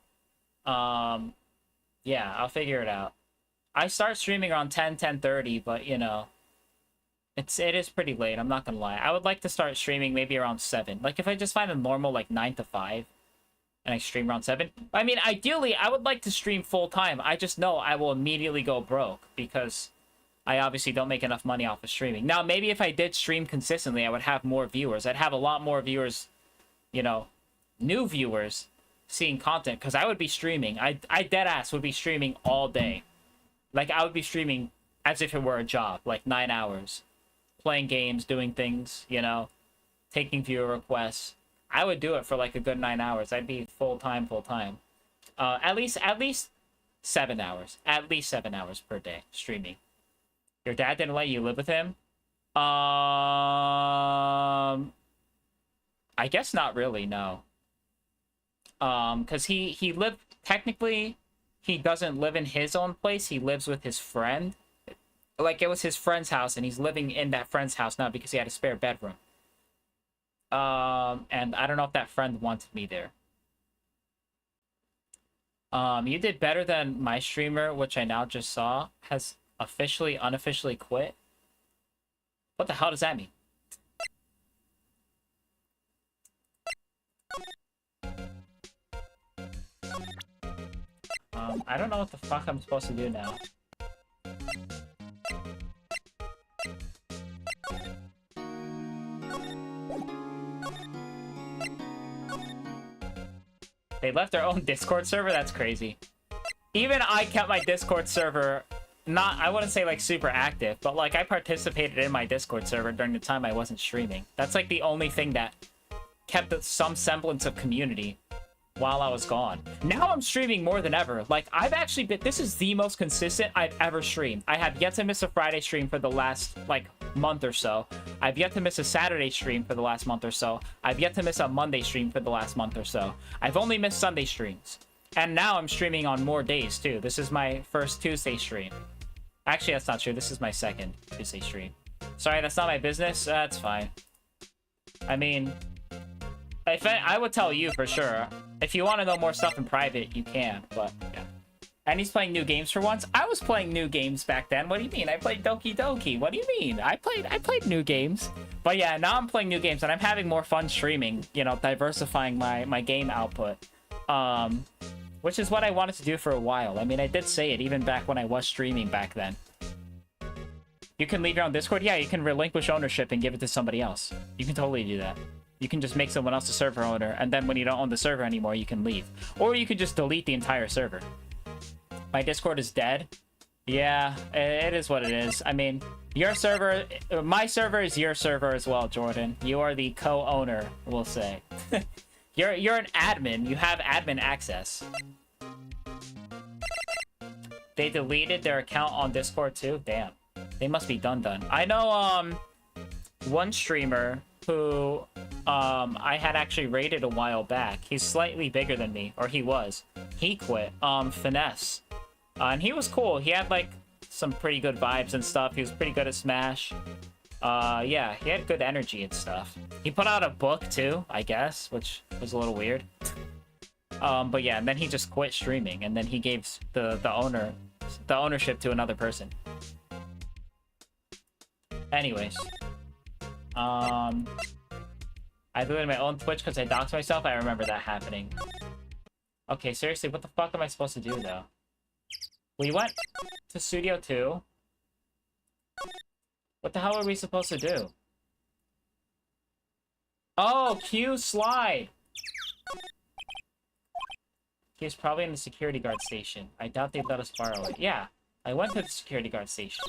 yeah, I'll figure it out. I start streaming around 10:30, but you know, it is pretty late. I'm not gonna lie. I would like to start streaming maybe around 7. Like, if I just find a normal, like, 9 to 5 and I stream around 7. I mean, ideally, I would like to stream full time. I just know I will immediately go broke because I obviously don't make enough money off of streaming. Now, maybe if I did stream consistently, I would have more viewers. I'd have a lot more viewers, you know, new viewers seeing content, because I would be streaming. I deadass would be streaming all day. Like, I would be streaming as if it were a job, like 9 hours. Playing games, doing things, you know, taking viewer requests. I would do it for like a good 9 hours. I'd be full time. At least 7 hours. At least 7 hours per day streaming. Your dad didn't let you live with him? I guess not really, no. Because he lived, technically, he doesn't live in his own place. He lives with his friend. Like, it was his friend's house, and he's living in that friend's house now because he had a spare bedroom. And I don't know if that friend wanted me there. You did better than my streamer, which I now just saw, has unofficially quit. What the hell does that mean? I don't know what the fuck I'm supposed to do now. They left their own Discord server? That's crazy. Even I kept my Discord server, not, I wouldn't say like super active, but like I participated in my Discord server during the time I wasn't streaming. That's like the only thing that kept some semblance of community while I was gone. Now I'm streaming more than ever. Like, I've actually been, this is the most consistent I've ever streamed. I have yet to miss a Friday stream for the last, like, month or so. I've yet to miss a Saturday stream for the last month or so. I've yet to miss a Monday stream for the last month or so. I've only missed Sunday streams. And now I'm streaming on more days, too. This is my first Tuesday stream. Actually, that's not true. This is my second Tuesday stream. Sorry, that's not my business. That's fine. I mean, I would tell you for sure. If you want to know more stuff in private, you can, but yeah. And he's playing new games for once. I was playing new games back then. What do you mean? I played Doki Doki. What do you mean? I played new games. But yeah, now I'm playing new games and I'm having more fun streaming, you know, diversifying my game output. Which is what I wanted to do for a while. I mean, I did say it even back when I was streaming back then. You can leave your own Discord? Yeah, you can relinquish ownership and give it to somebody else. You can totally do that. You can just make someone else a server owner, and then when you don't own the server anymore, you can leave. Or you could just delete the entire server. My Discord is dead. Yeah, it is what it is. I mean, your server, my server is your server as well, Jordan. You are the co-owner, we'll say. You're an admin. You have admin access. They deleted their account on Discord too? Damn. They must be done. I know, one streamer who I had actually rated a while back. He's slightly bigger than me, or he was. He quit. Finesse. And he was cool. He had like some pretty good vibes and stuff. He was pretty good at Smash. Yeah, he had good energy and stuff. He put out a book too, I guess, which was a little weird. But yeah, and then he just quit streaming, and then he gave the ownership to another person. Anyways. I deleted my own Twitch because I doxed myself. I remember that happening. Okay, seriously, what the fuck am I supposed to do, though? We went to Studio 2. What the hell are we supposed to do? Oh, Q slide! He's probably in the security guard station. I doubt they'd let us borrow it. Yeah, I went to the security guard station.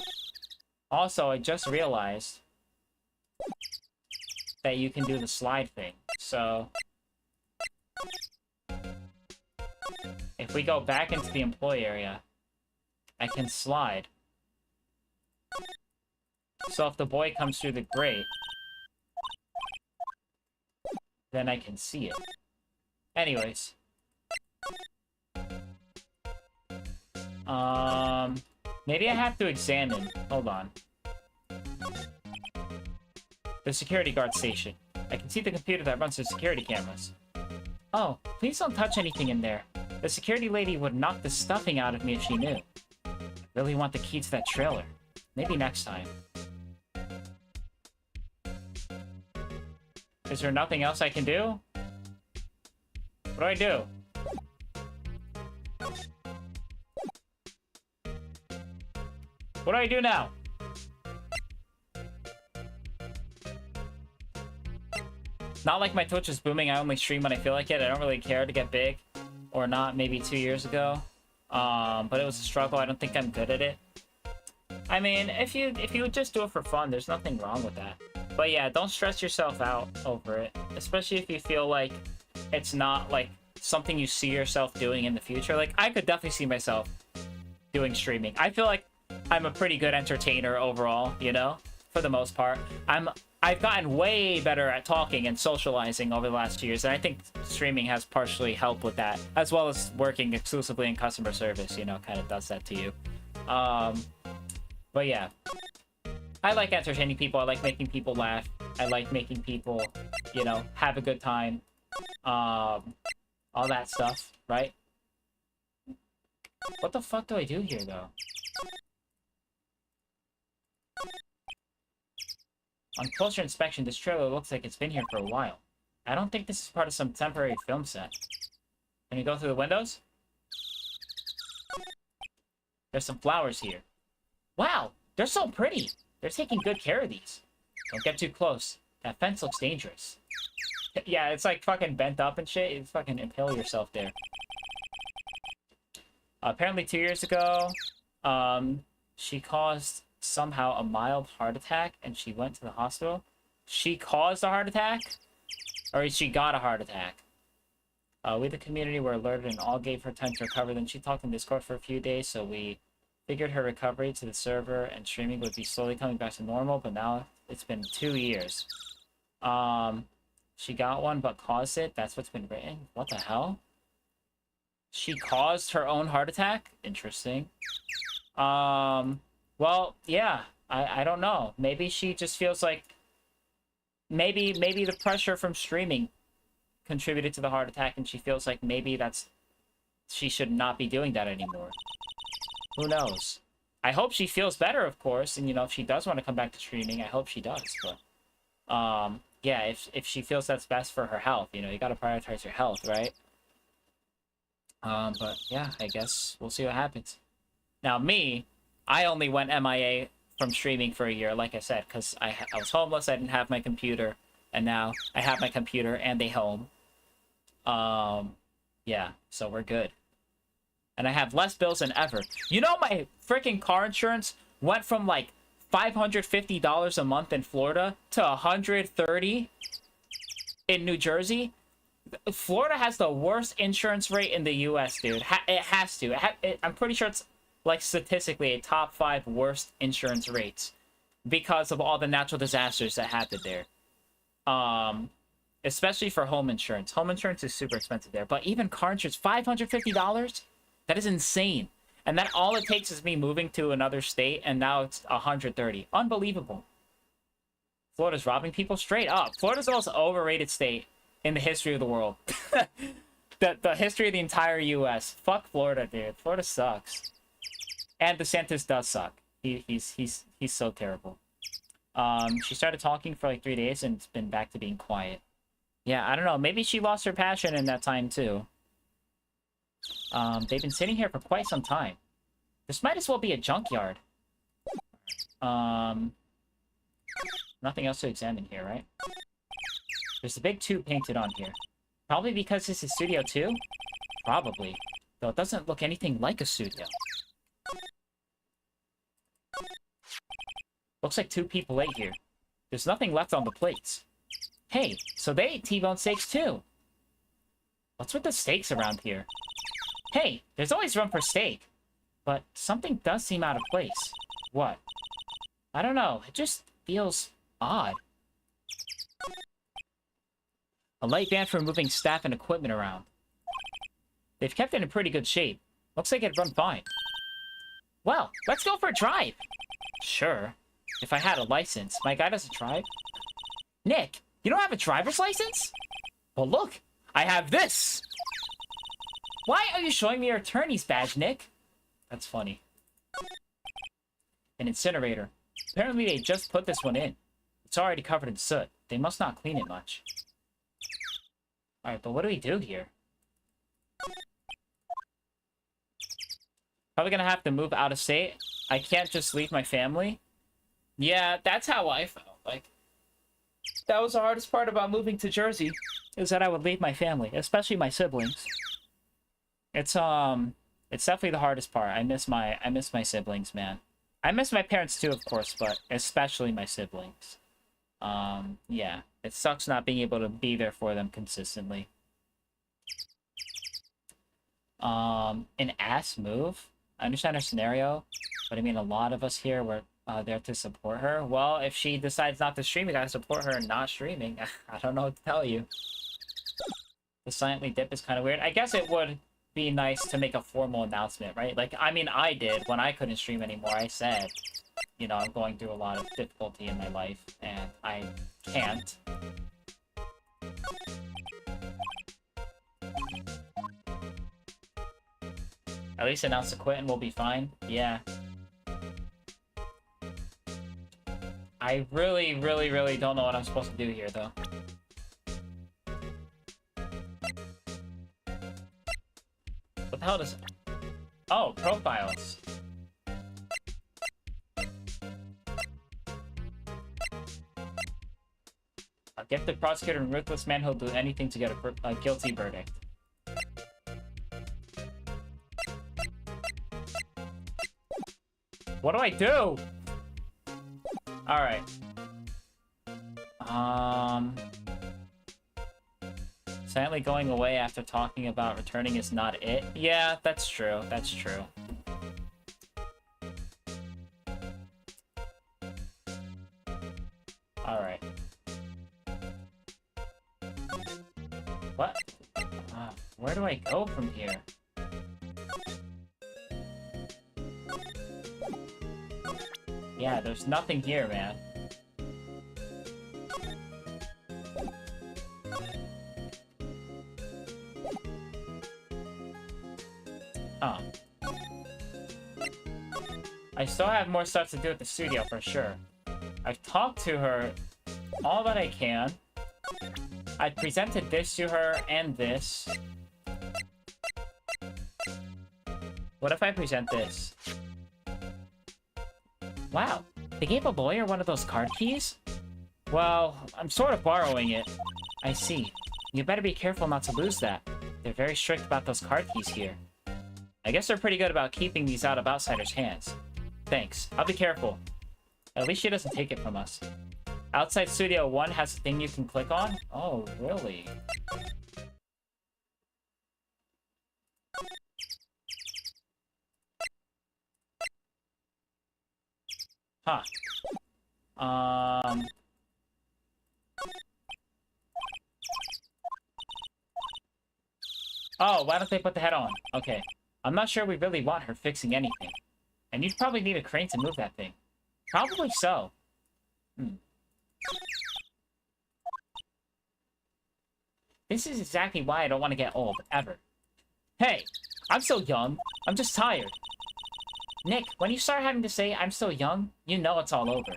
Also, I just realized that you can do the slide thing. So if we go back into the employee area, I can slide. So if the boy comes through the grate, then I can see it. Anyways. Maybe I have to examine. Hold on. The security guard station. I can see the computer that runs the security cameras. Oh, please don't touch anything in there. The security lady would knock the stuffing out of me if she knew. I really want the key to that trailer. Maybe next time. Is there nothing else I can do? What do I do? What do I do now? Not like my Twitch is booming. I only stream when I feel like it. I don't really care to get big or not. Maybe 2 years ago. But it was a struggle. I don't think I'm good at it. I mean, if you just do it for fun, there's nothing wrong with that. But yeah, don't stress yourself out over it. Especially if you feel like it's not like something you see yourself doing in the future. Like, I could definitely see myself doing streaming. I feel like I'm a pretty good entertainer overall, you know, for the most part. I've gotten way better at talking and socializing over the last 2 years, and I think streaming has partially helped with that, as well as working exclusively in customer service, you know, kind of does that to you. But yeah, I like entertaining people. I like making people laugh. I like making people, you know, have a good time. All that stuff, right? What the fuck do I do here, though? On closer inspection, this trailer looks like it's been here for a while. I don't think this is part of some temporary film set. Can we go through the windows? There's some flowers here. Wow, they're so pretty. They're taking good care of these. Don't get too close. That fence looks dangerous. Yeah, it's like fucking bent up and shit. You fucking impale yourself there. Apparently 2 years ago, she caused somehow a mild heart attack and she went to the hospital. She caused a heart attack? Or she got a heart attack? We, the community, were alerted and all gave her time to recover. Then she talked in Discord for a few days, so we figured her recovery to the server and streaming would be slowly coming back to normal, but now it's been 2 years. She got one but caused it? That's what's been written? What the hell? She caused her own heart attack? Interesting. Well, yeah. I don't know. Maybe she just feels like... Maybe the pressure from streaming contributed to the heart attack, and she feels like maybe she should not be doing that anymore. Who knows? I hope she feels better, of course, and, you know, if she does want to come back to streaming, I hope she does, but... yeah, if she feels that's best for her health, you know, you gotta prioritize your health, right? But yeah, I guess we'll see what happens. Now, me, I only went MIA from streaming for a year, like I said, because I was homeless, I didn't have my computer, and now I have my computer and a home. Yeah, so we're good. And I have less bills than ever. You know, my freaking car insurance went from, like, $550 a month in Florida to $130 in New Jersey. Florida has the worst insurance rate in the U.S., dude. It has to. I'm pretty sure it's, like, statistically a top 5 worst insurance rates because of all the natural disasters that happened there. Especially for home insurance. Home insurance is super expensive there. But even car insurance, $550? That is insane. And then all it takes is me moving to another state, and now it's $130. Unbelievable. Florida's robbing people straight up. Florida's the most overrated state in the history of the world. the history of the entire U.S. Fuck Florida, dude. Florida sucks. And DeSantis does suck. He's so terrible. She started talking for like 3 days, and it's been back to being quiet. Yeah, I don't know. Maybe she lost her passion in that time, too. They've been sitting here for quite some time. This might as well be a junkyard. Nothing else to examine here, right? There's a big 2 painted on here. Probably because this is Studio 2? Probably. Though it doesn't look anything like a studio. Looks like 2 people ate here. There's nothing left on the plates. Hey, so they ate T-bone steaks too. What's with the steaks around here? Hey, there's always room for steak. But something does seem out of place. What? I don't know. It just feels odd. A light van for moving staff and equipment around. They've kept it in pretty good shape. Looks like it'd run fine. Well, let's go for a drive. Sure. If I had a license. My guy doesn't drive. Nick, you don't have a driver's license? Well, look. I have this. Why are you showing me your attorney's badge, Nick? That's funny. An incinerator. Apparently they just put this one in. It's already covered in soot. They must not clean it much. Alright, but what do we do here? Probably gonna have to move out of state. I can't just leave my family. Yeah, that's how I felt. Like, that was the hardest part about moving to Jersey, is that I would leave my family, especially my siblings. It's definitely the hardest part. I miss my siblings, man. I miss my parents too, of course, but especially my siblings. Yeah, it sucks not being able to be there for them consistently. An ass move? I understand her scenario, but I mean, a lot of us here were there to support her. Well, if she decides not to stream, you gotta support her not streaming. I don't know what to tell you. The silently dip is kind of weird. I guess it would be nice to make a formal announcement, right? Like, I mean, I did when I couldn't stream anymore. I said, you know, I'm going through a lot of difficulty in my life, and I can't. At least announce to quit and we'll be fine. Yeah. I really, really, really don't know what I'm supposed to do here, though. What the hell does... Oh, profiles. A gifted prosecutor and ruthless man who'll do anything to get a guilty verdict. What do I do? Alright. Silently going away after talking about returning is not it. Yeah, that's true. That's true. Alright. What? Where do I go from here? Yeah, there's nothing here, man. Huh. I still have more stuff to do at the studio, for sure. I've talked to her all that I can. I presented this to her and this. What if I present this? Wow, they gave a lawyer one of those card keys? Well, I'm sort of borrowing it. I see. You better be careful not to lose that. They're very strict about those card keys here. I guess they're pretty good about keeping these out of outsiders' hands. Thanks. I'll be careful. At least she doesn't take it from us. Outside Studio 1 has a thing you can click on? Oh, really? Huh. Oh, why don't they put the head on? Okay. I'm not sure we really want her fixing anything. And you'd probably need a crane to move that thing. Probably so. This is exactly why I don't want to get old, ever. Hey! I'm still young. I'm just tired. Nick, when you start having to say I'm still young, you know it's all over.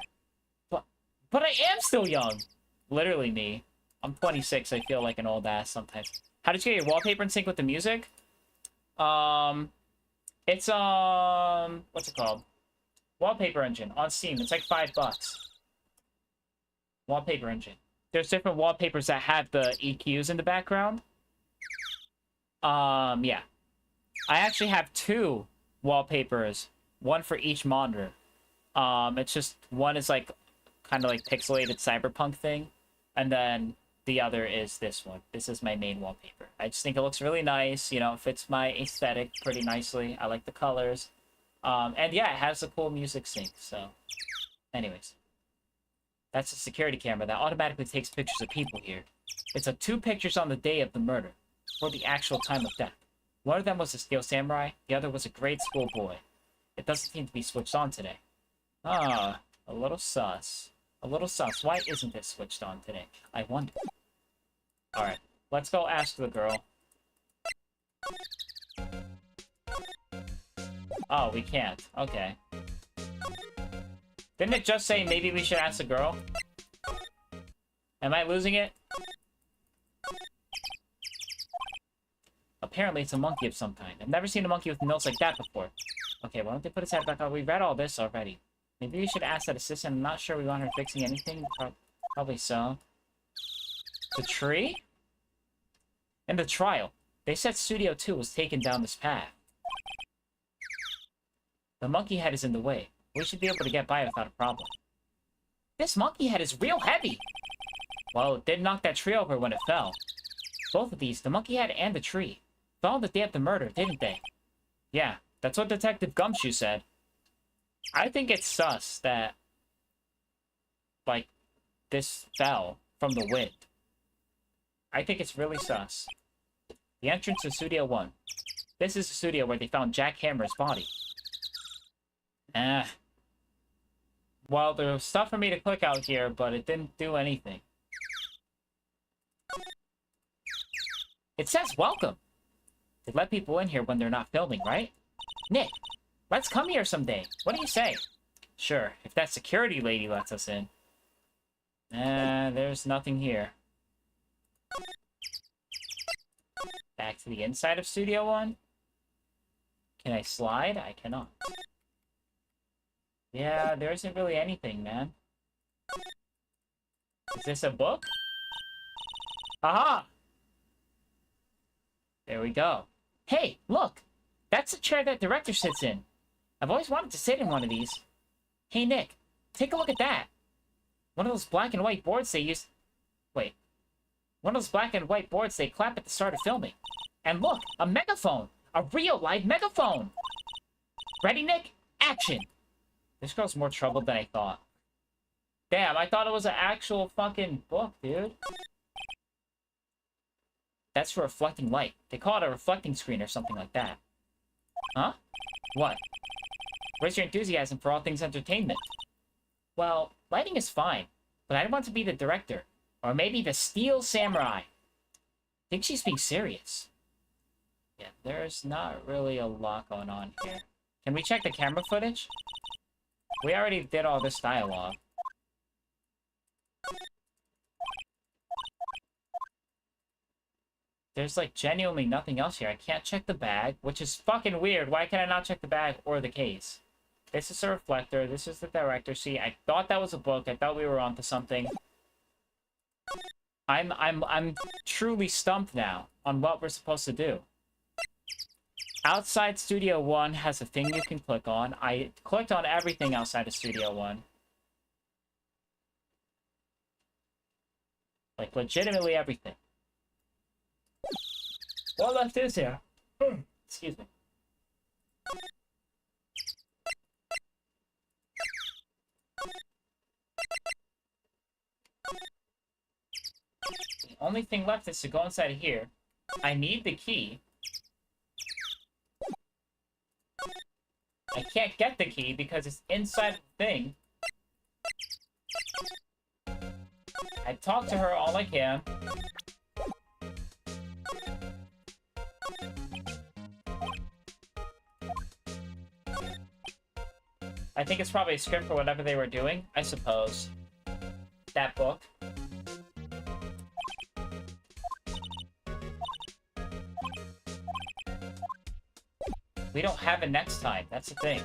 But I am still young! Literally me. I'm 26, I feel like an old ass sometimes. How did you get your wallpaper in sync with the music? It's, what's it called? Wallpaper Engine on Steam. It's like $5. Wallpaper Engine. There's different wallpapers that have the EQs in the background. Yeah. I actually have 2 wallpapers. One for each monitor. It's just, one is like, kind of like pixelated cyberpunk thing. And then the other is this one. This is my main wallpaper. I just think it looks really nice. You know, it fits my aesthetic pretty nicely. I like the colors. And yeah, it has a cool music sync, so... Anyways. That's a security camera that automatically takes pictures of people here. It took 2 pictures on the day of the murder, for the actual time of death. One of them was a Steel Samurai, the other was a grade school boy. It doesn't seem to be switched on today. Ah, a little sus. A little sus. Why isn't this switched on today? I wonder. Alright, let's go ask the girl. Oh, we can't. Okay. Didn't it just say maybe we should ask the girl? Am I losing it? Apparently it's a monkey of some kind. I've never seen a monkey with nose like that before. Okay, why don't they put his head back on? We read all this already. Maybe we should ask that assistant. I'm not sure we want her fixing anything. Probably so. The tree? In the trial, they said Studio 2 was taken down this path. The monkey head is in the way. We should be able to get by without a problem. This monkey head is real heavy! Well, it did knock that tree over when it fell. Both of these, the monkey head and the tree. found the day of the murder, didn't they? Yeah, that's what Detective Gumshoe said. I think it's sus that, like, this fell from the wind. I think it's really sus. The entrance to Studio 1. This is the studio where they found Jack Hammer's body. Well, there was stuff for me to click out here, but it didn't do anything. It says welcome. They let people in here when they're not filming, right? Nick, let's come here someday. What do you say? Sure, if that security lady lets us in. There's nothing here. Back to the inside of Studio 1. Can I slide? I cannot. Yeah, there isn't really anything, man. Is this a book? Aha! There we go. Hey, look! That's the chair that director sits in. I've always wanted to sit in one of these. Hey, Nick, take a look at that. One of those black and white boards they use... Wait. One of those black and white boards they clap at the start of filming. And look, a megaphone! A real live megaphone! Ready, Nick? Action! This girl's more troubled than I thought. Damn, I thought it was an actual fucking book, dude. That's for reflecting light. They call it a reflecting screen or something like that. Huh? What? Where's your enthusiasm for all things entertainment? Well, lighting is fine, but I want to be the director. Or maybe the Steel Samurai. I think she's being serious. Yeah, there's not really a lot going on here. Can we check the camera footage? We already did all this dialogue. There's, like, genuinely nothing else here. I can't check the bag, which is fucking weird. Why can I not check the bag or the case? This is a reflector. This is the director. See, I thought that was a book. I thought we were onto something. I'm truly stumped now on what we're supposed to do. Outside Studio 1 has a thing you can click on. I clicked on everything outside of Studio 1. Like, legitimately everything. What left is here? Excuse me. The only thing left is to go inside of here. I need the key. I can't get the key because it's inside the thing. I talk to her all I can. I think it's probably a script for whatever they were doing, I suppose. That book. We don't have it next time, that's the thing.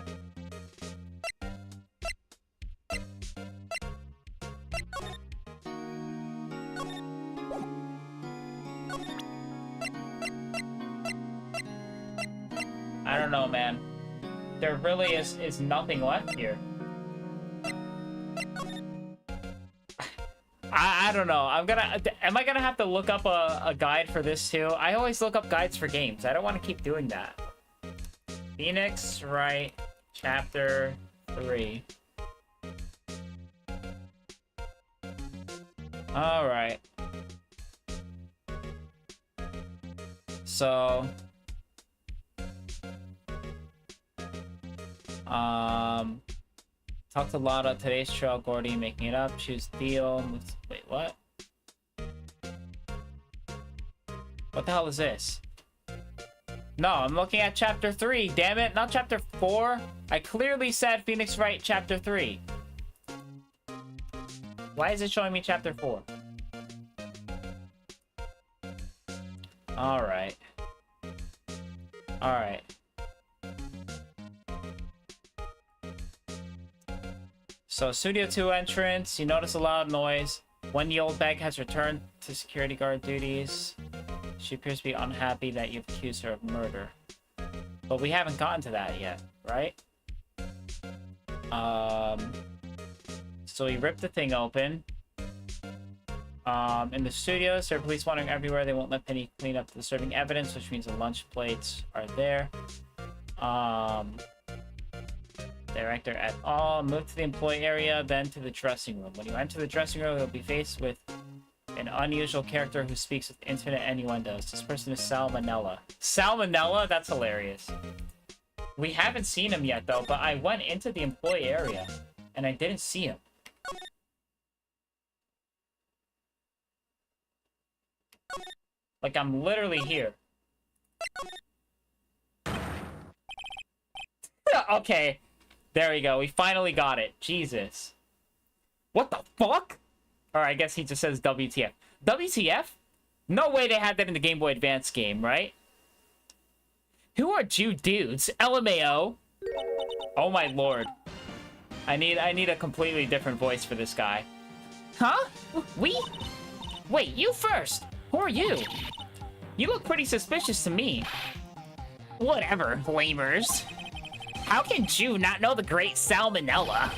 I don't know, man. There really is nothing left here. I don't know. Am I gonna have to look up a guide for this too? I always look up guides for games. I don't want to keep doing that. Phoenix Wright, Chapter 3. Alright. So... talk to Lotta, today's trail, Gordy, making it up, choose deal, wait, what? What the hell is this? No, I'm looking at Chapter 3, damn it, not Chapter 4. I clearly said Phoenix Wright Chapter 3. Why is it showing me Chapter 4? Alright. Alright. So, Studio 2 entrance, you notice a loud noise. When the old bag has returned to security guard duties, she appears to be unhappy that you've accused her of murder. But we haven't gotten to that yet, right? So we rip the thing open. In the studios, there are police wandering everywhere. They won't let Penny clean up the disturbing evidence, which means the lunch plates are there. Director at all. Move to the employee area, then to the dressing room. When you enter the dressing room, you'll be faced with an unusual character who speaks with infinite innuendos. This person is Salmonella. Salmonella? That's hilarious. We haven't seen him yet, though, but I went into the employee area, and I didn't see him. Like, I'm literally here. Okay. There we go. We finally got it. Jesus. What the fuck? Or I guess he just says WTF. WTF? No way they had that in the Game Boy Advance game, right? Who are Jew dudes? LMAO? Oh my lord. I need a completely different voice for this guy. Huh? We? Wait, you first. Who are you? You look pretty suspicious to me. Whatever, lamers. How can you not know the great Salmonella?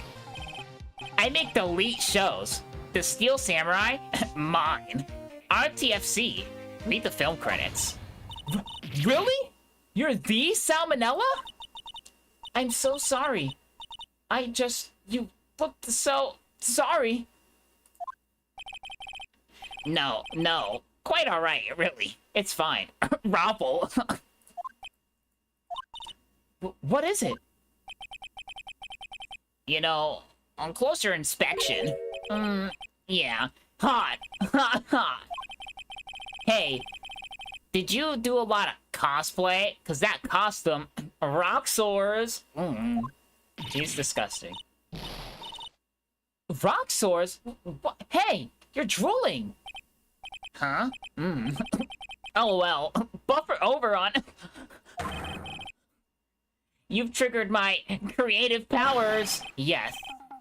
I make the elite shows. The Steel Samurai? Mine. RTFC. Read the film credits. Really? You're the Salmonella? I'm so sorry. You looked so sorry. No. Quite alright, really. It's fine. Raffle. What is it? You know, on closer inspection, yeah, hot. Hey, did you do a lot of cosplay? Cause that costume, Roxor's, he's disgusting. Roxor's? What? Hey, you're drooling. Huh? LOL. Buffer over on. You've triggered my creative powers. Yes,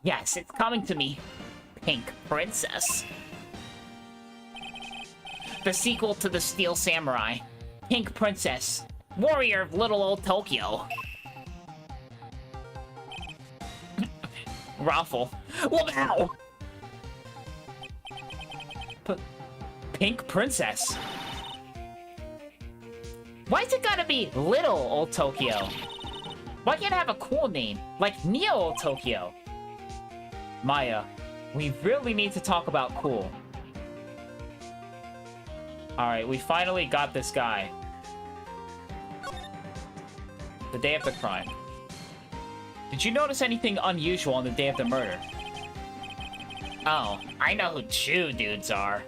it's coming to me. Pink Princess. The sequel to the Steel Samurai. Pink Princess. Warrior of Little Old Tokyo. Raffle. Wow! Pink Princess. Why's it gotta be Little Old Tokyo? Why can't I have a cool name, like Neo Old Tokyo? Maya, we really need to talk about cool. Alright, we finally got this guy. The day of the crime. Did you notice anything unusual on the day of the murder? Oh, I know who Jew dudes are.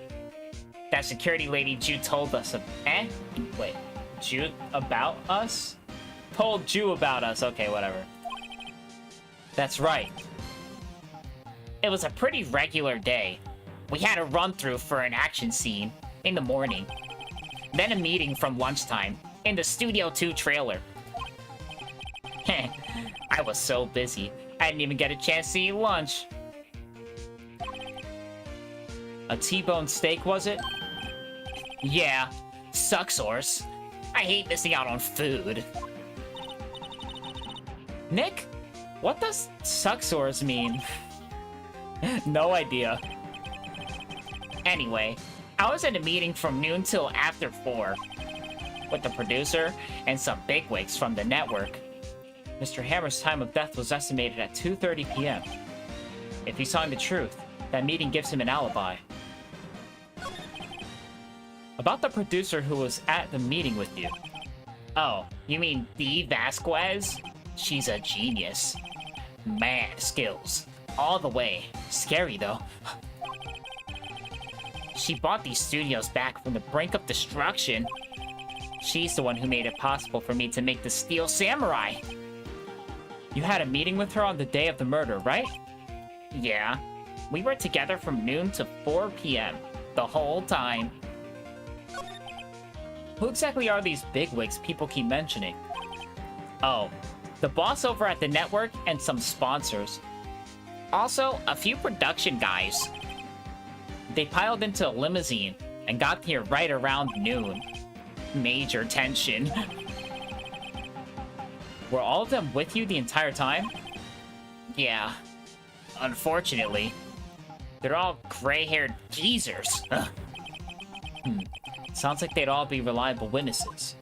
That security lady Jew told us of. Wait, Jew about us? Told Jew about us. Okay, whatever. That's right. It was a pretty regular day. We had a run-through for an action scene in the morning. Then a meeting from lunchtime in the Studio 2 trailer. I was so busy, I didn't even get a chance to eat lunch. A T-bone steak, was it? Yeah, Suxorse. I hate missing out on food. Nick, what does Suxors mean? No idea. Anyway, I was in a meeting from noon till after 4 with the producer and some bigwigs from the network. Mr. Hammer's time of death was estimated at 2:30 p.m. If he's telling the truth, that meeting gives him an alibi. About the producer who was at the meeting with you. Oh, you mean Dee Vasquez? She's a genius. Mad skills. All the way. Scary, though. She bought these studios back from the brink of destruction. She's the one who made it possible for me to make the Steel Samurai. You had a meeting with her on the day of the murder, right? Yeah. We were together from noon to 4 p.m. the whole time. Who exactly are these bigwigs people keep mentioning? Oh, the boss over at the network and some sponsors. Also, a few production guys. They piled into a limousine and got here right around noon. Major tension. Were all of them with you the entire time? Yeah. Unfortunately. They're all gray-haired geezers. Ugh. Sounds like they'd all be reliable witnesses.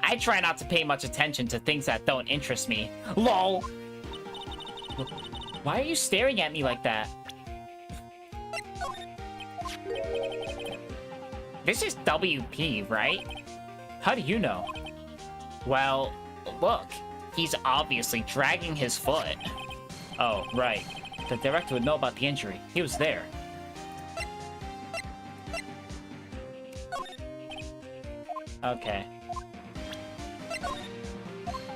I try not to pay much attention to things that don't interest me. LOL! Why are you staring at me like that? This is WP, right? How do you know? Well, look. He's obviously dragging his foot. Oh, right. The director would know about the injury. He was there. Okay.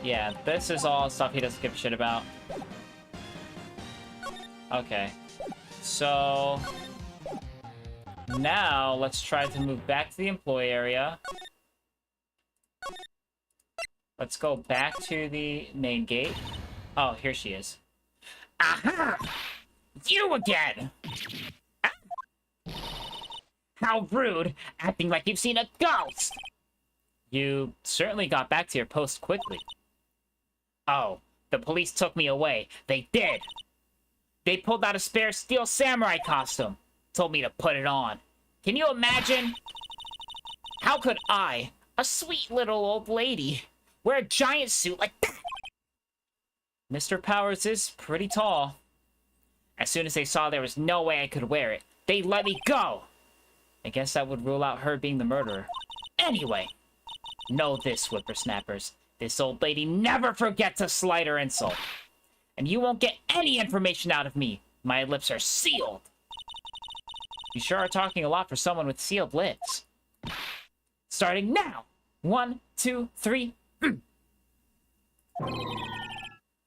Yeah, this is all stuff he doesn't give a shit about. Okay. So... now, let's try to move back to the employee area. Let's go back to the main gate. Oh, here she is. Aha! You again! Ah! How rude! Acting like you've seen a ghost! You certainly got back to your post quickly. Oh, the police took me away. They did! They pulled out a spare steel samurai costume. Told me to put it on. Can you imagine? How could I, a sweet little old lady, wear a giant suit like that? Mr. Powers is pretty tall. As soon as they saw there was no way I could wear it, they let me go! I guess that would rule out her being the murderer. Anyway, know this, whippersnappers. This old lady never forgets a slight or insult. And you won't get any information out of me. My lips are sealed. You sure are talking a lot for someone with sealed lips. Starting now! 1, 2, 3.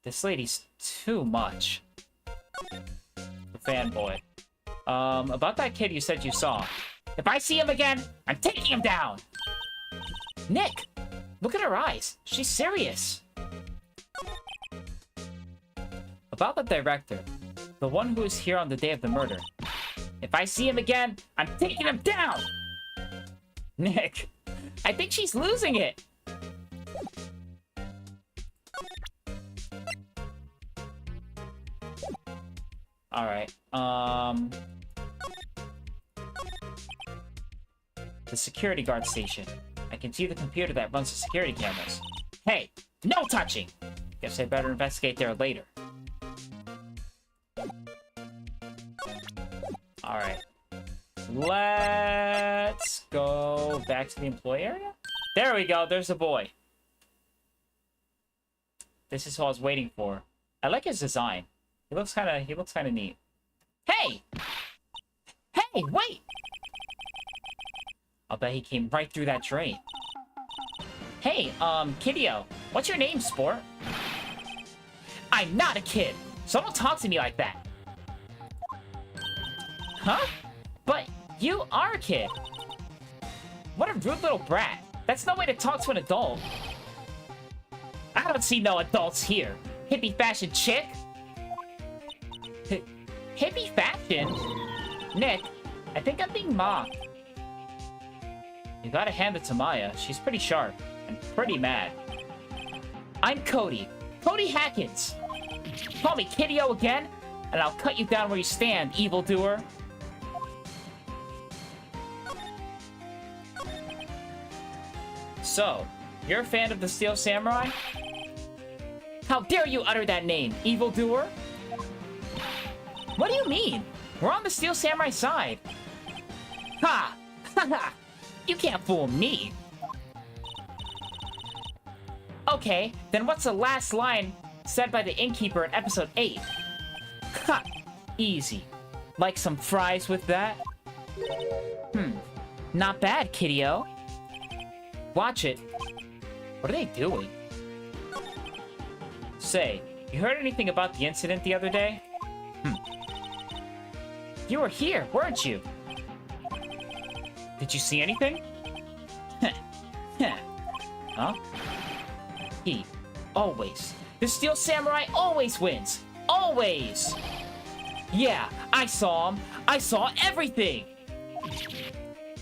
This lady's too much. The fanboy. About that kid you said you saw. If I see him again, I'm taking him down! Nick! Look at her eyes. She's serious. About the director. The one who was here on the day of the murder. If I see him again, I'm taking him down! Nick, I think she's losing it. Alright, the security guard station. I can see the computer that runs the security cameras. Hey, no touching! Guess I better investigate there later. Alright. Let's go back to the employee area. There we go, there's the boy. This is what I was waiting for. I like his design. He looks kinda neat. Hey! Hey, wait! I'll bet he came right through that drain. Hey, Kiddio, what's your name, sport? I'm not a kid, so don't talk to me like that. Huh? But you are a kid. What a rude little brat. That's no way to talk to an adult. I don't see no adults here. Hippie fashion chick. Hippie fashion? Nick, I think I'm being mocked. You gotta hand it to Maya. She's pretty sharp and pretty mad. I'm Cody. Cody Hackins. Call me Kiddio again, and I'll cut you down where you stand, evildoer. So, you're a fan of the Steel Samurai? How dare you utter that name, evildoer? What do you mean? We're on the Steel Samurai side. Ha! Ha ha! You can't fool me. Okay, then what's the last line said by the innkeeper in episode 8? Ha! Easy. Like some fries with that? Not bad, Kiddio. Watch it. What are they doing? Say, you heard anything about the incident the other day? You were here, weren't you? Did you see anything? Huh? He. Always. The Steel Samurai always wins. Always! Yeah, I saw him. I saw everything!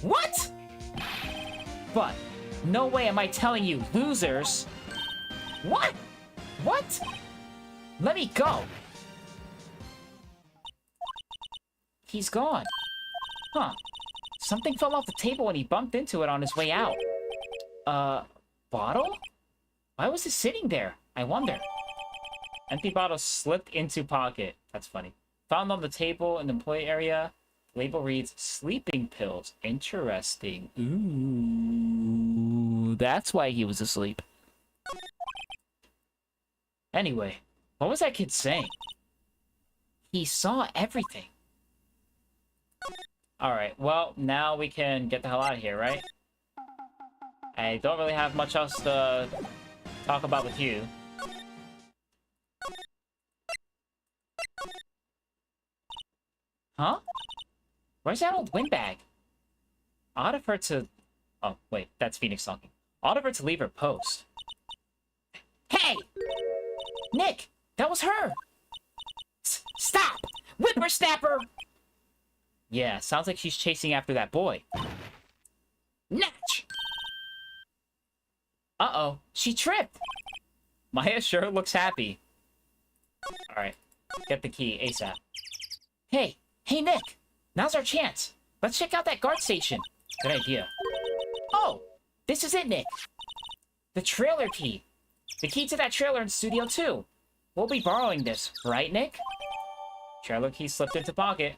What? But, no way am I telling you, losers. What? What? Let me go. He's gone. Huh. Something fell off the table when he bumped into it on his way out. Bottle? Why was it sitting there? I wonder. Empty bottle slipped into pocket. That's funny. Found on the table in the employee area. Label reads, sleeping pills. Interesting. Ooh, that's why he was asleep. Anyway, what was that kid saying? He saw everything. Alright, well, now we can get the hell out of here, right? I don't really have much else to talk about with you. Huh? Where's that old windbag? Odd of her to... Oh, wait, that's Phoenix talking. Odd of her to leave her post. Hey! Nick! That was her! Stop! Whippersnapper! Yeah, sounds like she's chasing after that boy. Natch! Uh-oh, she tripped! Maya sure looks happy. Alright, get the key ASAP. Hey, Nick! Now's our chance! Let's check out that guard station! Good idea. Oh! This is it, Nick! The trailer key! The key to that trailer in Studio 2! We'll be borrowing this, right, Nick? Trailer key slipped into pocket.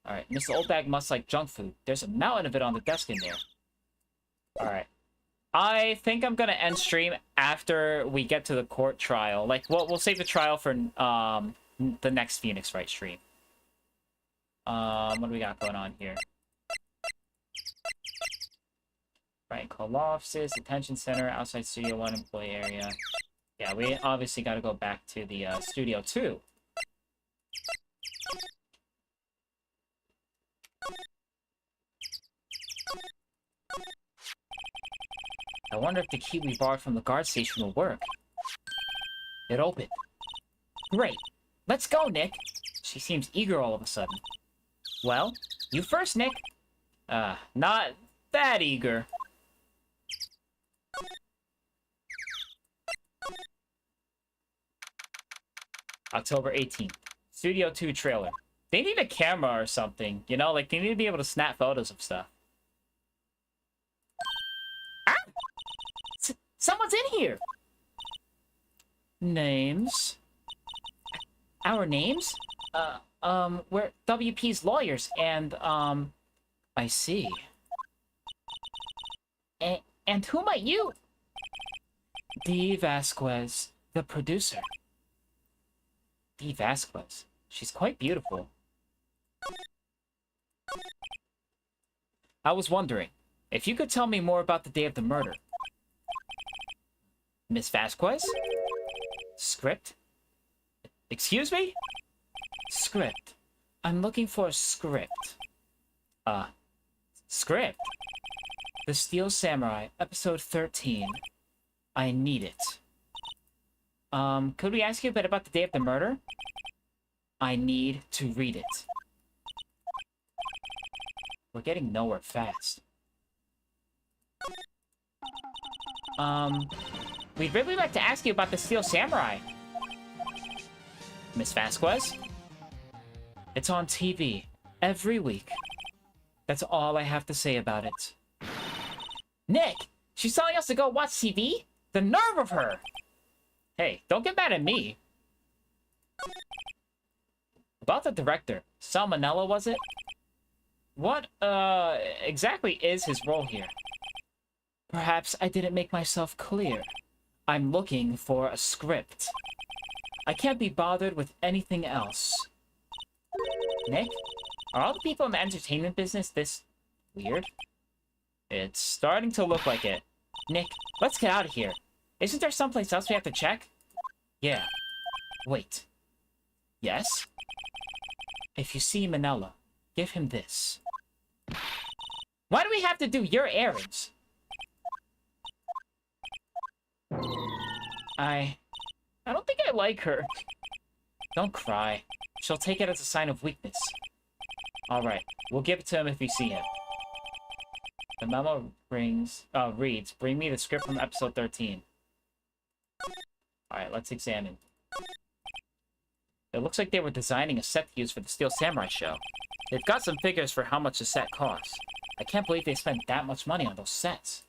Alright, Mr. Oldbag must like junk food. There's a mountain of it on the desk in there. Alright. I think I'm gonna end stream after we get to the court trial. Like, we'll save the trial for the next Phoenix Wright stream. What do we got going on here? Right, call offices, detention center, outside Studio 1 employee area. Yeah, we obviously gotta go back to the Studio 2. I wonder if the key we borrowed from the guard station will work. It opened. Great. Let's go, Nick. She seems eager all of a sudden. Well, you first, Nick. Not that eager. October 18th. Studio 2 trailer. They need a camera or something, you know? Like, they need to be able to snap photos of stuff. Ah! Someone's in here! Names? Our names? We're WP's lawyers, and, I see. And who might you? Dee Vasquez, the producer. Dee Vasquez. She's quite beautiful. I was wondering, if you could tell me more about the day of the murder. Miss Vasquez? Script? Excuse me? Script. I'm looking for a script. Script? The Steel Samurai, episode 13. I need it. Could we ask you a bit about the day of the murder? I need to read it. We're getting nowhere fast. We'd really like to ask you about the Steel Samurai. Miss Vasquez? It's on TV. Every week. That's all I have to say about it. Nick! She's telling us to go watch TV? The nerve of her! Hey, don't get mad at me. About the director. Salmonella, was it? What, exactly is his role here? Perhaps I didn't make myself clear. I'm looking for a script. I can't be bothered with anything else. Nick? Are all the people in the entertainment business this weird? It's starting to look like it. Nick, let's get out of here. Isn't there someplace else we have to check? Yeah. Wait. Yes? If you see Manella, give him this. Why do we have to do your errands? I don't think I like her. Don't cry. She'll take it as a sign of weakness. Alright, we'll give it to him if we see him. The memo reads, bring me the script from episode 13. Alright, let's examine. It looks like they were designing a set to use for the Steel Samurai show. They've got some figures for how much the set costs. I can't believe they spent that much money on those sets.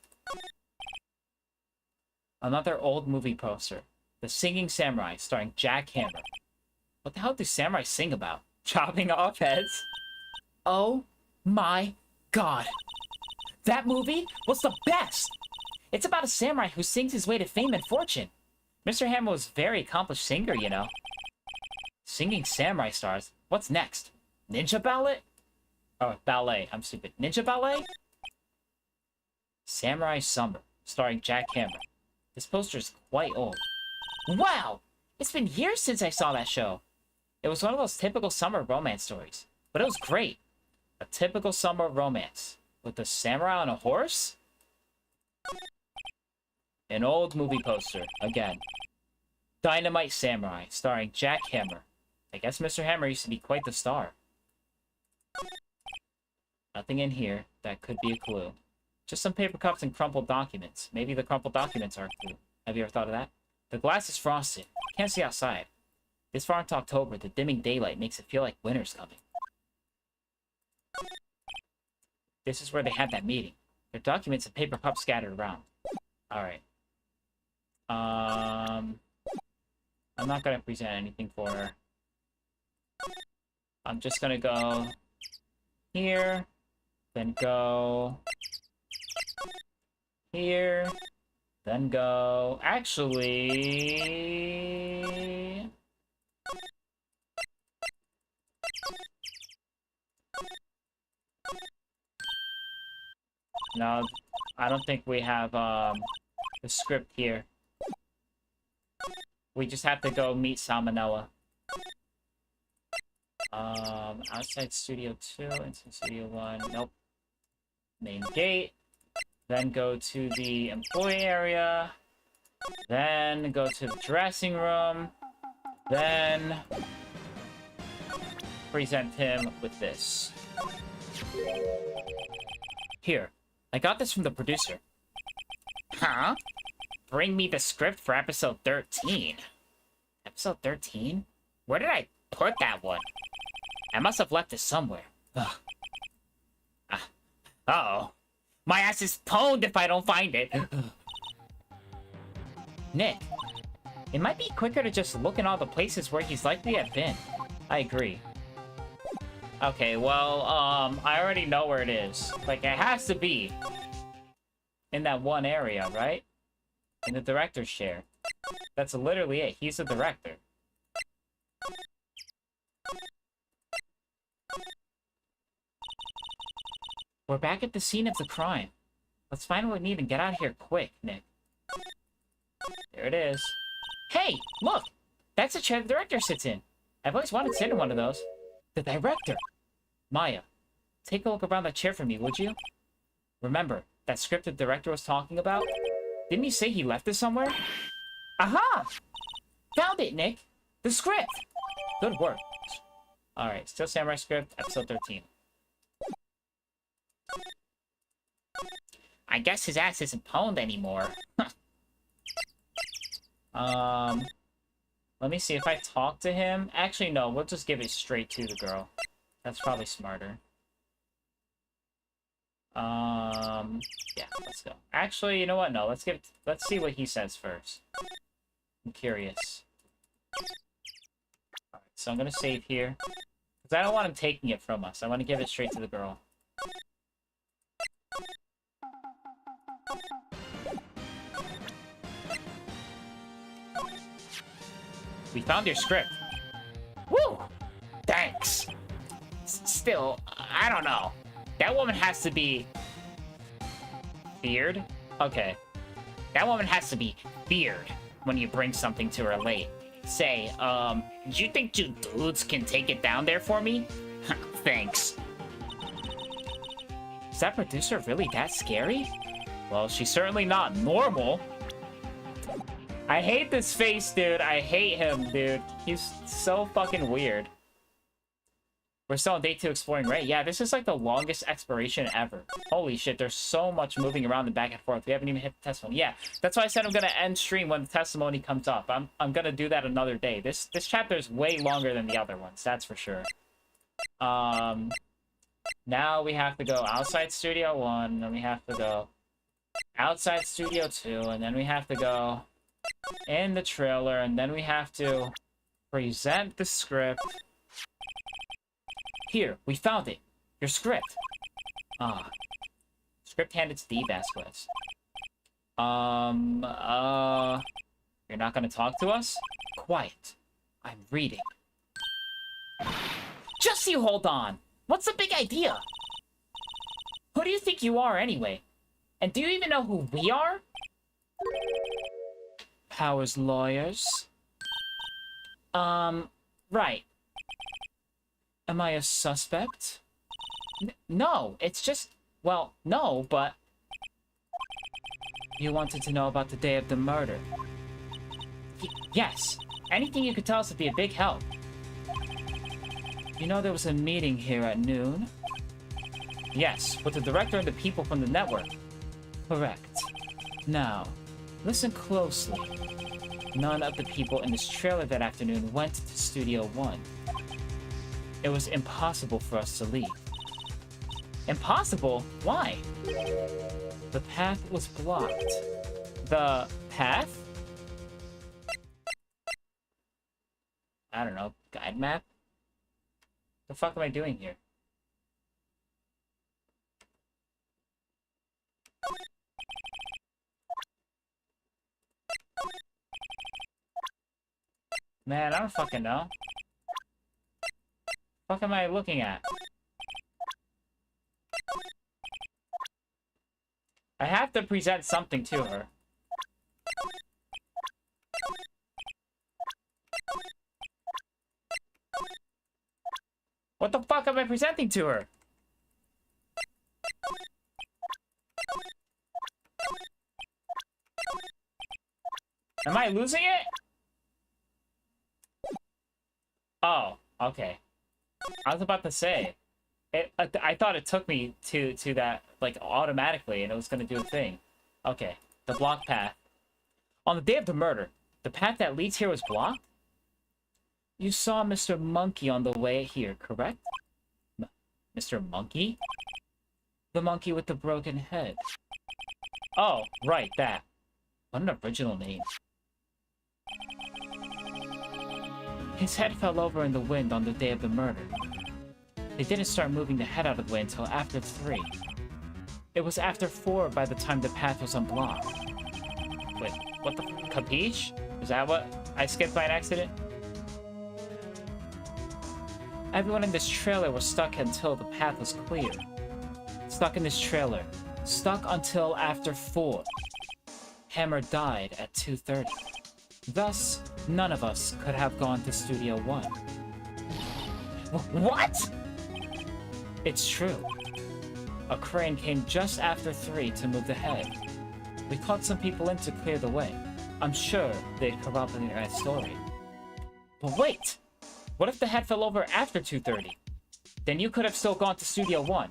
Another old movie poster. The Singing Samurai, starring Jack Hammer. What the hell do samurai sing about? Chopping off heads? Oh my god. That movie was the best! It's about a samurai who sings his way to fame and fortune. Mr. Hammer was a very accomplished singer, you know. Singing samurai stars. What's next? Ninja ballet? Oh, ballet. I'm stupid. Ninja ballet? Samurai Summer, starring Jack Hammer. This poster is quite old. Wow! It's been years since I saw that show. It was one of those typical summer romance stories. But it was great. A typical summer romance. With a samurai on a horse? An old movie poster, again. Dynamite Samurai, starring Jack Hammer. I guess Mr. Hammer used to be quite the star. Nothing in here. That could be a clue. Just some paper cups and crumpled documents. Maybe the crumpled documents are a clue. Have you ever thought of that? The glass is frosted. Can't see outside. This far into October, the dimming daylight makes it feel like winter's coming. This is where they had that meeting. There are documents and paper cups scattered around. Alright. I'm not gonna present anything for her. I'm just gonna go here, then go here, then go... Actually... No, I don't think we have the script here. We just have to go meet Salmonella. Outside Studio 2, inside Studio 1, nope. Main gate. Then go to the employee area. Then go to the dressing room. Then present him with this. Here, I got this from the producer. Huh? Bring me the script for episode 13. Episode 13? Where did I put that one? I must have left it somewhere. Ugh. Uh-oh. My ass is pwned if I don't find it. Nick, it might be quicker to just look in all the places where he's likely to have been. I agree. Okay, well, I already know where it is. Like, it has to be in that one area, right? In the director's chair. That's literally it. He's the director. We're back at the scene of the crime. Let's find what we need and get out of here quick, Nick. There it is. Hey, look! That's the chair the director sits in. I've always wanted to sit in one of those. The director! Maya, take a look around that chair for me, would you? Remember, that script the director was talking about? Didn't you say he left it somewhere? Aha! Found it, Nick! The script! Good work. Alright, Steel Samurai script, episode 13. I guess his ass isn't pwned anymore. Let me see if I talk to him. Actually, no, we'll just give it straight to the girl. That's probably smarter. Yeah, let's go. Actually, you know what? No, let's see what he says first. I'm curious. Alright, so I'm gonna save here. Because I don't want him taking it from us. I want to give it straight to the girl. We found your script. Woo! Thanks! Still, I don't know. That woman has to be... feared? Okay. That woman has to be feared when you bring something to her late. Say, do you think two dudes can take it down there for me? Thanks. Is that producer really that scary? Well, she's certainly not normal. I hate this face, dude. I hate him, dude. He's so fucking weird. We're still on day 2 exploring, right? Yeah, this is like the longest exploration ever. Holy shit, there's so much moving around and back and forth. We haven't even hit the testimony. Yeah, that's why I said I'm gonna end stream when the testimony comes up. I'm gonna do that another day. This chapter is way longer than the other ones, that's for sure. Now we have to go outside Studio 1, then we have to go outside Studio 2, and then we have to go in the trailer, and then we have to present the script. Here, we found it. Your script. Script handed to the Vasquez. You're not gonna talk to us? Quiet. I'm reading. Just you hold on. What's the big idea? Who do you think you are, anyway? And do you even know who we are? Powers lawyers. Right. Am I a suspect? No, it's just... Well, no, but... You wanted to know about the day of the murder. Yes. Anything you could tell us would be a big help. You know there was a meeting here at noon? Yes, with the director and the people from the network. Correct. Now, listen closely. None of the people in this trailer that afternoon went to Studio 1. It was impossible for us to leave. Impossible? Why? The path was blocked. The path? I don't know. Guide map? The fuck am I doing here? Man, I don't fucking know. What am I looking at? I have to present something to her. What the fuck am I presenting to her? Am I losing it? Oh, okay. I was about to say, I thought it took me to that, like, automatically, and it was gonna do a thing. Okay, the blocked path. On the day of the murder, the path that leads here was blocked? You saw Mr. Monkey on the way here, correct? Mr. Monkey? The monkey with the broken head. Oh, right, that. What an original name. His head fell over in the wind on the day of the murder. They didn't start moving the head out of the way until after 3. It was after 4 by the time the path was unblocked. Wait, what the... Capiche? Is that what I skipped by an accident? Everyone in this trailer was stuck until the path was clear. Stuck in this trailer. Stuck until after 4. Hammer died at 2:30. Thus, none of us could have gone to Studio 1. What? It's true. A crane came just after 3 to move the head. We called some people in to clear the way. I'm sure they'd corroborate our story. But wait! What if the head fell over after 2:30? Then you could have still gone to Studio 1.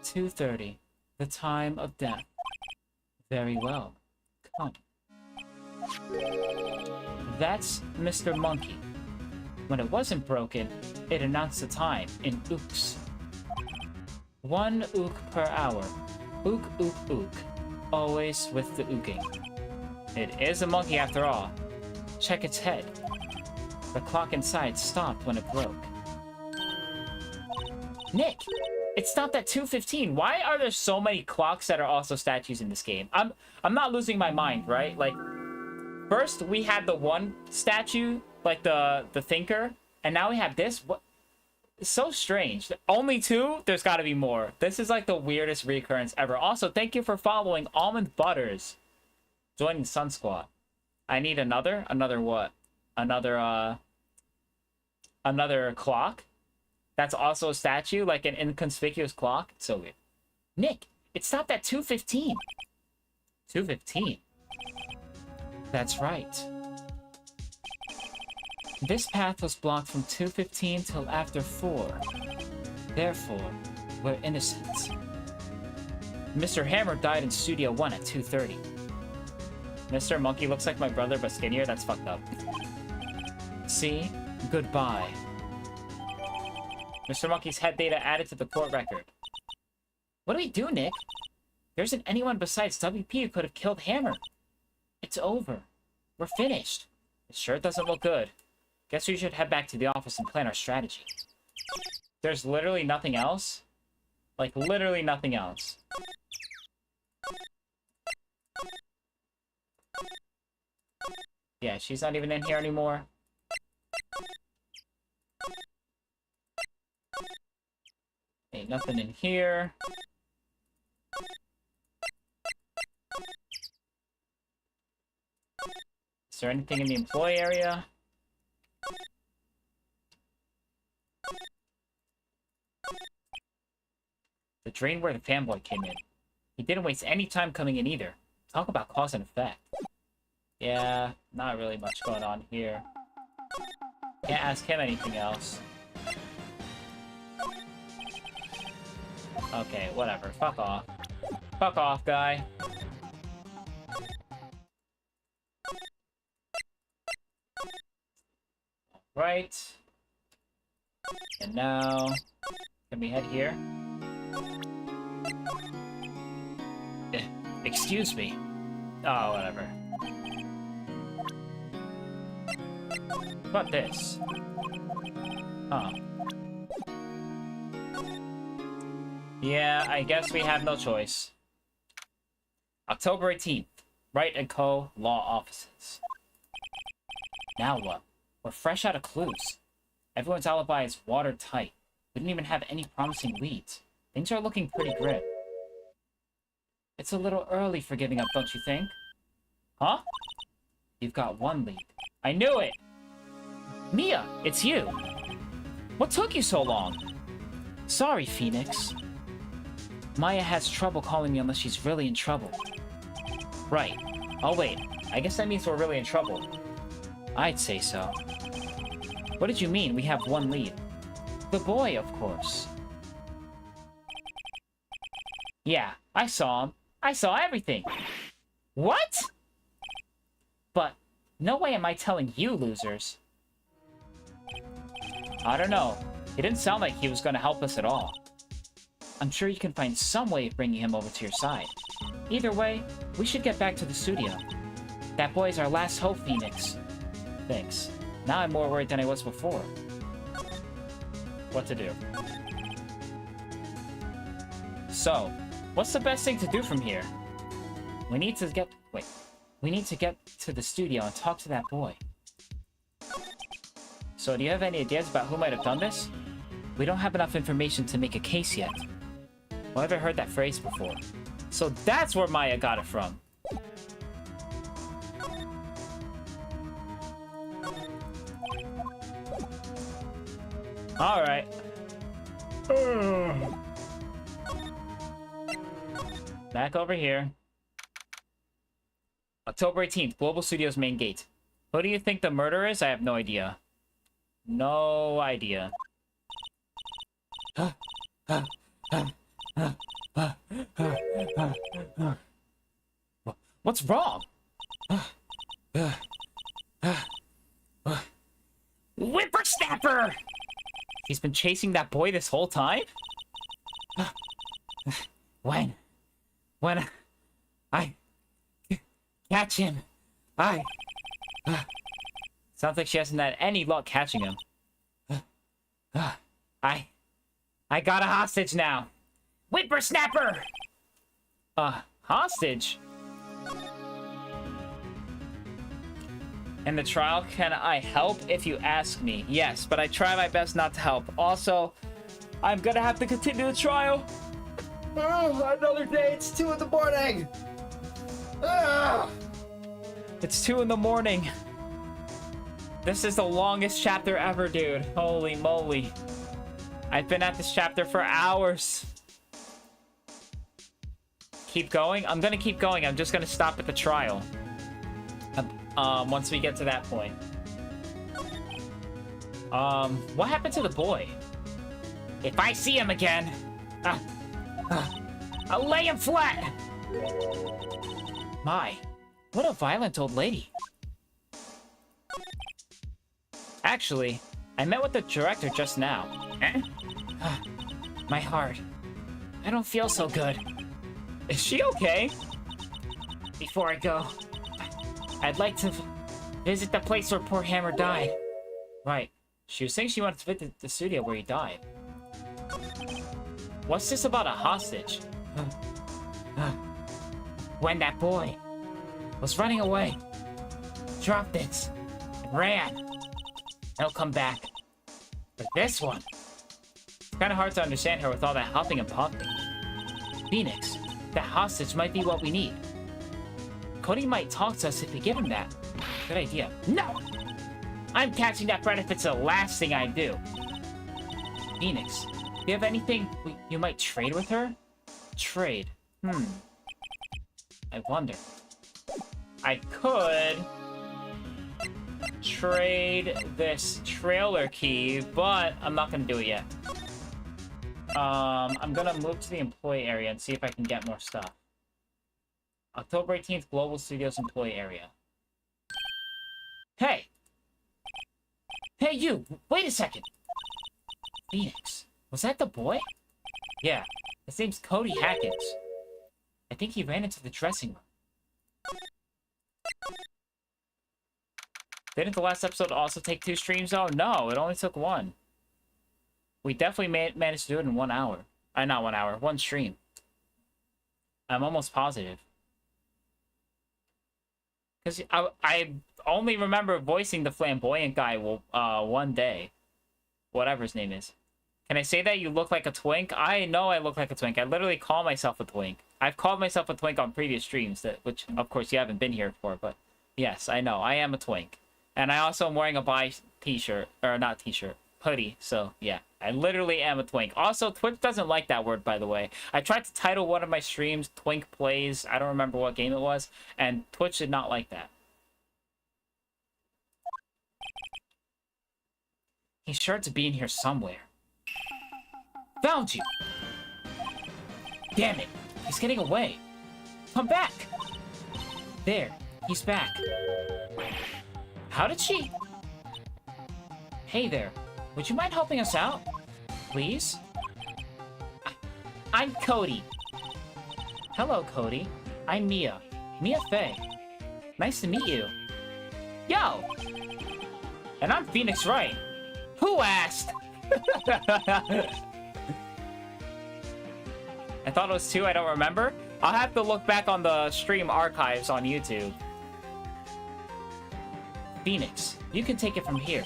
2:30. The time of death. Very well. Come. That's Mr. Monkey. When it wasn't broken, it announced the time in ooks. 1 ook per hour. Ook, ook, ook. Always with the ooking. It is a monkey after all. Check its head. The clock inside stopped when it broke. Nick! It stopped at 2:15. Why are there so many clocks that are also statues in this game? I'm not losing my mind, right? Like, first we had the one statue, like the thinker, and now we have this. What? It's so strange. Only 2? There's got to be more. This is like the weirdest recurrence ever. Also, thank you for following Almond Butters. Joining Sun Squad. I need another what? Another clock? That's also a statue, like an inconspicuous clock. It's so weird. Nick, it stopped at 2:15. 2:15. That's right. This path was blocked from 2:15 till after 4. Therefore, we're innocent. Mr. Hammer died in Studio 1 at 2:30. Mr. Monkey looks like my brother but skinnier? That's fucked up. See? Goodbye. Mr. Monkey's head data added to the court record. What do we do, Nick? There isn't anyone besides WP who could have killed Hammer. It's over. We're finished. It sure doesn't look good. Guess we should head back to the office and plan our strategy. There's literally nothing else? Like, literally nothing else. Yeah, she's not even in here anymore. Ain't nothing in here. Is there anything in the employee area? The drain where the fanboy came in. He didn't waste any time coming in either. Talk about cause and effect. Yeah, not really much going on here. Can't ask him anything else. Okay, whatever. Fuck off. Fuck off, guy. Right. And now... Can we head here? Excuse me. Oh, whatever. What this? Huh. Yeah, I guess we have no choice. October 18th. Wright & Co. Law Offices. Now what? We're fresh out of clues. Everyone's alibi is watertight. We didn't even have any promising leads. Things are looking pretty grim. It's a little early for giving up, don't you think? Huh? You've got one lead. I knew it! Mia, it's you! What took you so long? Sorry, Phoenix. Maya has trouble calling me unless she's really in trouble. Right. Oh wait, I guess that means we're really in trouble. I'd say so. What did you mean, we have one lead? The boy, of course. Yeah, I saw him. I saw everything. What? But no way am I telling you, losers. I don't know. It didn't sound like he was going to help us at all. I'm sure you can find some way of bringing him over to your side. Either way, we should get back to the studio. That boy is our last hope, Phoenix. Thanks. Now I'm more worried than I was before. What to do? So, what's the best thing to do from here? We need to get... Wait. We need to get to the studio and talk to that boy. So, do you have any ideas about who might have done this? We don't have enough information to make a case yet. Well, I haven't heard that phrase before. So that's where Maya got it from. Alright. Back over here. October 18th, Global Studios main gate. Who do you think the murderer is? I have no idea. No idea. What's wrong? Whippersnapper! He's been chasing that boy this whole time? When I catch him, sounds like she hasn't had any luck catching him. I got a hostage now. Whippersnapper! Hostage? In the trial, can I help if you ask me? Yes, but I try my best not to help. Also, I'm gonna have to continue the trial. Another day, it's 2 in the morning! It's 2 in the morning. This is the longest chapter ever, dude. Holy moly. I've been at this chapter for hours. Keep going? I'm gonna keep going. I'm just gonna stop at the trial. Once we get to that point. What happened to the boy? If I see him again, I'll lay him flat! My, what a violent old lady. Actually, I met with the director just now. My heart. I don't feel so good. Is she okay? Before I go, I'd like to visit the place where poor Hammer died. Right. She was saying she wanted to visit the studio where he died. What's this about a hostage? When that boy was running away, dropped it, and ran. He'll come back. But this one, it's kind of hard to understand her with all that huffing and puffing. Phoenix, that hostage might be what we need. Cody might talk to us if we give him that. Good idea. No! I'm catching that bread if it's the last thing I do. Phoenix, do you have anything you might trade with her? Trade. I wonder. I could trade this trailer key, but I'm not gonna do it yet. I'm gonna move to the employee area and see if I can get more stuff. October 18th, Global Studios employee area. Hey! Hey, you! Wait a second! Phoenix, was that the boy? Yeah, his name's Cody Hackett. I think he ran into the dressing room. Didn't the last episode also take 2 streams? Oh, no, it only took 1. We definitely managed to do it in 1 hour. Not 1 hour, 1 stream. I'm almost positive. Because I only remember voicing the flamboyant guy one day. Whatever his name is. Can I say that you look like a twink? I know I look like a twink. I literally call myself a twink. I've called myself a twink on previous streams, which, of course, you haven't been here for, but yes, I know. I am a twink. And I also am wearing a bi t-shirt, or not t-shirt, hoodie, so yeah. I literally am a twink. Also, Twitch doesn't like that word, by the way. I tried to title one of my streams, Twink Plays, I don't remember what game it was, and Twitch did not like that. He's sure to be in here somewhere. Found you! Damn it, he's getting away. Come back! There, he's back. How did she... Hey there, would you mind helping us out? Please? I'm Cody. Hello, Cody. I'm Mia. Mia Fey. Nice to meet you. Yo! And I'm Phoenix Wright. Who asked? I thought it was 2, I don't remember. I'll have to look back on the stream archives on YouTube. Phoenix, you can take it from here.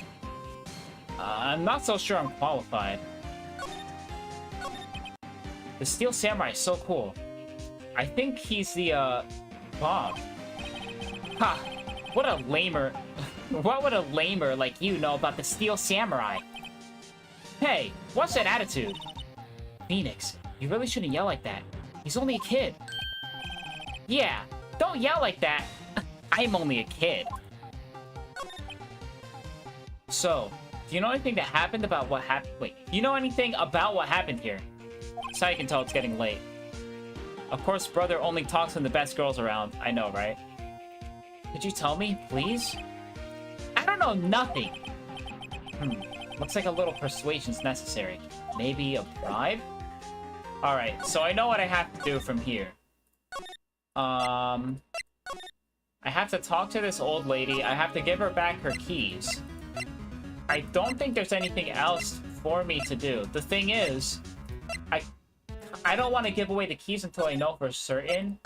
I'm not so sure I'm qualified. The Steel Samurai is so cool. I think he's the, Bob. Ha! What a lamer... What would a lamer like you know about the Steel Samurai? Hey, what's that attitude? Phoenix, you really shouldn't yell like that. He's only a kid. Yeah, don't yell like that. I'm only a kid. So, do you know anything that happened about what happened? Wait, do you know anything about what happened here? That's how you can tell it's getting late. Of course, brother only talks when the best girl's around. I know, right? Could you tell me, please? I don't know nothing. Looks like a little persuasion's necessary. Maybe a bribe? Alright, so I know what I have to do from here. I have to talk to this old lady. I have to give her back her keys. I don't think there's anything else for me to do. The thing is, I don't want to give away the keys until I know for certain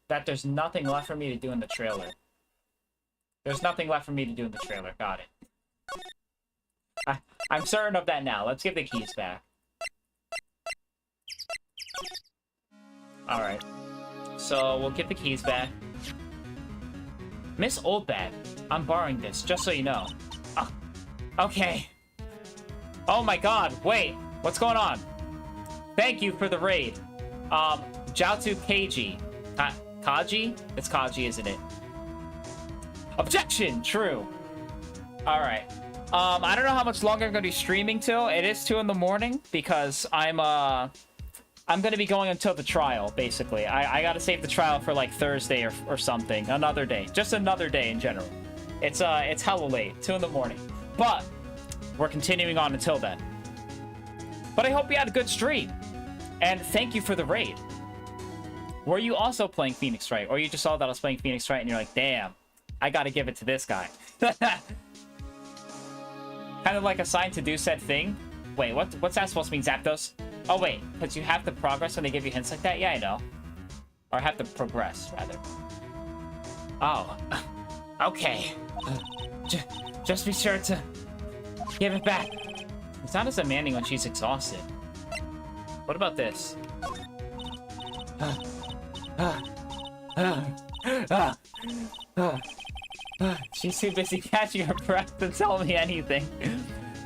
that there's nothing left for me to do in the trailer. There's nothing left for me to do in the trailer. Got it. I'm certain of that now. Let's give the keys back. Alright. So, we'll give the keys back. Miss Oldbag, I'm borrowing this, just so you know. Okay. Oh my god, wait. What's going on? Thank you for the raid. Jiaotu Keiji. Kaji? It's Kaji, isn't it? Objection! True. Alright. I don't know how much longer I'm gonna be streaming till. It is 2 in the morning because I'm gonna be going until the trial, basically. I gotta save the trial for like Thursday or something. Another day. Just another day in general. It's hella late. 2 in the morning. But we're continuing on until then. But I hope you had a good stream. And thank you for the raid. Were you also playing Phoenix Wright? Or you just saw that I was playing Phoenix Wright and you're like, damn, I gotta give it to this guy. Kind of like assigned to do said thing. Wait, what's that supposed to mean, Zapdos? Oh, wait, because you have to progress when they give you hints like that? Yeah, I know. Or have to progress, rather. Oh. Okay. Just be sure to give it back. It's not as demanding when she's exhausted. What about this? She's too busy catching her breath to tell me anything.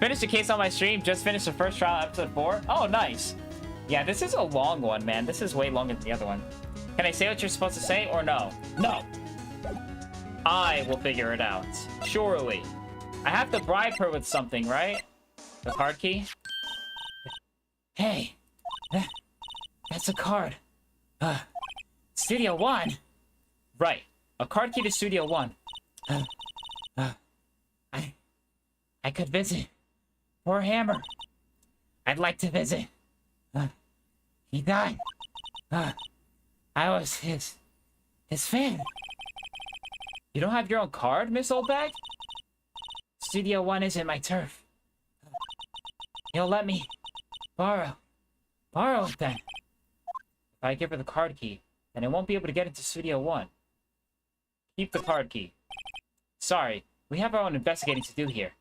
Finished the case on my stream. Just finished the first trial, episode 4. Oh, nice. Yeah, this is a long one, man. This is way longer than the other one. Can I say what you're supposed to say or no? No. I will figure it out. Surely. I have to bribe her with something, right? The card key? Hey. That's a card. Studio 1. Right. A card key to Studio 1. I could visit. Poor Hammer. I'd like to visit. He died. I was his fan. You don't have your own card, Miss Oldbag? Studio 1 isn't my turf. You'll let me borrow it then. If I give her the card key, then I won't be able to get into Studio 1. Keep the card key. Sorry, we have our own investigating to do here.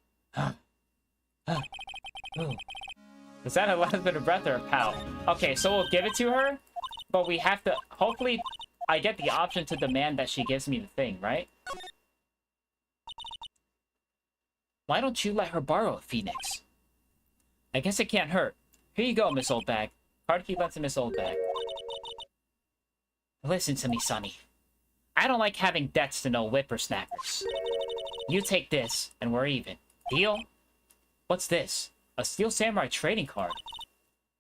Ooh. Was that a last bit of breath or a pout? Okay, so we'll give it to her, but we have to... Hopefully, I get the option to demand that she gives me the thing, right? Why don't you let her borrow it, Phoenix? I guess it can't hurt. Here you go, Miss Oldbag. Card key lent to Miss Oldbag. Listen to me, Sonny. I don't like having debts to no whippersnappers. You take this, and we're even. Deal? What's this? A Steel Samurai trading card.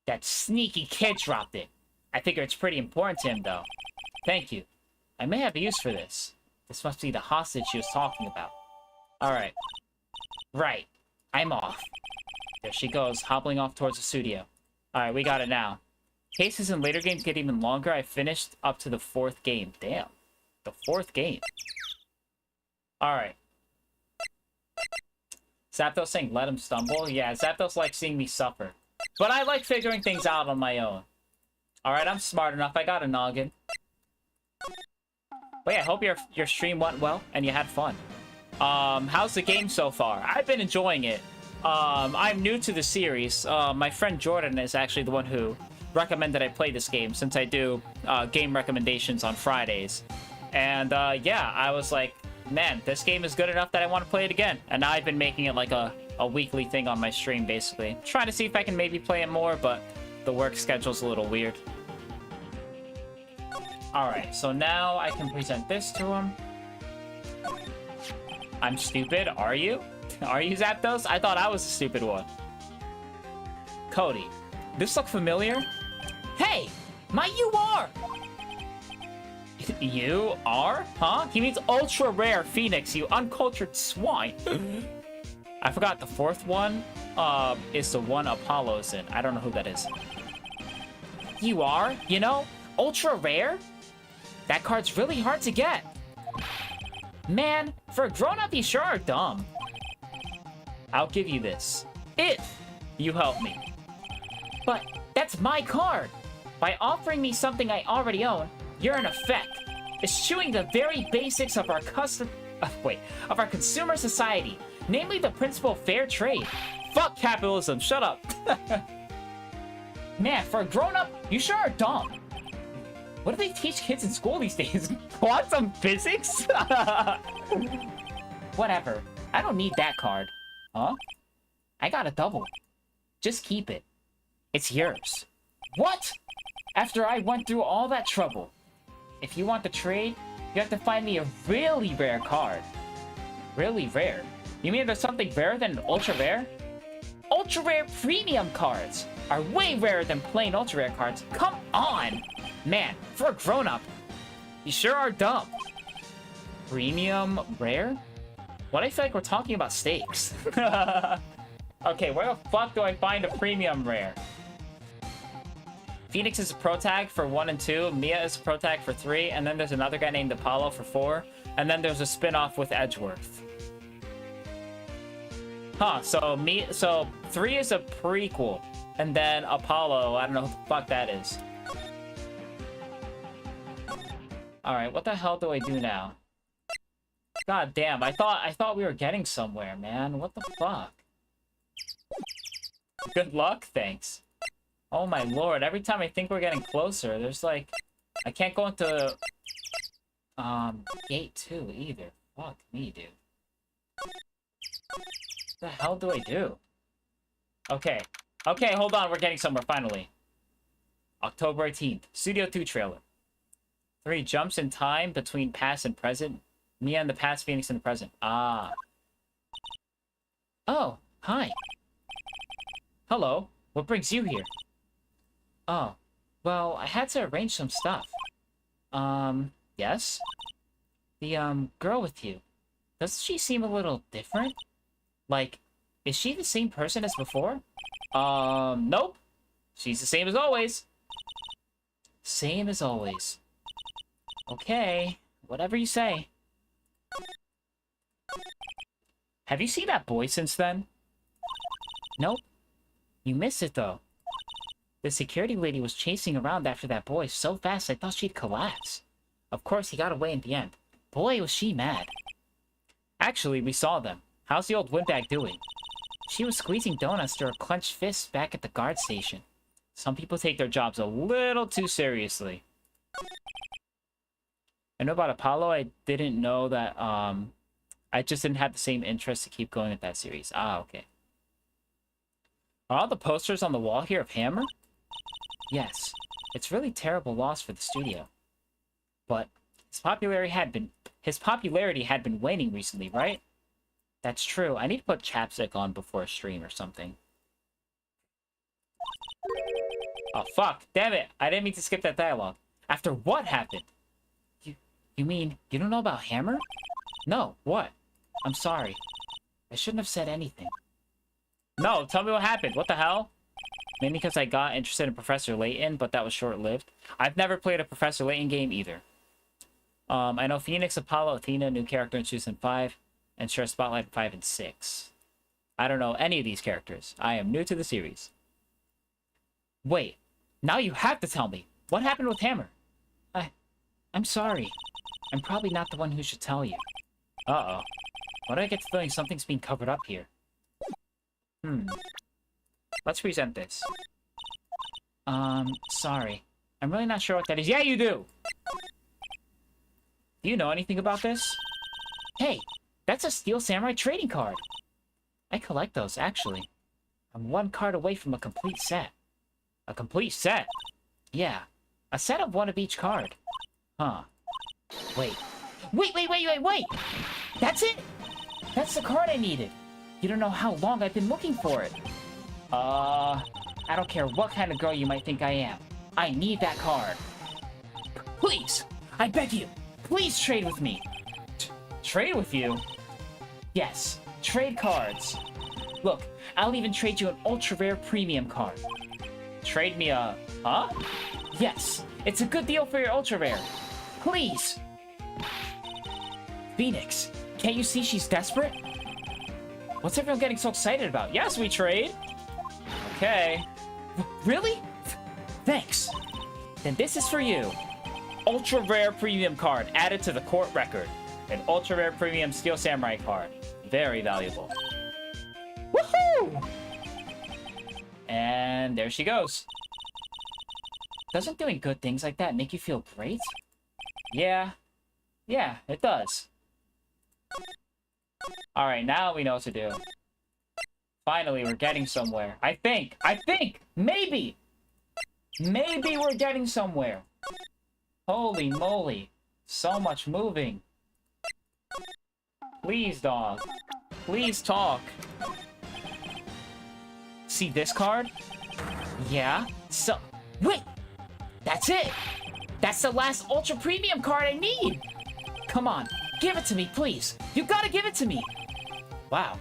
That sneaky kid dropped it. I figure it's pretty important to him, though. Thank you. I may have a use for this. This must be the hostage she was talking about. Alright. Right. I'm off. There she goes, hobbling off towards the studio. Alright, we got it now. Cases in later games get even longer. I finished up to the 4th game. Damn. The 4th game. Alright. Zapdos saying let him stumble? Yeah, Zapdos likes seeing me suffer. But I like figuring things out on my own. Alright, I'm smart enough. I got a noggin. But yeah, I hope your stream went well and you had fun. How's the game so far? I've been enjoying it. I'm new to the series. My friend Jordan is actually the one who recommended I play this game, since I do game recommendations on Fridays. And yeah, I was like, man, this game is good enough that I want to play it again. And now I've been making it like a weekly thing on my stream, basically. Trying to see if I can maybe play it more, but the work schedule's a little weird. Alright, so now I can present this to him. I'm stupid, are you? Are you, Zapdos? I thought I was the stupid one. Cody, this look familiar? Hey! My UR! You are? Huh? He means ultra rare Phoenix, you uncultured swine. I forgot the 4th one is the one Apollo's in. I don't know who that is. You are? You know? Ultra rare? That card's really hard to get. Man, for a grown-up, you sure are dumb. I'll give you this. If you help me. But that's my card. By offering me something I already own, you're in effect eschewing the very basics of our of our consumer society, namely the principle of fair trade. Fuck capitalism, shut up. Man, for a grown-up, you sure are dumb. What do they teach kids in school these days? Quantum physics? Whatever. I don't need that card. Huh? I got a double. Just keep it. It's yours. What? After I went through all that trouble. If you want to trade, you have to find me a really rare card. Really rare? You mean there's something rarer than ultra rare? Ultra rare premium cards are way rarer than plain ultra rare cards. Come on! Man, for a grown-up, you sure are dumb. Premium rare? What I feel like we're talking about steaks. Okay, where the fuck do I find a premium rare? Phoenix is a pro tag for 1 and 2, Mia is a pro tag for 3, and then there's another guy named Apollo for 4, and then there's a spin-off with Edgeworth. Huh, so 3 is a prequel, and then Apollo, I don't know who the fuck that is. Alright, what the hell do I do now? God damn, I thought we were getting somewhere, man. What the fuck? Good luck, thanks. Oh my lord, every time I think we're getting closer, there's like... I can't go into... Gate 2 either. Fuck me, dude. What the hell do I do? Okay. Okay, hold on, we're getting somewhere, finally. October 18th, Studio 2 trailer. 3 jumps in time between past and present. Mia in the past, Phoenix in the present. Ah. Oh, hi. Hello. What brings you here? Oh, well, I had to arrange some stuff. Yes? The, girl with you. Doesn't she seem a little different? Like, is she the same person as before? Nope. She's the same as always. Same as always. Okay, whatever you say. Have you seen that boy since then? Nope. You missed it, though. The security lady was chasing around after that boy so fast I thought she'd collapse. Of course, he got away in the end. Boy, was she mad. Actually, we saw them. How's the old windbag doing? She was squeezing donuts through her clenched fists back at the guard station. Some people take their jobs a little too seriously. I know about Apollo. I didn't know that, I just didn't have the same interest to keep going with that series. Ah, okay. Are all the posters on the wall here of Hammer? Yes. It's really terrible loss for the studio. But his popularity had been waning recently, right? That's true. I need to put chapstick on before a stream or something. Oh, fuck. Damn it. I didn't mean to skip that dialogue. After what happened? You mean you don't know about Hammer? No. What? I'm sorry. I shouldn't have said anything. No, tell me what happened. What the hell? Maybe because I got interested in Professor Layton, but that was short-lived. I've never played a Professor Layton game either. I know Phoenix, Apollo, Athena, new character in Season 5, and share Spotlight in 5 and 6. I don't know any of these characters. I am new to the series. Wait, now you have to tell me. What happened with Hammer? I'm sorry. I'm probably not the one who should tell you. Uh-oh. Why do I get the feeling something's being covered up here? Let's present this. Sorry. I'm really not sure what that is. Yeah, you do! Do you know anything about this? Hey, that's a Steel Samurai trading card. I collect those, actually. I'm 1 card away from a complete set. A complete set? Yeah. A set of 1 of each card. Huh. Wait. Wait! That's it? That's the card I needed. You don't know how long I've been looking for it. I don't care what kind of girl you might think I am. I need that card. Please, I beg you, please trade with me. Trade with you? Yes, trade cards. Look, I'll even trade you an ultra rare premium card. Trade me a... Huh? Yes, it's a good deal for your ultra rare. Please. Phoenix, can't you see she's desperate? What's everyone getting so excited about? Yes, we trade. Okay. Really? Thanks. Then this is for you. Ultra rare premium card added to the court record. An ultra rare premium Steel Samurai card. Very valuable. Woohoo! And there she goes. Doesn't doing good things like that make you feel great? Yeah. Yeah, it does. Alright, now we know what to do. Finally, we're getting somewhere. I think! Maybe we're getting somewhere. Holy moly. So much moving. Please, dog. Please talk. See this card? Yeah. So, wait! That's it! That's the last Ultra Premium card I need! Come on, give it to me, please! You gotta give it to me! Wow.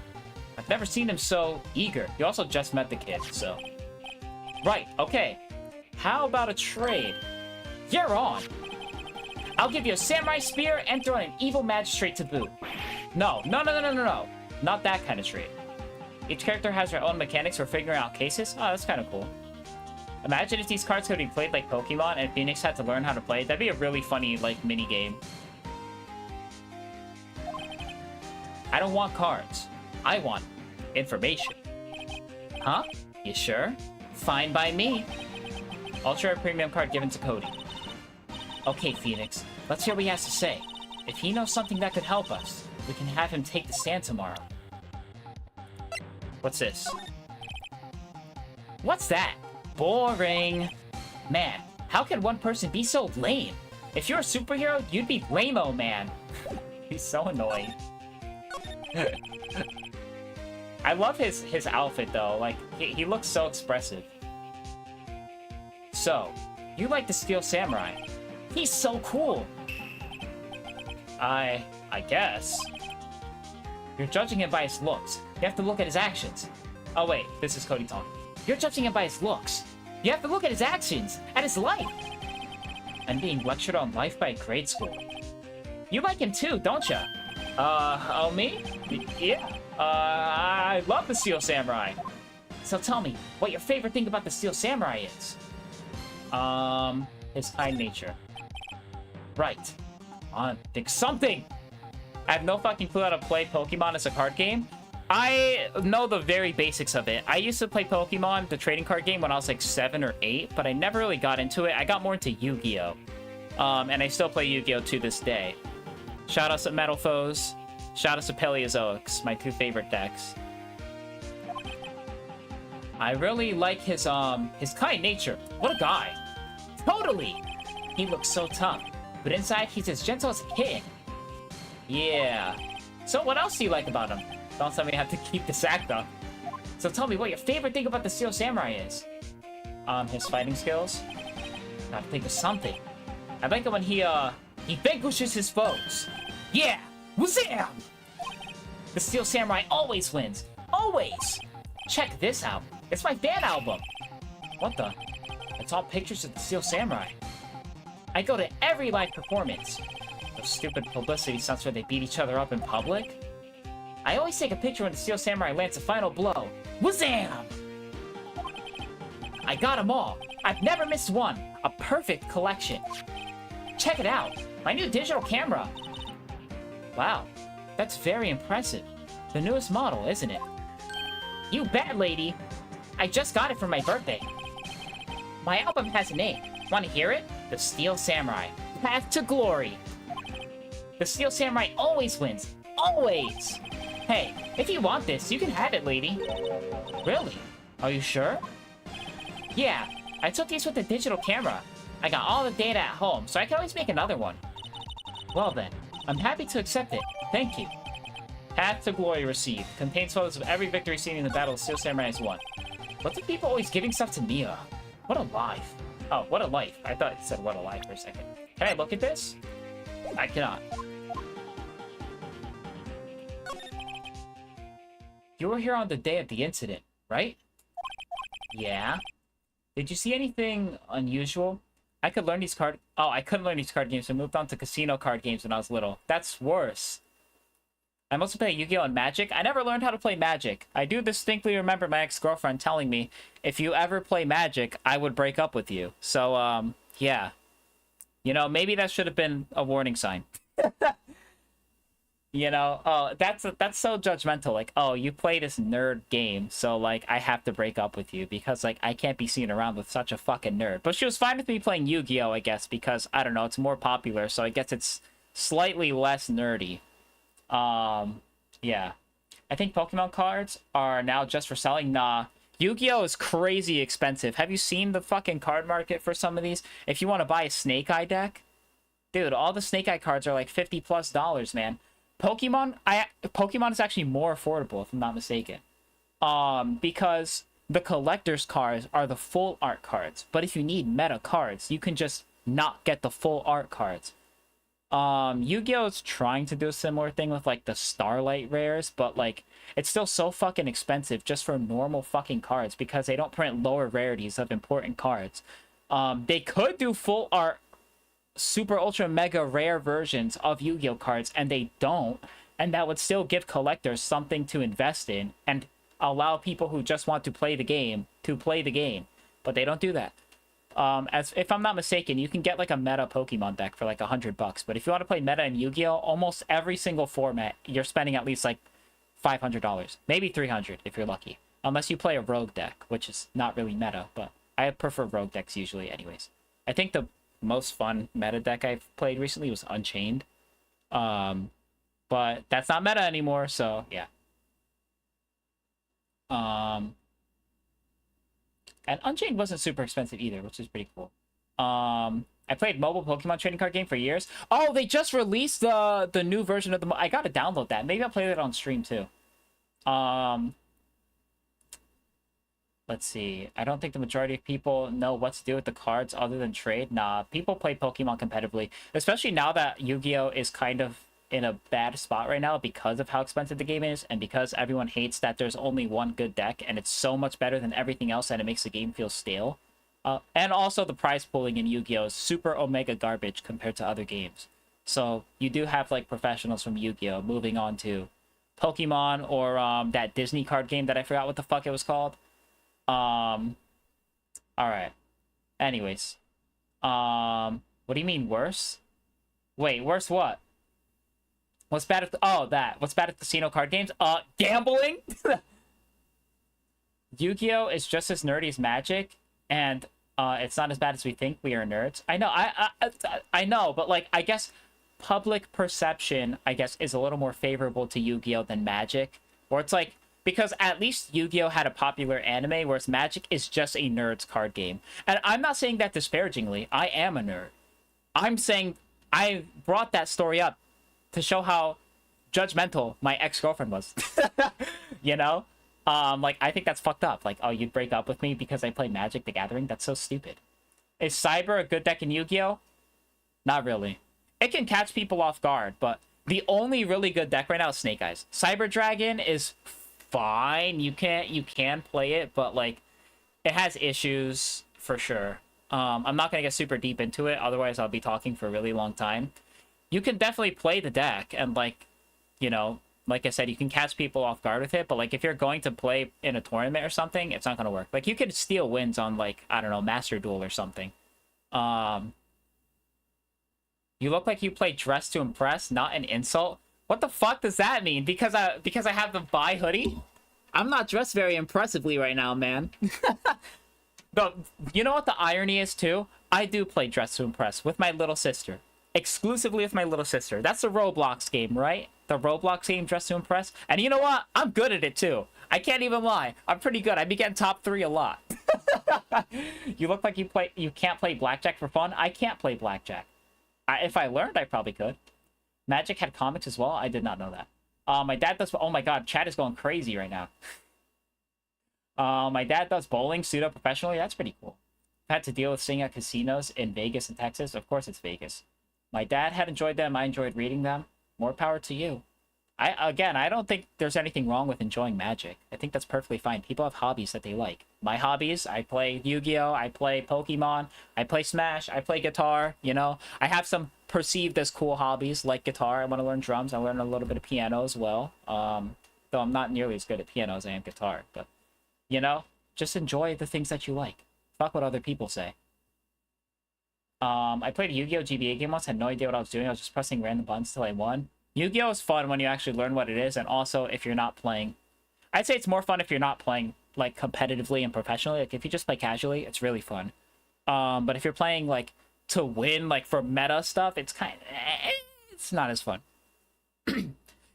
I've never seen him so eager. You also just met the kid, so... Right, okay. How about a trade? You're on! I'll give you a Samurai Spear and throw in an Evil Magistrate to boot. No. Not that kind of trade. Each character has their own mechanics for figuring out cases. Oh, that's kind of cool. Imagine if these cards could be played like Pokemon and Phoenix had to learn how to play. That'd be a really funny, like, mini-game. I don't want cards. I want information. Huh? You sure? Fine by me. Ultra Premium card given to Cody. Okay, Phoenix. Let's hear what he has to say. If he knows something that could help us, we can have him take the stand tomorrow. What's this? What's that? Boring. Man, how can one person be so lame? If you're a superhero, you'd be lame-o, man. He's so annoying. I love his outfit, though. Like, he looks so expressive. So, you like the Steel Samurai. He's so cool. I guess. You're judging him by his looks. You have to look at his actions. Oh, wait. This is Cody talking. You're judging him by his looks. You have to look at his actions, at his life. I'm being lectured on life by a grade school. You like him too, don't ya? Oh, me? Yeah. I love the Steel Samurai. So tell me, what your favorite thing about the Steel Samurai is? His kind nature. Right. On, think something! I have no fucking clue how to play Pokemon as a card game. I know the very basics of it. I used to play Pokemon, the trading card game, when I was like 7 or 8, but I never really got into it. I got more into Yu-Gi-Oh! And I still play Yu-Gi-Oh! To this day. Shoutouts to Metal Foes. Shoutouts to Paleozoics, my 2 favorite decks. I really like his kind nature. What a guy. Totally! He looks so tough, but inside he's as gentle as a kid. Yeah. So what else do you like about him? Don't tell me I have to keep this act up. So tell me what your favorite thing about the Steel Samurai is. His fighting skills? Gotta think of something. I like it when he vanquishes his foes. Yeah! Wazam! The Steel Samurai always wins. Always! Check this out. It's my fan album. What the? It's all pictures of the Steel Samurai. I go to every live performance. Those stupid publicity stunts where they beat each other up in public. I always take a picture when the Steel Samurai lands a final blow. Wazam! I got them all. I've never missed one. A perfect collection. Check it out. My new digital camera. Wow. That's very impressive. The newest model, isn't it? You bet, lady. I just got it for my birthday. My album has a name. Want to hear it? The Steel Samurai. Path to Glory. The Steel Samurai always wins. Always! Hey, if you want this, you can have it, lady. Really? Are you sure? Yeah, I took these with the digital camera. I got all the data at home, so I can always make another one. Well then, I'm happy to accept it. Thank you. Path to Glory received. Contains photos of every victory seen in the battle Steel Samurai has won. What do people always giving stuff to Mia? What a life. Oh, what a life. I thought it said what a life for a second. Can I look at this? I cannot. You were here on the day of the incident, right? Yeah. Did you see anything unusual? I could learn these card... Oh, I couldn't learn these card games. I moved on to casino card games when I was little. That's worse. I mostly play Yu-Gi-Oh! And Magic. I never learned how to play Magic. I do distinctly remember my ex-girlfriend telling me, if you ever play Magic, I would break up with you. So, yeah. You know, maybe that should have been a warning sign. You know, oh, that's so judgmental. Like, oh, you play this nerd game, so, like, I have to break up with you because, like, I can't be seen around with such a fucking nerd. But she was fine with me playing Yu-Gi-Oh, I guess, because, I don't know, it's more popular, so I guess it's slightly less nerdy. Yeah. I think Pokemon cards are now just for selling. Nah. Yu-Gi-Oh is crazy expensive. Have you seen the fucking card market for some of these? If you want to buy a Snake Eye deck, dude, all the Snake Eye cards are like $50+ man. Pokemon is actually more affordable if I'm not mistaken. Because the collector's cards are the full art cards. But if you need meta cards, you can just not get the full art cards. Yu-Gi-Oh! Is trying to do a similar thing with, like, the Starlight rares, but, like, it's still so fucking expensive just for normal fucking cards because they don't print lower rarities of important cards. They could do full art, super ultra mega rare versions of Yu-Gi-Oh! Cards, and they don't, and that would still give collectors something to invest in and allow people who just want to play the game to play the game, but they don't do that. As if I'm not mistaken, you can get like a meta Pokemon deck for like $100, but if you want to play meta in Yu-Gi-Oh, almost every single format, you're spending at least like $500, maybe $300 if you're lucky, unless you play a rogue deck, which is not really meta, but I prefer rogue decks usually anyways. I think the most fun meta deck I've played recently was Unchained, but that's not meta anymore, so yeah. And Unchained wasn't super expensive either, which is pretty cool. I played mobile Pokemon trading card game for years. Oh, they just released the new version of the... I gotta download that. Maybe I'll play that on stream too. Let's see. I don't think the majority of people know what to do with the cards other than trade. Nah, people play Pokemon competitively, especially now that Yu-Gi-Oh! Is kind of in a bad spot right now because of how expensive the game is and because everyone hates that there's only one good deck and it's so much better than everything else and it makes the game feel stale. And also the prize pooling in Yu-Gi-Oh! Is super omega garbage compared to other games. So you do have like professionals from Yu-Gi-Oh! Moving on to Pokemon or that Disney card game that I forgot what the fuck it was called. Alright. Anyways. What do you mean worse? Wait, worse what? What's bad at what's bad at casino card games? Gambling? Yu-Gi-Oh! Is just as nerdy as Magic, and it's not as bad as we think. We are nerds. I know, I know, but like I guess public perception, I guess, is a little more favorable to Yu-Gi-Oh! Than Magic. Or it's like, because at least Yu-Gi-Oh! Had a popular anime, whereas Magic is just a nerd's card game. And I'm not saying that disparagingly. I am a nerd. I'm saying I brought that story up to show how judgmental my ex-girlfriend was. You know? Like, I think that's fucked up. Like, oh, you'd break up with me because I play Magic the Gathering? That's so stupid. Is Cyber a good deck in Yu-Gi-Oh? Not really. It can catch people off guard, but the only really good deck right now is Snake Eyes. Cyber Dragon is fine. You can play it, but, like, it has issues for sure. I'm not gonna get super deep into it, otherwise I'll be talking for a really long time. You can definitely play the deck, and, like, you know, like I said, you can catch people off guard with it, but, like, if you're going to play in a tournament or something, it's not gonna work. Like, you could steal wins on, like, I don't know, Master Duel or something. You look like you play Dress to Impress, not an insult. What the fuck does that mean? Because I have the Buy hoodie? I'm not dressed very impressively right now, man. But you know what the irony is, too? I do play Dress to Impress with my little sister. Exclusively with my little sister. That's a Roblox game, right? The Roblox game, Dress to Impress. And you know what? I'm good at it, too. I can't even lie. I'm pretty good. I be getting top 3 a lot. You look like you can't play Blackjack for fun. I can't play Blackjack. If I learned, I probably could. Magic had comics as well. I did not know that. My dad does... Oh my god, chat is going crazy right now. My dad does bowling pseudo professionally. That's pretty cool. I've had to deal with singing at casinos in Vegas and Texas. Of course it's Vegas. My dad had enjoyed them. I enjoyed reading them. More power to you. I don't think there's anything wrong with enjoying Magic. I think that's perfectly fine. People have hobbies that they like. My hobbies, I play Yu-Gi-Oh! I play Pokemon. I play Smash. I play guitar, you know? I have some perceived as cool hobbies, like guitar. I want to learn drums. I learn a little bit of piano as well. Though I'm not nearly as good at piano as I am guitar. But, you know? Just enjoy the things that you like. Fuck what other people say. I played a Yu-Gi-Oh! GBA game once. Had no idea what I was doing. I was just pressing random buttons till I won. Yu-Gi-Oh! Is fun when you actually learn what it is, and also if you're not playing. I'd say it's more fun if you're not playing, like, competitively and professionally. Like, if you just play casually, it's really fun. But if you're playing, like, to win, like, for meta stuff, it's kind of... it's not as fun. You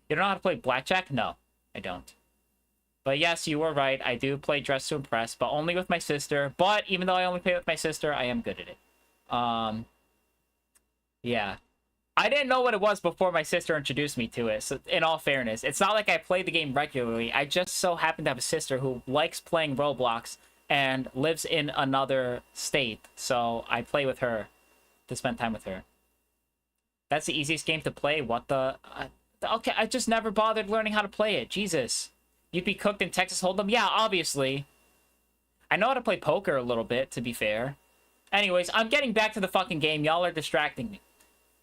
don't know how to play Blackjack? No, I don't. But yes, you were right. I do play Dress to Impress, but only with my sister. But even though I only play with my sister, I am good at it. Yeah. I didn't know what it was before my sister introduced me to it. So in all fairness, it's not like I play the game regularly. I just so happen to have a sister who likes playing Roblox and lives in another state. So I play with her to spend time with her. That's the easiest game to play. What the... okay, I just never bothered learning how to play it. Jesus. You'd be cooked in Texas Hold'em? Yeah, obviously. I know how to play poker a little bit, to be fair. Anyways, I'm getting back to the fucking game. Y'all are distracting me.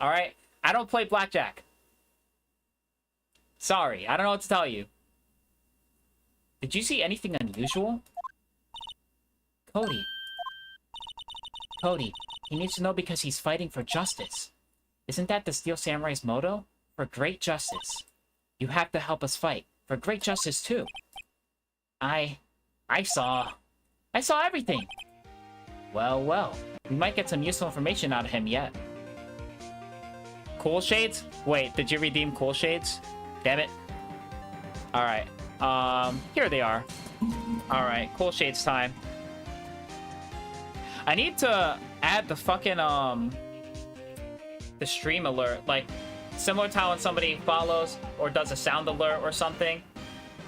Alright? I don't play blackjack. Sorry, I don't know what to tell you. Did you see anything unusual? Cody. Cody, he needs to know because he's fighting for justice. Isn't that the Steel Samurai's motto? For great justice. You have to help us fight. For great justice, too. I saw everything. Well. We might get some useful information out of him yet. Cool Shades? Wait, did you redeem Cool Shades? Damn it. Alright. Here they are. Alright, Cool Shades time. I need to add the fucking, the stream alert. Like, similar to how when somebody follows or does a sound alert or something.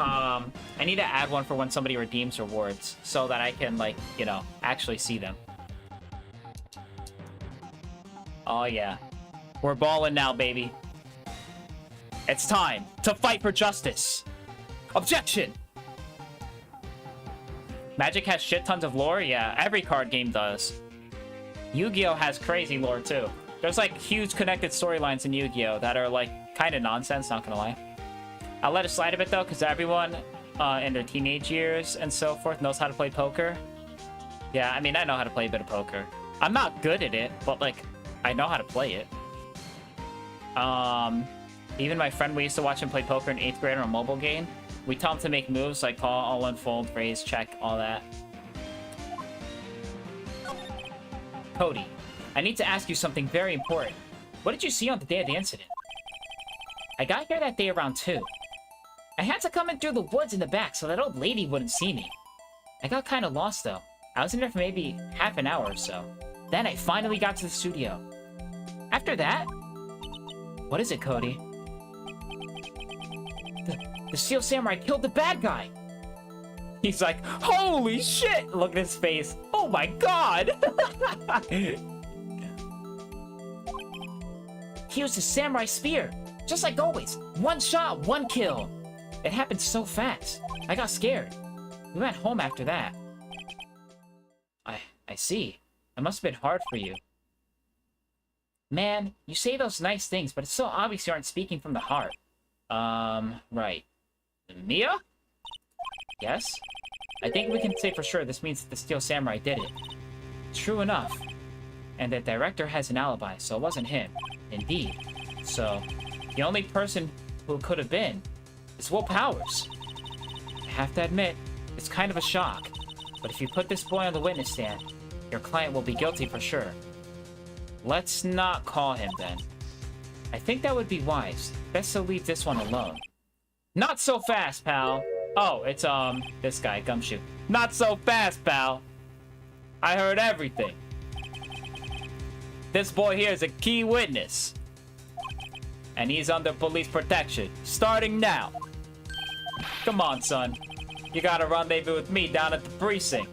I need to add one for when somebody redeems rewards so that I can, like, you know, actually see them. Oh, yeah. We're balling now, baby. It's time to fight for justice. Objection! Magic has shit tons of lore? Yeah, every card game does. Yu-Gi-Oh! Has crazy lore, too. There's, like, huge connected storylines in Yu-Gi-Oh! That are, like, kind of nonsense, not gonna lie. I'll let it slide a bit, though, because everyone in their teenage years and so forth knows how to play poker. Yeah, I mean, I know how to play a bit of poker. I'm not good at it, but, like, I know how to play it. Even my friend, we used to watch him play poker in 8th grade on a mobile game. We taught him to make moves like call, all in, fold, raise, check, all that. Cody, I need to ask you something very important. What did you see on the day of the incident? I got here that day around 2. I had to come in through the woods in the back so that old lady wouldn't see me. I got kind of lost though. I was in there for maybe half an hour or so. Then I finally got to the studio. After that... What is it, Cody? The Steel Samurai killed the bad guy! He's like, holy shit! Look at his face. Oh my god! He used a samurai spear. Just like always. One shot, one kill. It happened so fast. I got scared. We went home after that. I see. It must have been hard for you. Man, you say those nice things, but it's so obvious you aren't speaking from the heart. Right. Mia? Yes? I think we can say for sure this means that the Steel Samurai did it. True enough. And the director has an alibi, so it wasn't him. Indeed. So, the only person who it could have been is Will Powers. I have to admit, it's kind of a shock. But if you put this boy on the witness stand, your client will be guilty for sure. Let's not call him then. I think that would be wise. Best to leave this one alone. Not so fast, pal. Oh, it's, this guy, Gumshoe. Not so fast, pal. I heard everything. This boy here is a key witness. And he's under police protection, starting now. Come on, son. You got a rendezvous with me down at the precinct.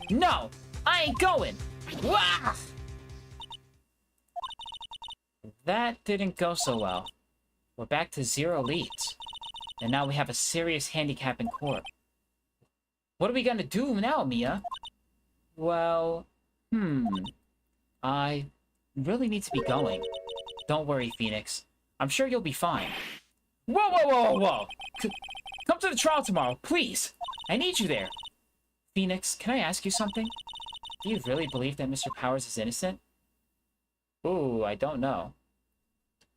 No, I ain't going. Wah! That didn't go so well. We're back to 0 leads. And now we have a serious handicap in court. What are we gonna do now, Mia? Well, I really need to be going. Don't worry, Phoenix. I'm sure you'll be fine. Whoa, whoa, whoa, whoa, whoa! Come to the trial tomorrow, please! I need you there. Phoenix, can I ask you something? Do you really believe that Mr. Powers is innocent? Ooh, I don't know.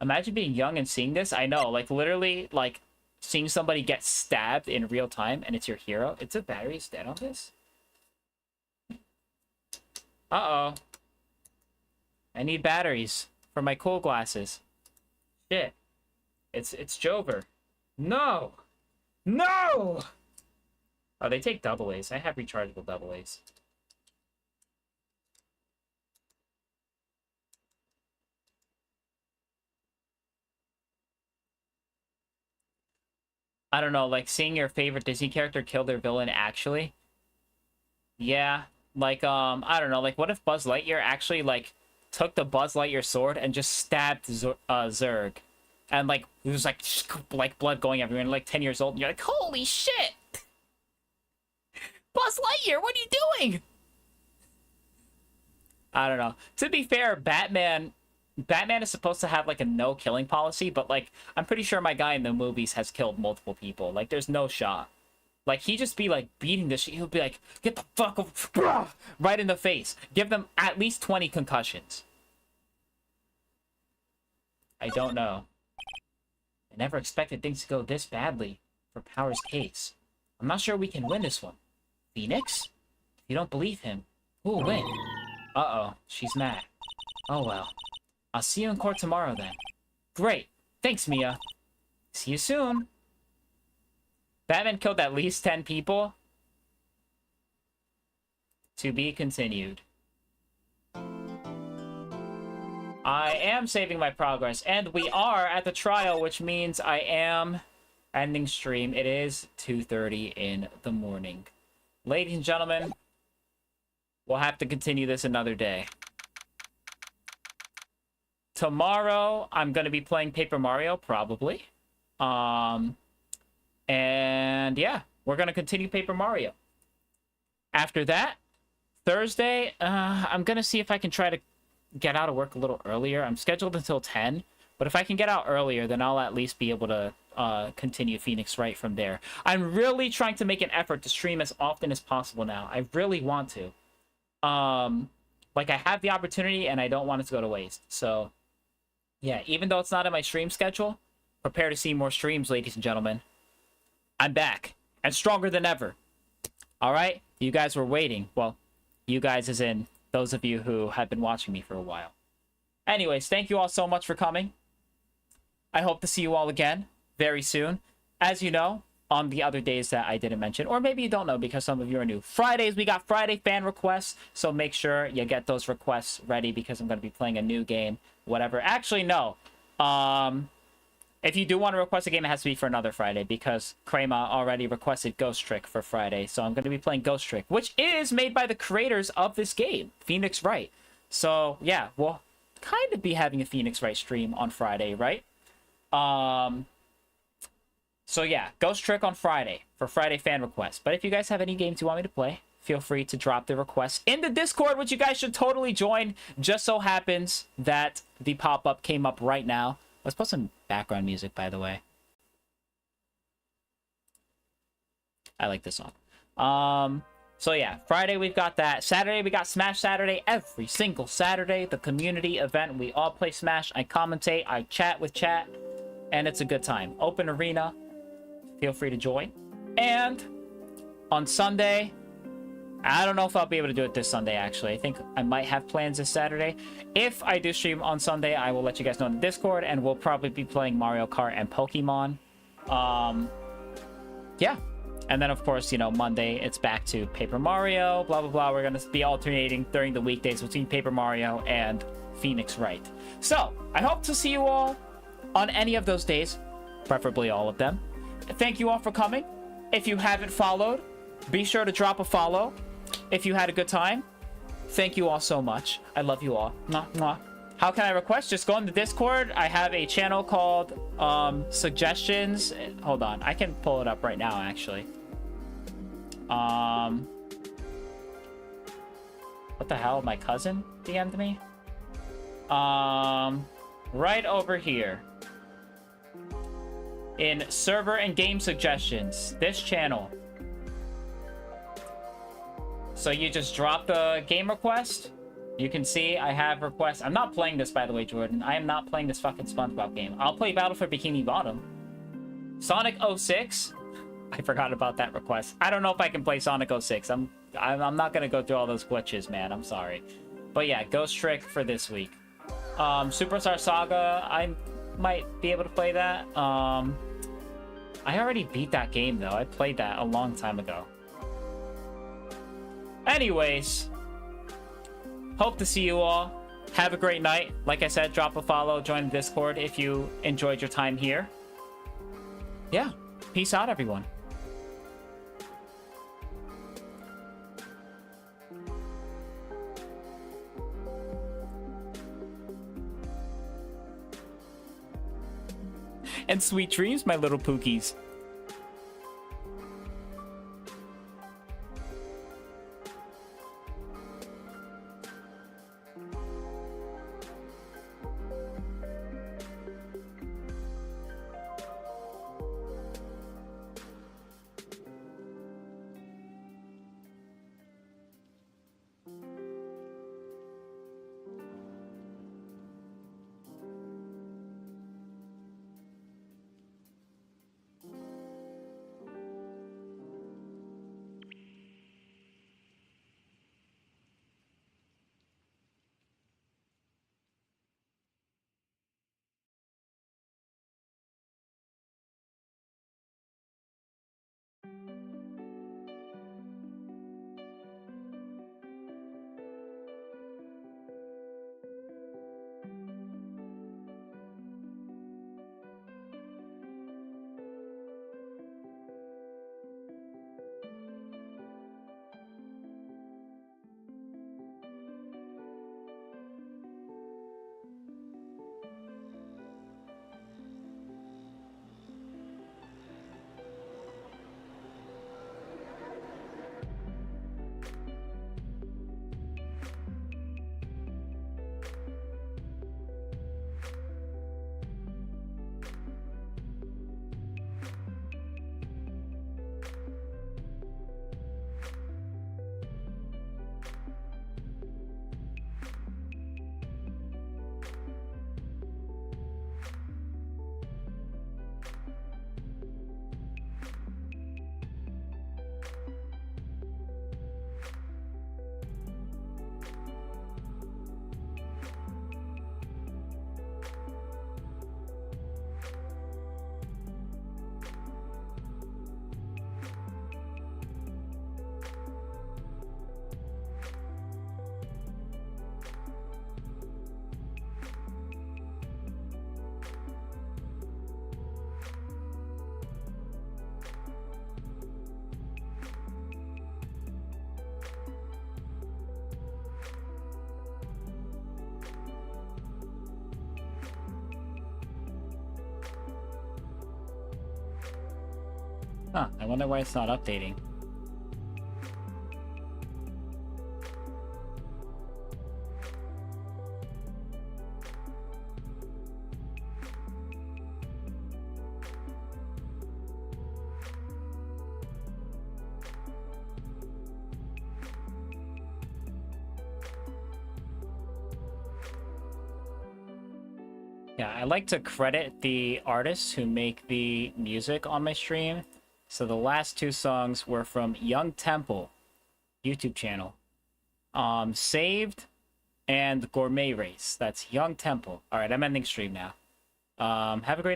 Imagine being young and seeing this. I know, like, literally, like, seeing somebody get stabbed in real time and it's your hero. It's a battery's dead on this? Uh-oh. I need batteries for my cool glasses. Shit. It's Jover. No! No! Oh, they take double A's. I have rechargeable double A's. I don't know, like seeing your favorite Disney character kill their villain actually. Yeah, like I don't know, like what if Buzz Lightyear actually like took the Buzz Lightyear sword and just stabbed Zurg, and like it was like blood going everywhere, and like 10 years old, and you're like, holy shit, Buzz Lightyear, what are you doing? I don't know. To be fair, Batman is supposed to have like a no killing policy, but like I'm pretty sure my guy in the movies has killed multiple people. Like there's no shot. Like he just be like beating the shit. He'll be like, get the fuck up, right in the face. Give them at least 20 concussions. I don't know. I never expected things to go this badly for Power's case. I'm not sure we can win this one. Phoenix? If you don't believe him, who'll win? Uh-oh, she's mad. Oh well. I'll see you in court tomorrow then. Great. Thanks, Mia. See you soon. Batman killed at least 10 people. To be continued. I am saving my progress, and we are at the trial, which means I am ending stream. It is 2:30 in the morning. Ladies and gentlemen, we'll have to continue this another day. Tomorrow, I'm going to be playing Paper Mario, probably. And yeah, we're going to continue Paper Mario. After that, Thursday, I'm going to see if I can try to get out of work a little earlier. I'm scheduled until 10, but if I can get out earlier, then I'll at least be able to continue Phoenix Wright from there. I'm really trying to make an effort to stream as often as possible now. I really want to. Like, I have the opportunity, and I don't want it to go to waste. So, yeah, even though it's not in my stream schedule, prepare to see more streams, ladies and gentlemen. I'm back, and stronger than ever. All right? You guys were waiting. Well, you guys as in those of you who have been watching me for a while. Anyways, thank you all so much for coming. I hope to see you all again very soon. As you know, on the other days that I didn't mention, or maybe you don't know because some of you are new. Fridays, we got Friday fan requests, so make sure you get those requests ready because I'm going to be playing a new game, whatever. Actually, no. If you do want to request a game, it has to be for another Friday because Krema already requested Ghost Trick for Friday. So I'm going to be playing Ghost Trick, which is made by the creators of this game, Phoenix Wright. So yeah, we'll kind of be having a Phoenix Wright stream on Friday, right? So yeah, Ghost Trick on Friday for Friday fan requests. But if you guys have any games you want me to play, feel free to drop the requests in the Discord, which you guys should totally join. Just so happens that the pop-up came up right now. Let's put some background music, by the way. I like this song. So yeah, Friday we've got that. Saturday we got Smash Saturday. Every single Saturday, the community event. We all play Smash. I commentate. I chat with chat. And it's a good time. Open arena. Feel free to join. And on Sunday, I don't know if I'll be able to do it this Sunday, actually. I think I might have plans this Saturday. If I do stream on Sunday, I will let you guys know in the Discord, and we'll probably be playing Mario Kart and Pokemon. Yeah. And then, of course, you know, Monday, it's back to Paper Mario, blah, blah, blah. We're going to be alternating during the weekdays between Paper Mario and Phoenix Wright. So, I hope to see you all on any of those days, preferably all of them. Thank you all for coming. If you haven't followed, be sure to drop a follow. If you had a good time, thank you all so much. I love you all. Mwah, mwah. How can I request? Just go in the Discord. I have a channel called Suggestions. Hold on. I can pull it up right now, actually. What the hell? My cousin DM'd me? Right over here. In Server and Game Suggestions. This channel. So you just drop the game request. You can see I have requests. I'm not playing this, by the way, Jordan. I am not playing this fucking SpongeBob game. I'll play Battle for Bikini Bottom. Sonic 06. I forgot about that request. I don't know if I can play Sonic 06. I'm not gonna go through all those glitches, man. I'm sorry. But yeah, Ghost Trick for this week. Superstar Saga. I might be able to play that. I already beat that game though. I played that a long time ago. Anyways, hope to see you all. Have a great night. Like I said, drop a follow, join the Discord if you enjoyed your time here. Yeah, Peace out, everyone. And sweet dreams, my little pookies. Huh, I wonder why it's not updating. Yeah, I like to credit the artists who make the music on my stream. So the last two songs were from Young Temple YouTube channel. Saved and Gourmet Race. That's Young Temple. All right, I'm ending stream now. Have a great